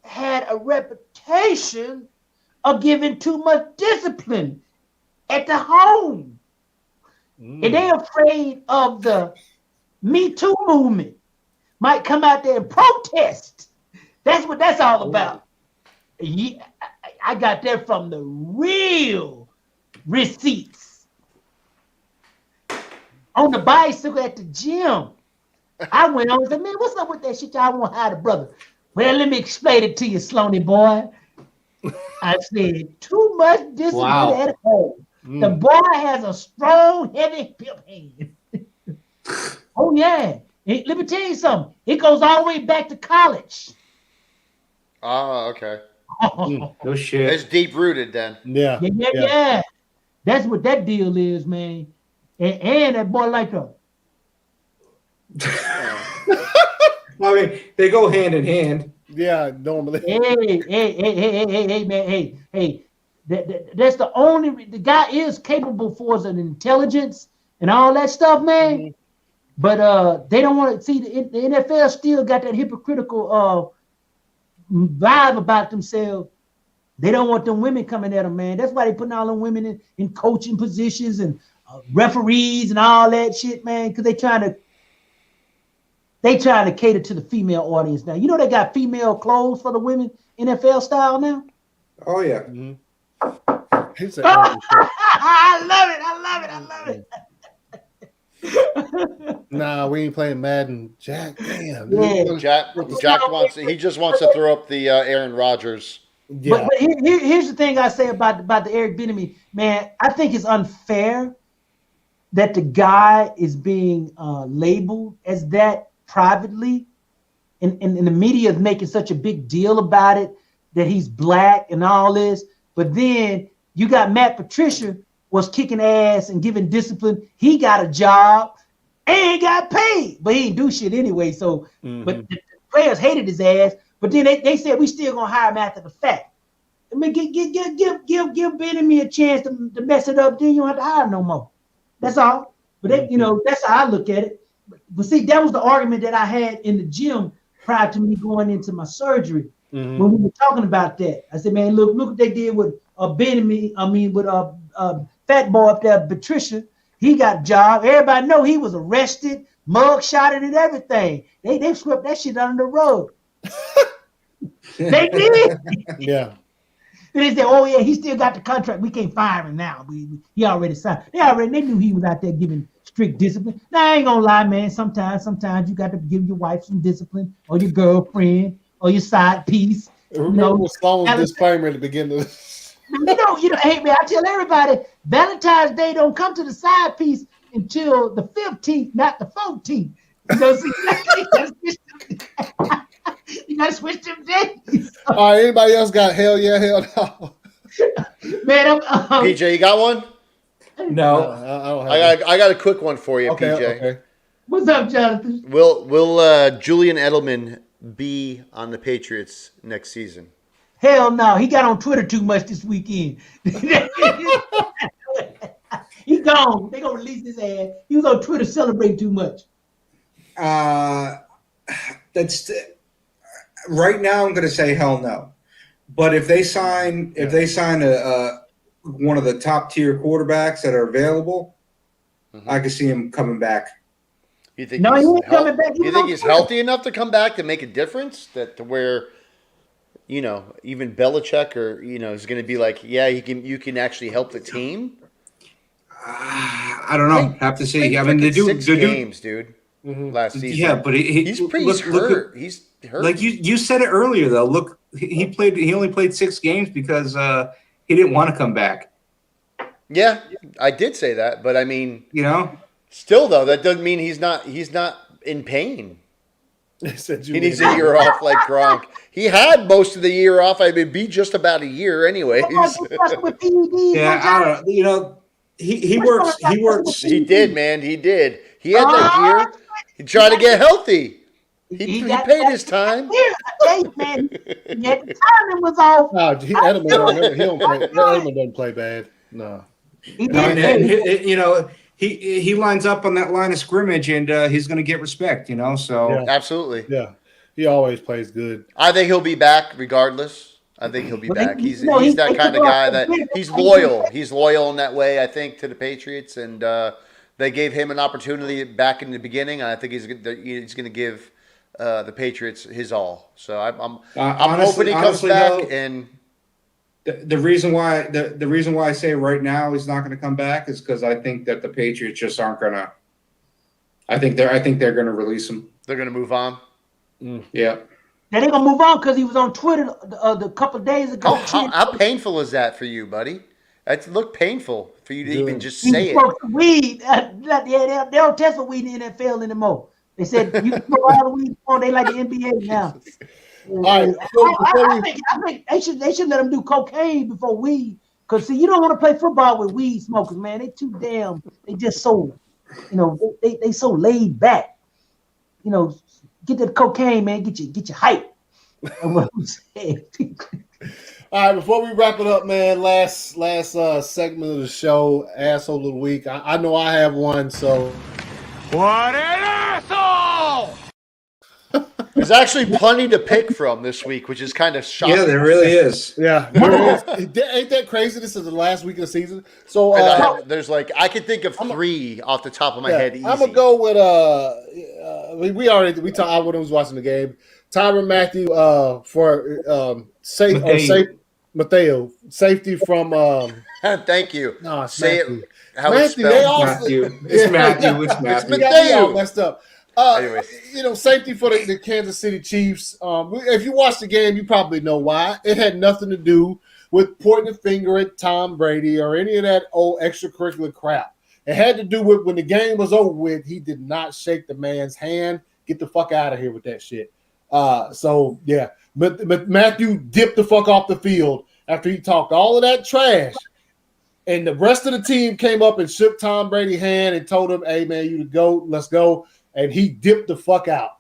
had a reputation of giving too much discipline at the home. And they're afraid of the Me Too movement. Might come out there and protest. That's what that's all about. I got that from the real receipts. On the bicycle at the gym. I went on and said, man, what's up with that shit? Y'all want to hire the brother. Well, let me explain it to you, Sloan boy. I said, too much discipline at home. The boy has a strong, heavy pimp hand. Oh, yeah. Let me tell you something. It goes all the way back to college. Oh, okay. No shit. It's deep-rooted then. Yeah. That's what that deal is, man. And that boy like her. I mean, they go hand in hand. Yeah, normally. Hey, man, hey. That's the guy is capable for an intelligence and all that stuff, man. But they don't want to see the NFL still got that hypocritical vibe about themselves. They don't want them women coming at them, man. That's why they putting all them women in coaching positions and referees and all that shit, man. Because they trying to cater to the female audience now. You know they got female clothes for the women NFL style now. Oh yeah. I love it. Nah, we ain't playing Madden. Jack, damn. Yeah. Jack just wants to throw up the Aaron Rodgers. Yeah. But here's the thing I say about the Eric Bieniemy, man. I think it's unfair that the guy is being labeled as that privately, and the media is making such a big deal about it, that he's black and all this. But then you got Matt Patricia was kicking ass and giving discipline. He got a job and got paid, but he didn't do shit anyway. So, but the players hated his ass. But then they said we still gonna hire him after the fact. I mean, give Ben a chance to mess it up. Then you don't have to hire no more. That's all. But that's how I look at it. But see, that was the argument that I had in the gym prior to me going into my surgery. When we were talking about that, I said, man, look what they did with with fat boy up there, Patricia. He got a job. Everybody know he was arrested, mug shotted, and everything. They swept that shit under the rug. They did. Yeah. And they said, oh yeah, he still got the contract. We can't fire him now. He already signed. They knew he was out there giving strict discipline. Now I ain't gonna lie, man. Sometimes you got to give your wife some discipline, or your girlfriend, or your side piece. Remember Sloan's disclaimer at the beginning of Hey man, I tell everybody, Valentine's Day don't come to the side piece until the 15th, not the 14th. You gotta switch them days. All right, anybody else got hell yeah, hell no? Man, PJ, you got one? No. I don't have I got a quick one for you, okay, PJ. Okay. what's up, Jonathan? Will Julian Edelman be on the Patriots next season? Hell no, he got on Twitter too much this weekend. He gone. They gonna release his ass. He was on Twitter celebrating too much. That's right now. I'm going to say hell no. But if they sign a one of the top tier quarterbacks that are available, I can see him coming back. You think? No, he ain't coming back. You think he's healthy enough to come back to make a difference? That to where, even Belichick or is going to be like, yeah, you can actually help the team. I don't know. Have to see. I mean, they do 6 games, dude. Last season. Yeah, but he's hurt. He's hurt. Like you said it earlier, though. Look, he only played 6 games because he didn't want to come back. Yeah, I did say that, but I mean, still though, that doesn't mean he's not in pain. He needs a year off like Gronk. He had most of the year off. I mean, be just about a year, anyways. Yeah, I don't know. He works. He did, man. He did. He had that year. He tried to get healthy. He paid his time. Man, the timing was off. No, Edelman doesn't play bad. No. He lines up on that line of scrimmage, and he's going to get respect. So Yeah. Absolutely. Yeah, he always plays good. I think he'll be back regardless. I think he'll be back. He's that kind of guy that he's loyal. He's loyal in that way, I think, to the Patriots, and they gave him an opportunity back in the beginning, and I think he's going to give the Patriots his all. So I'm hoping he comes back. Though, and the reason why I say right now he's not going to come back is because I think that the Patriots just aren't going to. I think they're going to release him. They're going to move on. Yeah. Now they're gonna move on because he was on Twitter the couple of days ago. How painful is that for you, buddy? That looked painful for you to even just say it. Smoked weed. They don't test for weed in the NFL anymore. They said you can smoke all the weed on. They like the NBA now. All right, I think they should let them do cocaine before weed. Because see, you don't want to play football with weed smokers, man. They too damn. They just so, they so laid back. Get that cocaine, man. Get your hype. What I'm saying. All right, before we wrap it up, man, last segment of the show, asshole of the week. I know I have one, so. What an asshole! There's actually plenty to pick from this week, which is kind of shocking. Yeah, there really is. Yeah, ain't that crazy? This is the last week of the season. So there's I could think of 3 off the top of my head. Easy. I'm gonna go with we talked. I was watching the game. Tyrann Mathieu for Mateo safety from. Thank you. No, say Matthew. it how Matthew, it's spelled. It's Matthew. It's Matthew. They all messed up. Anyways. Safety for the Kansas City Chiefs. If you watch the game, you probably know why. It had nothing to do with pointing the finger at Tom Brady or any of that old extracurricular crap. It had to do with when the game was over with, he did not shake the man's hand. Get the fuck out of here with that shit. But Matthew dipped the fuck off the field after he talked all of that trash. And the rest of the team came up and shook Tom Brady's hand and told him, "Hey man, you the GOAT, let's go." And he dipped the fuck out.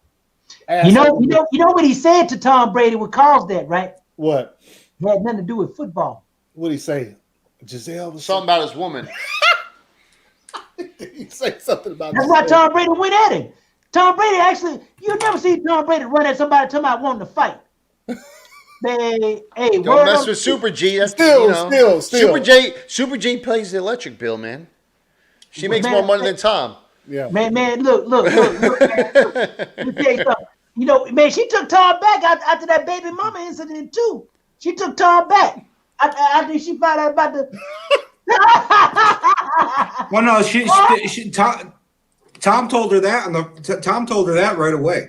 You know what he said to Tom Brady would cause that, right? What? It had nothing to do with football. What'd he say? Giselle was Something about his woman. he say something about That's why Tom Brady went at him. Tom Brady actually, you never see Tom Brady run at somebody talking about wanting to fight. Hey, don't mess with Super G. That's, Still. Super G pays the electric bill, man. She makes more money than Tom. Yeah. Man, look. Man, look. Let me tell you something. Man, she took Tom back after that baby mama incident too. She took Tom back. After she found out about the. Well, no, Tom told her that, Tom told her that right away.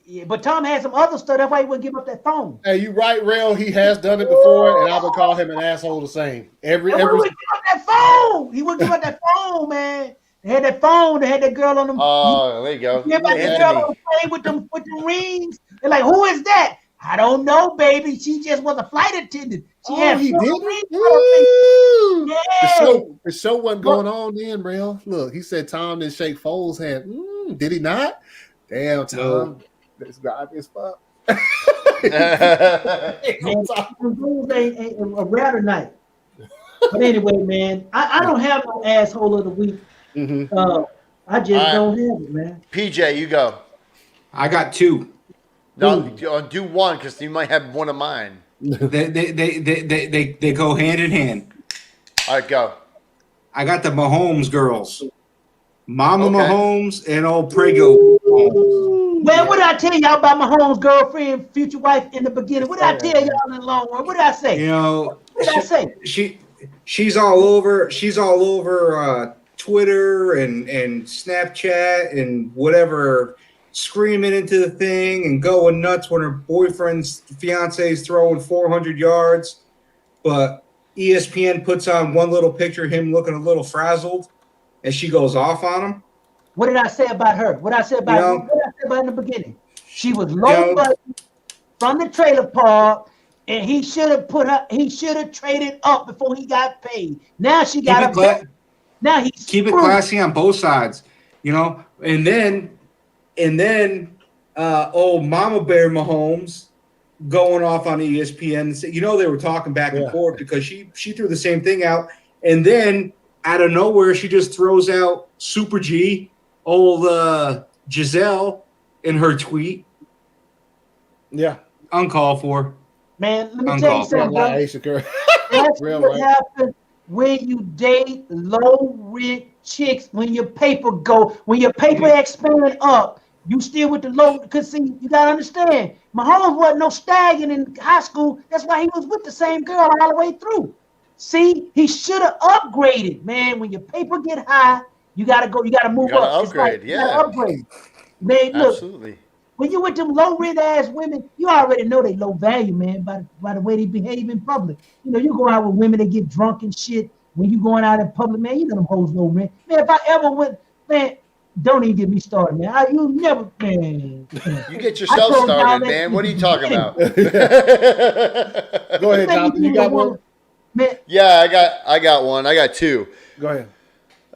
Yeah, but Tom had some other stuff. That's why he wouldn't give up that phone. Hey, you right, Rail. He has done it before, and I would call him an asshole the same. He wouldn't give up that phone. He wouldn't give up that phone, man. They had that phone. They had that girl on them. Oh, there you go. Yeah, about that girl on the plane with them rings. They're like, who is that? I don't know, baby. She just was a flight attendant. He did. Yeah. The show wasn't going on then, Rail. Look, he said Tom didn't shake Foles' hand. Did he not? Damn, Tom. This guy is fuck. A rare night. But anyway, man, I don't have no asshole of the week. Mm-hmm. I just don't have it, man. PJ, you go. I got two. No, do one because you might have one of mine. They go hand in hand. All right, go. I got the Mahomes girls, Mama Mahomes and old Prego Mahomes. Well, what did I tell y'all about Mahomes' girlfriend, future wife in the beginning? What did I tell y'all in the long run? What did I say? You know, what did I say? She's all over. She's all over Twitter and Snapchat and whatever, screaming into the thing and going nuts when her boyfriend's fiance is throwing 400 yards. But ESPN puts on one little picture of him looking a little frazzled, and she goes off on him. What did I say about her? What did I say about her? What did I say about her in the beginning? She was low budget from the trailer park, and he should have traded up before he got paid. Now she got a now he's keep it classy on both sides, you know. And then old Mama Bear Mahomes going off on ESPN. You know, they were talking back and forth because she threw the same thing out, and then out of nowhere she just throws out Super G, old Giselle, in her tweet. Yeah, uncalled for. Man, let me tell you something, bro. That's what happens when you date low-rent chicks. When your paper expand up, you still with the low. Because see, you gotta understand, Mahomes wasn't no stagging in high school. That's why he was with the same girl all the way through. See, he should have upgraded, man. When your paper get high, you gotta go. You gotta move up. Upgrade, you gotta upgrade. Man, look. Absolutely. When you with them low rent ass women, you already know they low value, man, by the way they behave in public. You know, you go out with women that get drunk and shit. When you going out in public, man, you know them hoes low rent. Man, if I ever went, man, don't even get me started, man. You never, man. You get yourself started, man. What are you talking about? Go ahead, Jonathan. You got one? Man. Yeah, I got one. I got two. Go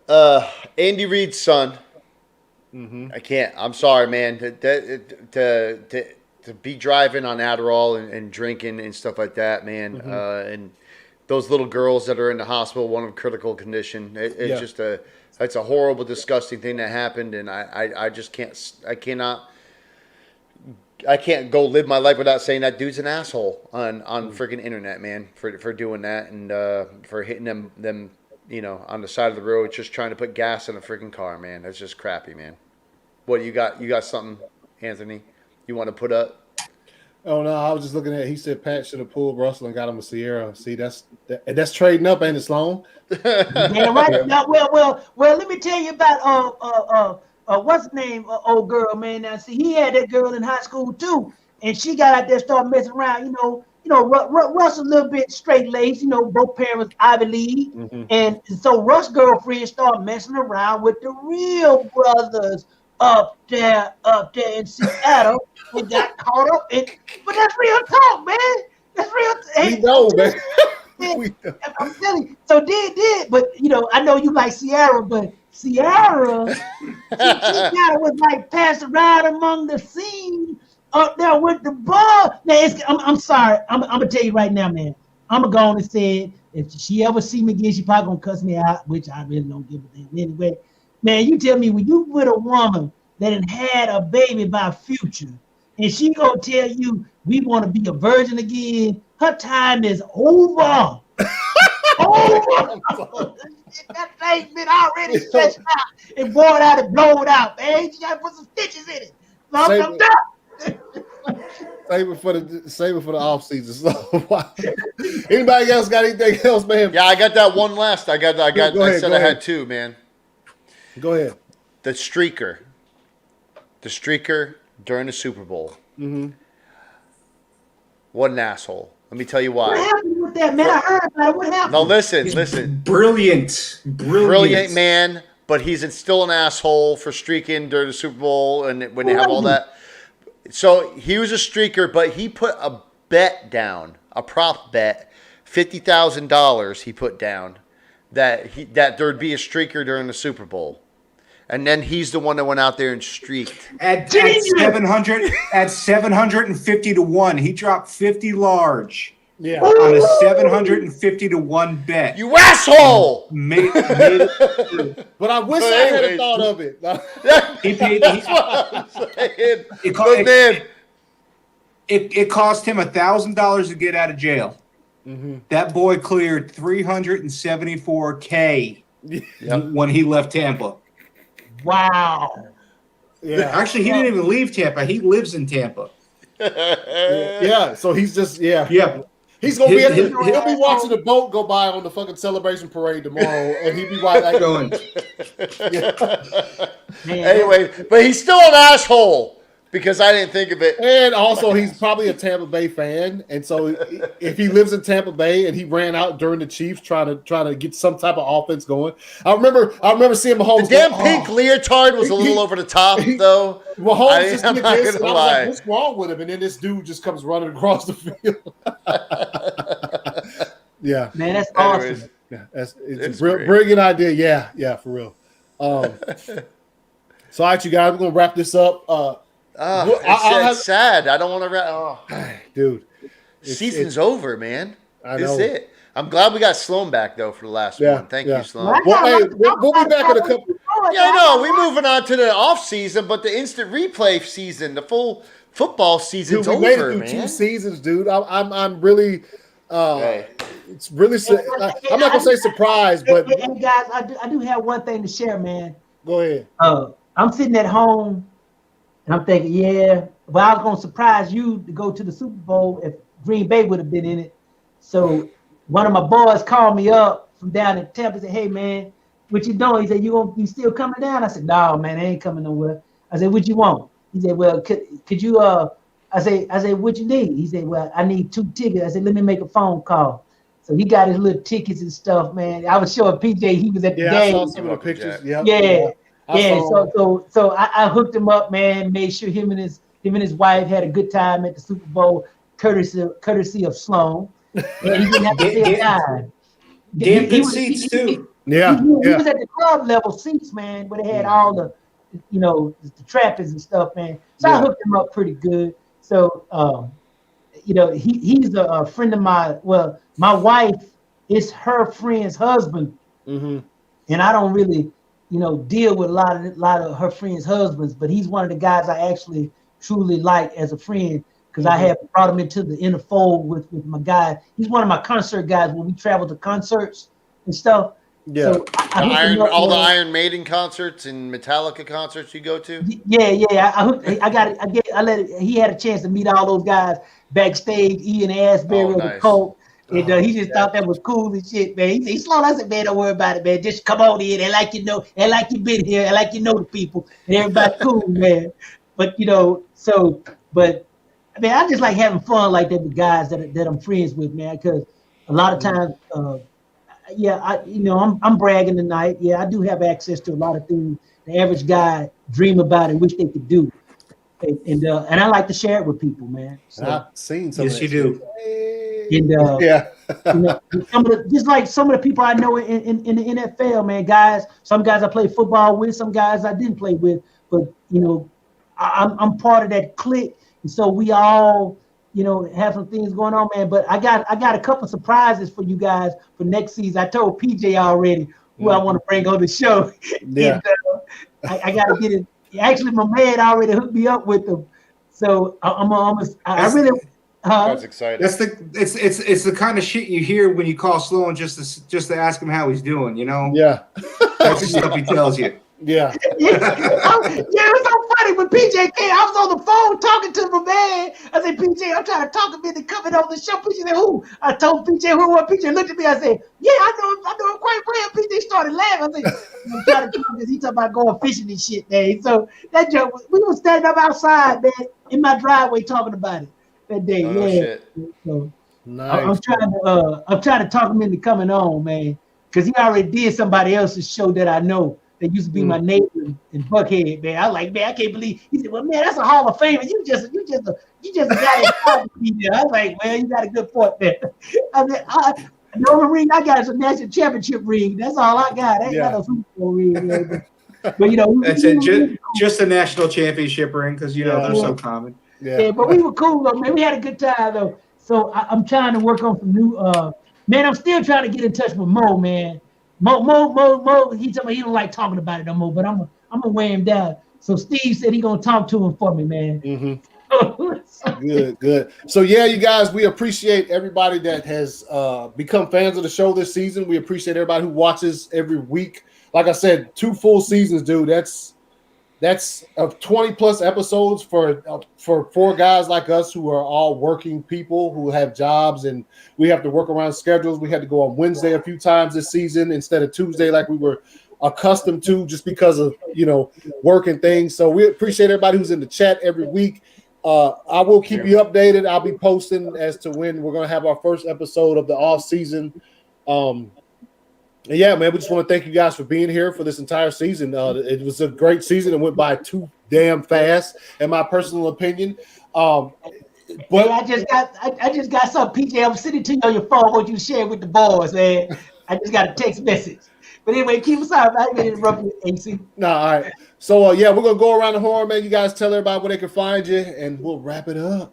ahead. Andy Reid's son. Mm-hmm. I can't. I'm sorry, man. To be driving on Adderall and drinking and stuff like that, man. Mm-hmm. And those little girls that are in the hospital, one in critical condition. It's just it's a horrible, disgusting thing that happened, and I just can't. I can't go live my life without saying that dude's an asshole on freaking internet, man, for doing that and for hitting them. You know, on the side of the road, just trying to put gas in a freaking car, man. That's just crappy, man. What you got? You got something, Anthony? You want to put up? Oh no, I was just looking at. He said Pat should have pulled Russell and got him a Sierra. See, that's trading up, ain't it, Sloan? Yeah, right. Now, well. Let me tell you about what's the name? Old girl, man. Now, see, he had that girl in high school too, and she got out there, started messing around. You know, Russ a little bit straight-laced, you know, both parents Ivy League. Mm-hmm. And so Russ' girlfriend started messing around with the real brothers up there in Seattle and got caught up in. But that's real talk, man. That's real. We know, man. saying? I'm telling you. So but I know you like Ciara, but Ciara, she kind of was like passed around among the scene up there with the ball. Now I'm sorry. I'm gonna tell you right now, man. I'm gonna go on and say if she ever see me again, she probably gonna cuss me out, which I really don't give a damn anyway. Man, you tell me when you with a woman that had a baby by Future, and she gonna tell you we want to be a virgin again, her time is over. That thing's been already stretched out and bored out and blown out, man. You gotta put some stitches in it. I'm done. Save it for the off season. So, anybody else got anything else, man? Yeah, I got that one last. I said I had two, man. Go ahead. The streaker during the Super Bowl. Mm-hmm. What an asshole. Let me tell you why. What happened with that, man? I heard about it. What happened? No, listen. Brilliant, man. But he's still an asshole for streaking during the Super Bowl and when they have all that. So he was a streaker, but he put a bet down, a prop bet, $50,000 he put down that there'd be a streaker during the Super Bowl. And then he's the one that went out there and streaked. At 750 to 1, he dropped 50 large. Yeah. On a 750 to 1 bet. You asshole! Made it. But I wish I had thought of it. He paid. That's what I'm saying. It cost him $1,000 to get out of jail. Mm-hmm. That boy cleared $374K when he left Tampa. Wow. Yeah. Actually, he didn't even leave Tampa. He lives in Tampa. Yeah. So he's just Yeah. He's gonna he'll be watching the boat go by on the fucking celebration parade tomorrow, and he'll be right like Going. Anyway, but he's still an asshole because I didn't think of it. And also, he's probably a Tampa Bay fan, and so if he lives in Tampa Bay and he ran out during the Chiefs trying to get some type of offense going, I remember seeing Mahomes. The damn pink leotard was a little over the top, though. Mahomes I'm not gonna lie. Like, what's wrong with him? And then this dude just comes running across the field. Yeah, man, that's Anyways, awesome. yeah, it's a brilliant idea. Yeah, for real. So, all right, you guys, we're gonna wrap this up. It's sad. I don't want to. Dude, season's over, man. I This know. is it. I'm glad we got Sloan back though for the last one. Thank you, Sloan. Well, hey, we'll be back in a couple. Yeah, I know. We're moving on to the off season, but the instant replay season, the full football season's Dude, we made it over, through man. 2 seasons, dude. I'm really. Hey. It's really. I'm not gonna say surprised, but hey, guys, I do have one thing to share, man. go ahead. I'm sitting at home and I'm thinking, yeah, but I was gonna surprise you to go to the Super Bowl if Green Bay would have been in it. So one of my boys called me up from down in Tampa and said, "Hey man, what you doing?" He said, "You still coming down?" I said, "No, man, I ain't coming nowhere." I said, "What you want?" He said, "Well, could you I said, "What you need?" He said, "Well, I need 2 tickets." I said, "Let me make a phone call." So he got his little tickets and stuff, man. I was showing PJ he was at the game. I saw some of the pictures. Yeah. So I hooked him up, man. Made sure him and his wife had a good time at the Super Bowl, courtesy of Sloan. And he didn't have to pay a dime. Damn good seats too. He was at the club level seats, man, where they had all the, the trappers and stuff, man. So I hooked him up pretty good. So, he's a friend of mine. Well, my wife is her friend's husband, and I don't really, deal with a lot of her friends' husbands. But he's one of the guys I actually truly like as a friend because I have brought him into the inner fold with my guy. He's one of my concert guys when we travel to concerts and stuff. Yeah, so all the Iron Maiden concerts and Metallica concerts you go to. He had a chance to meet all those guys backstage. Ian Asbury of the Colt, and he just thought that was cool and shit, man. He Sloan. I said, "Man, don't worry about it, man. Just come on in and like and like you've been here, and like you know the people, and everybody cool, man." But I mean, I just like having fun like that with guys that I'm friends with, man. Because a lot of times. I'm bragging tonight. Yeah, I do have access to a lot of things the average guy dream about and wish they could do, and I like to share it with people, man. So, I've seen some. Yes, you do. And Yeah. just like some of the people I know in the NFL, man, guys. Some guys I played football with, some guys I didn't play with, but I'm part of that clique, and so we all have some things going on, man. But I got a couple surprises for you guys for next season. I told PJ already who I want to bring on the show. Yeah. And, I got to get it. Actually, my man already hooked me up with them, so I really. That's exciting. It's the kind of shit you hear when you call Sloan just to ask him how he's doing. Yeah. That's the stuff he tells you. Yeah. It was so funny when PJ came. I was on the phone talking to my man. I said, PJ, I'm trying to talk him into coming on the show. PJ said, who? I told PJ who was. PJ looked at me. I said, yeah, I know him quite well. PJ started laughing. I said, I'm trying to talk because he talking about going fishing and shit, man. So that joke, we were standing up outside, man, in my driveway talking about it that day. Oh, shit. So Nice. I'm trying to talk him into coming on, man, because he already did somebody else's show that I know. That used to be my neighbor in Buckhead, man. I was like, man, I can't believe. He said, well, man, that's a Hall of Famer. You just a guy that be there. I was like, well, you got a good point there. I mean, the only ring I got is a national championship ring. That's all I got. I ain't got no Super Bowl ring. Man. But That's it. Just a national championship ring because they're so common. Yeah, but we were cool though, man. We had a good time though. So I'm trying to work on some new. Man, I'm still trying to get in touch with Mo, man. Mo, he told me he don't like talking about it no more, but I'm gonna weigh him down. So Steve said he gonna talk to him for me, man. Mm-hmm. Good. So yeah, you guys, we appreciate everybody that has become fans of the show this season. We appreciate everybody who watches every week. Like I said, 2 full seasons, dude. That's 20 plus episodes for 4 guys like us who are all working people who have jobs, and we have to work around schedules. We had to go on Wednesday a few times this season instead of Tuesday like we were accustomed to, just because of work and things. So we appreciate everybody who's in the chat every week. I will keep you updated. I'll be posting as to when we're going to have our first episode of the off season. Yeah, man, we just want to thank you guys for being here for this entire season. It was a great season. It went by too damn fast, in my personal opinion. But hey, I just got some PJ. I'm sending to you on your phone what you shared with the boys, man. I just got a text message. But anyway, keep us out. I didn't interrupt you, AC. No, all right. So yeah, we're gonna go around the horn, man. You guys tell everybody where they can find you, and we'll wrap it up.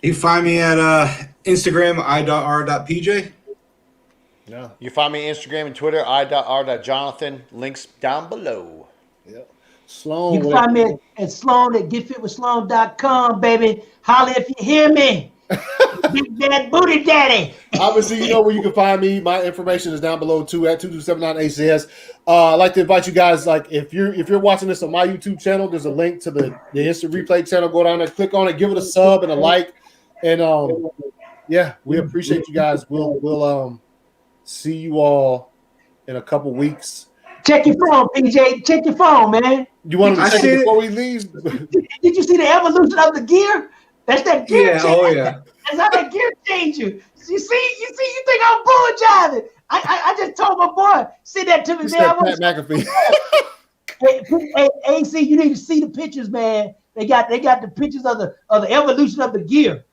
You can find me at Instagram i.r.pj. Yeah. You find me on Instagram and Twitter, i.r.jonathan. Links down below. Yeah. Sloan. You can find me at Sloan at getfitwithsloan.com, baby. Holla if you hear me. Big Bad Booty Daddy. Obviously, you know where you can find me. My information is down below too at 2279 ACS. I'd like to invite you guys, like if you're watching this on my YouTube channel, there's a link to the instant replay channel. Go down there, click on it, give it a sub and a like. And yeah, we appreciate you guys. We'll see you all in a couple weeks. Check your phone, PJ. Check your phone, man. You want to check it before we leave? Did you see the evolution of the gear? That's that gear change. Oh yeah. That's how that gear change you. You think I'm bull jiving. I just told my boy, send that to me, It's man. that Pat McAfee. Hey, AC, you need to see the pictures, man. They got the pictures of the evolution of the gear.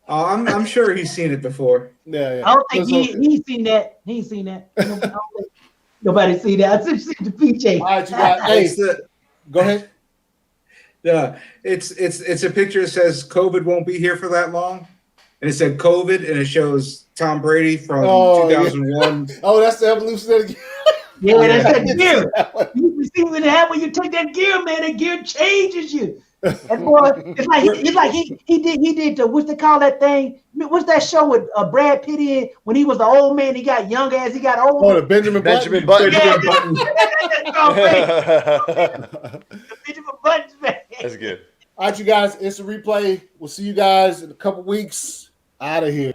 Oh, I'm sure he's seen it before. Yeah. I don't think he's seen that. He ain't seen that. I don't think nobody see that. I sent it to PJ. All right, you guys. Hey, go ahead. Yeah, it's a picture that says COVID won't be here for that long, and it said COVID, and it shows Tom Brady from 2001. Yeah. Oh, that's the evolution of the gear. Yeah, that's that gear. You see what happens when you take that gear, man. That gear changes you. And boy, it's like he did the what's they call that thing? What's that show with Brad Pitt in when he was the old man? He got young as he got older. Oh, the Benjamin Button. Yeah, Benjamin Button, man. That's good. All right, you guys. It's a replay. We'll see you guys in a couple weeks. Out of here.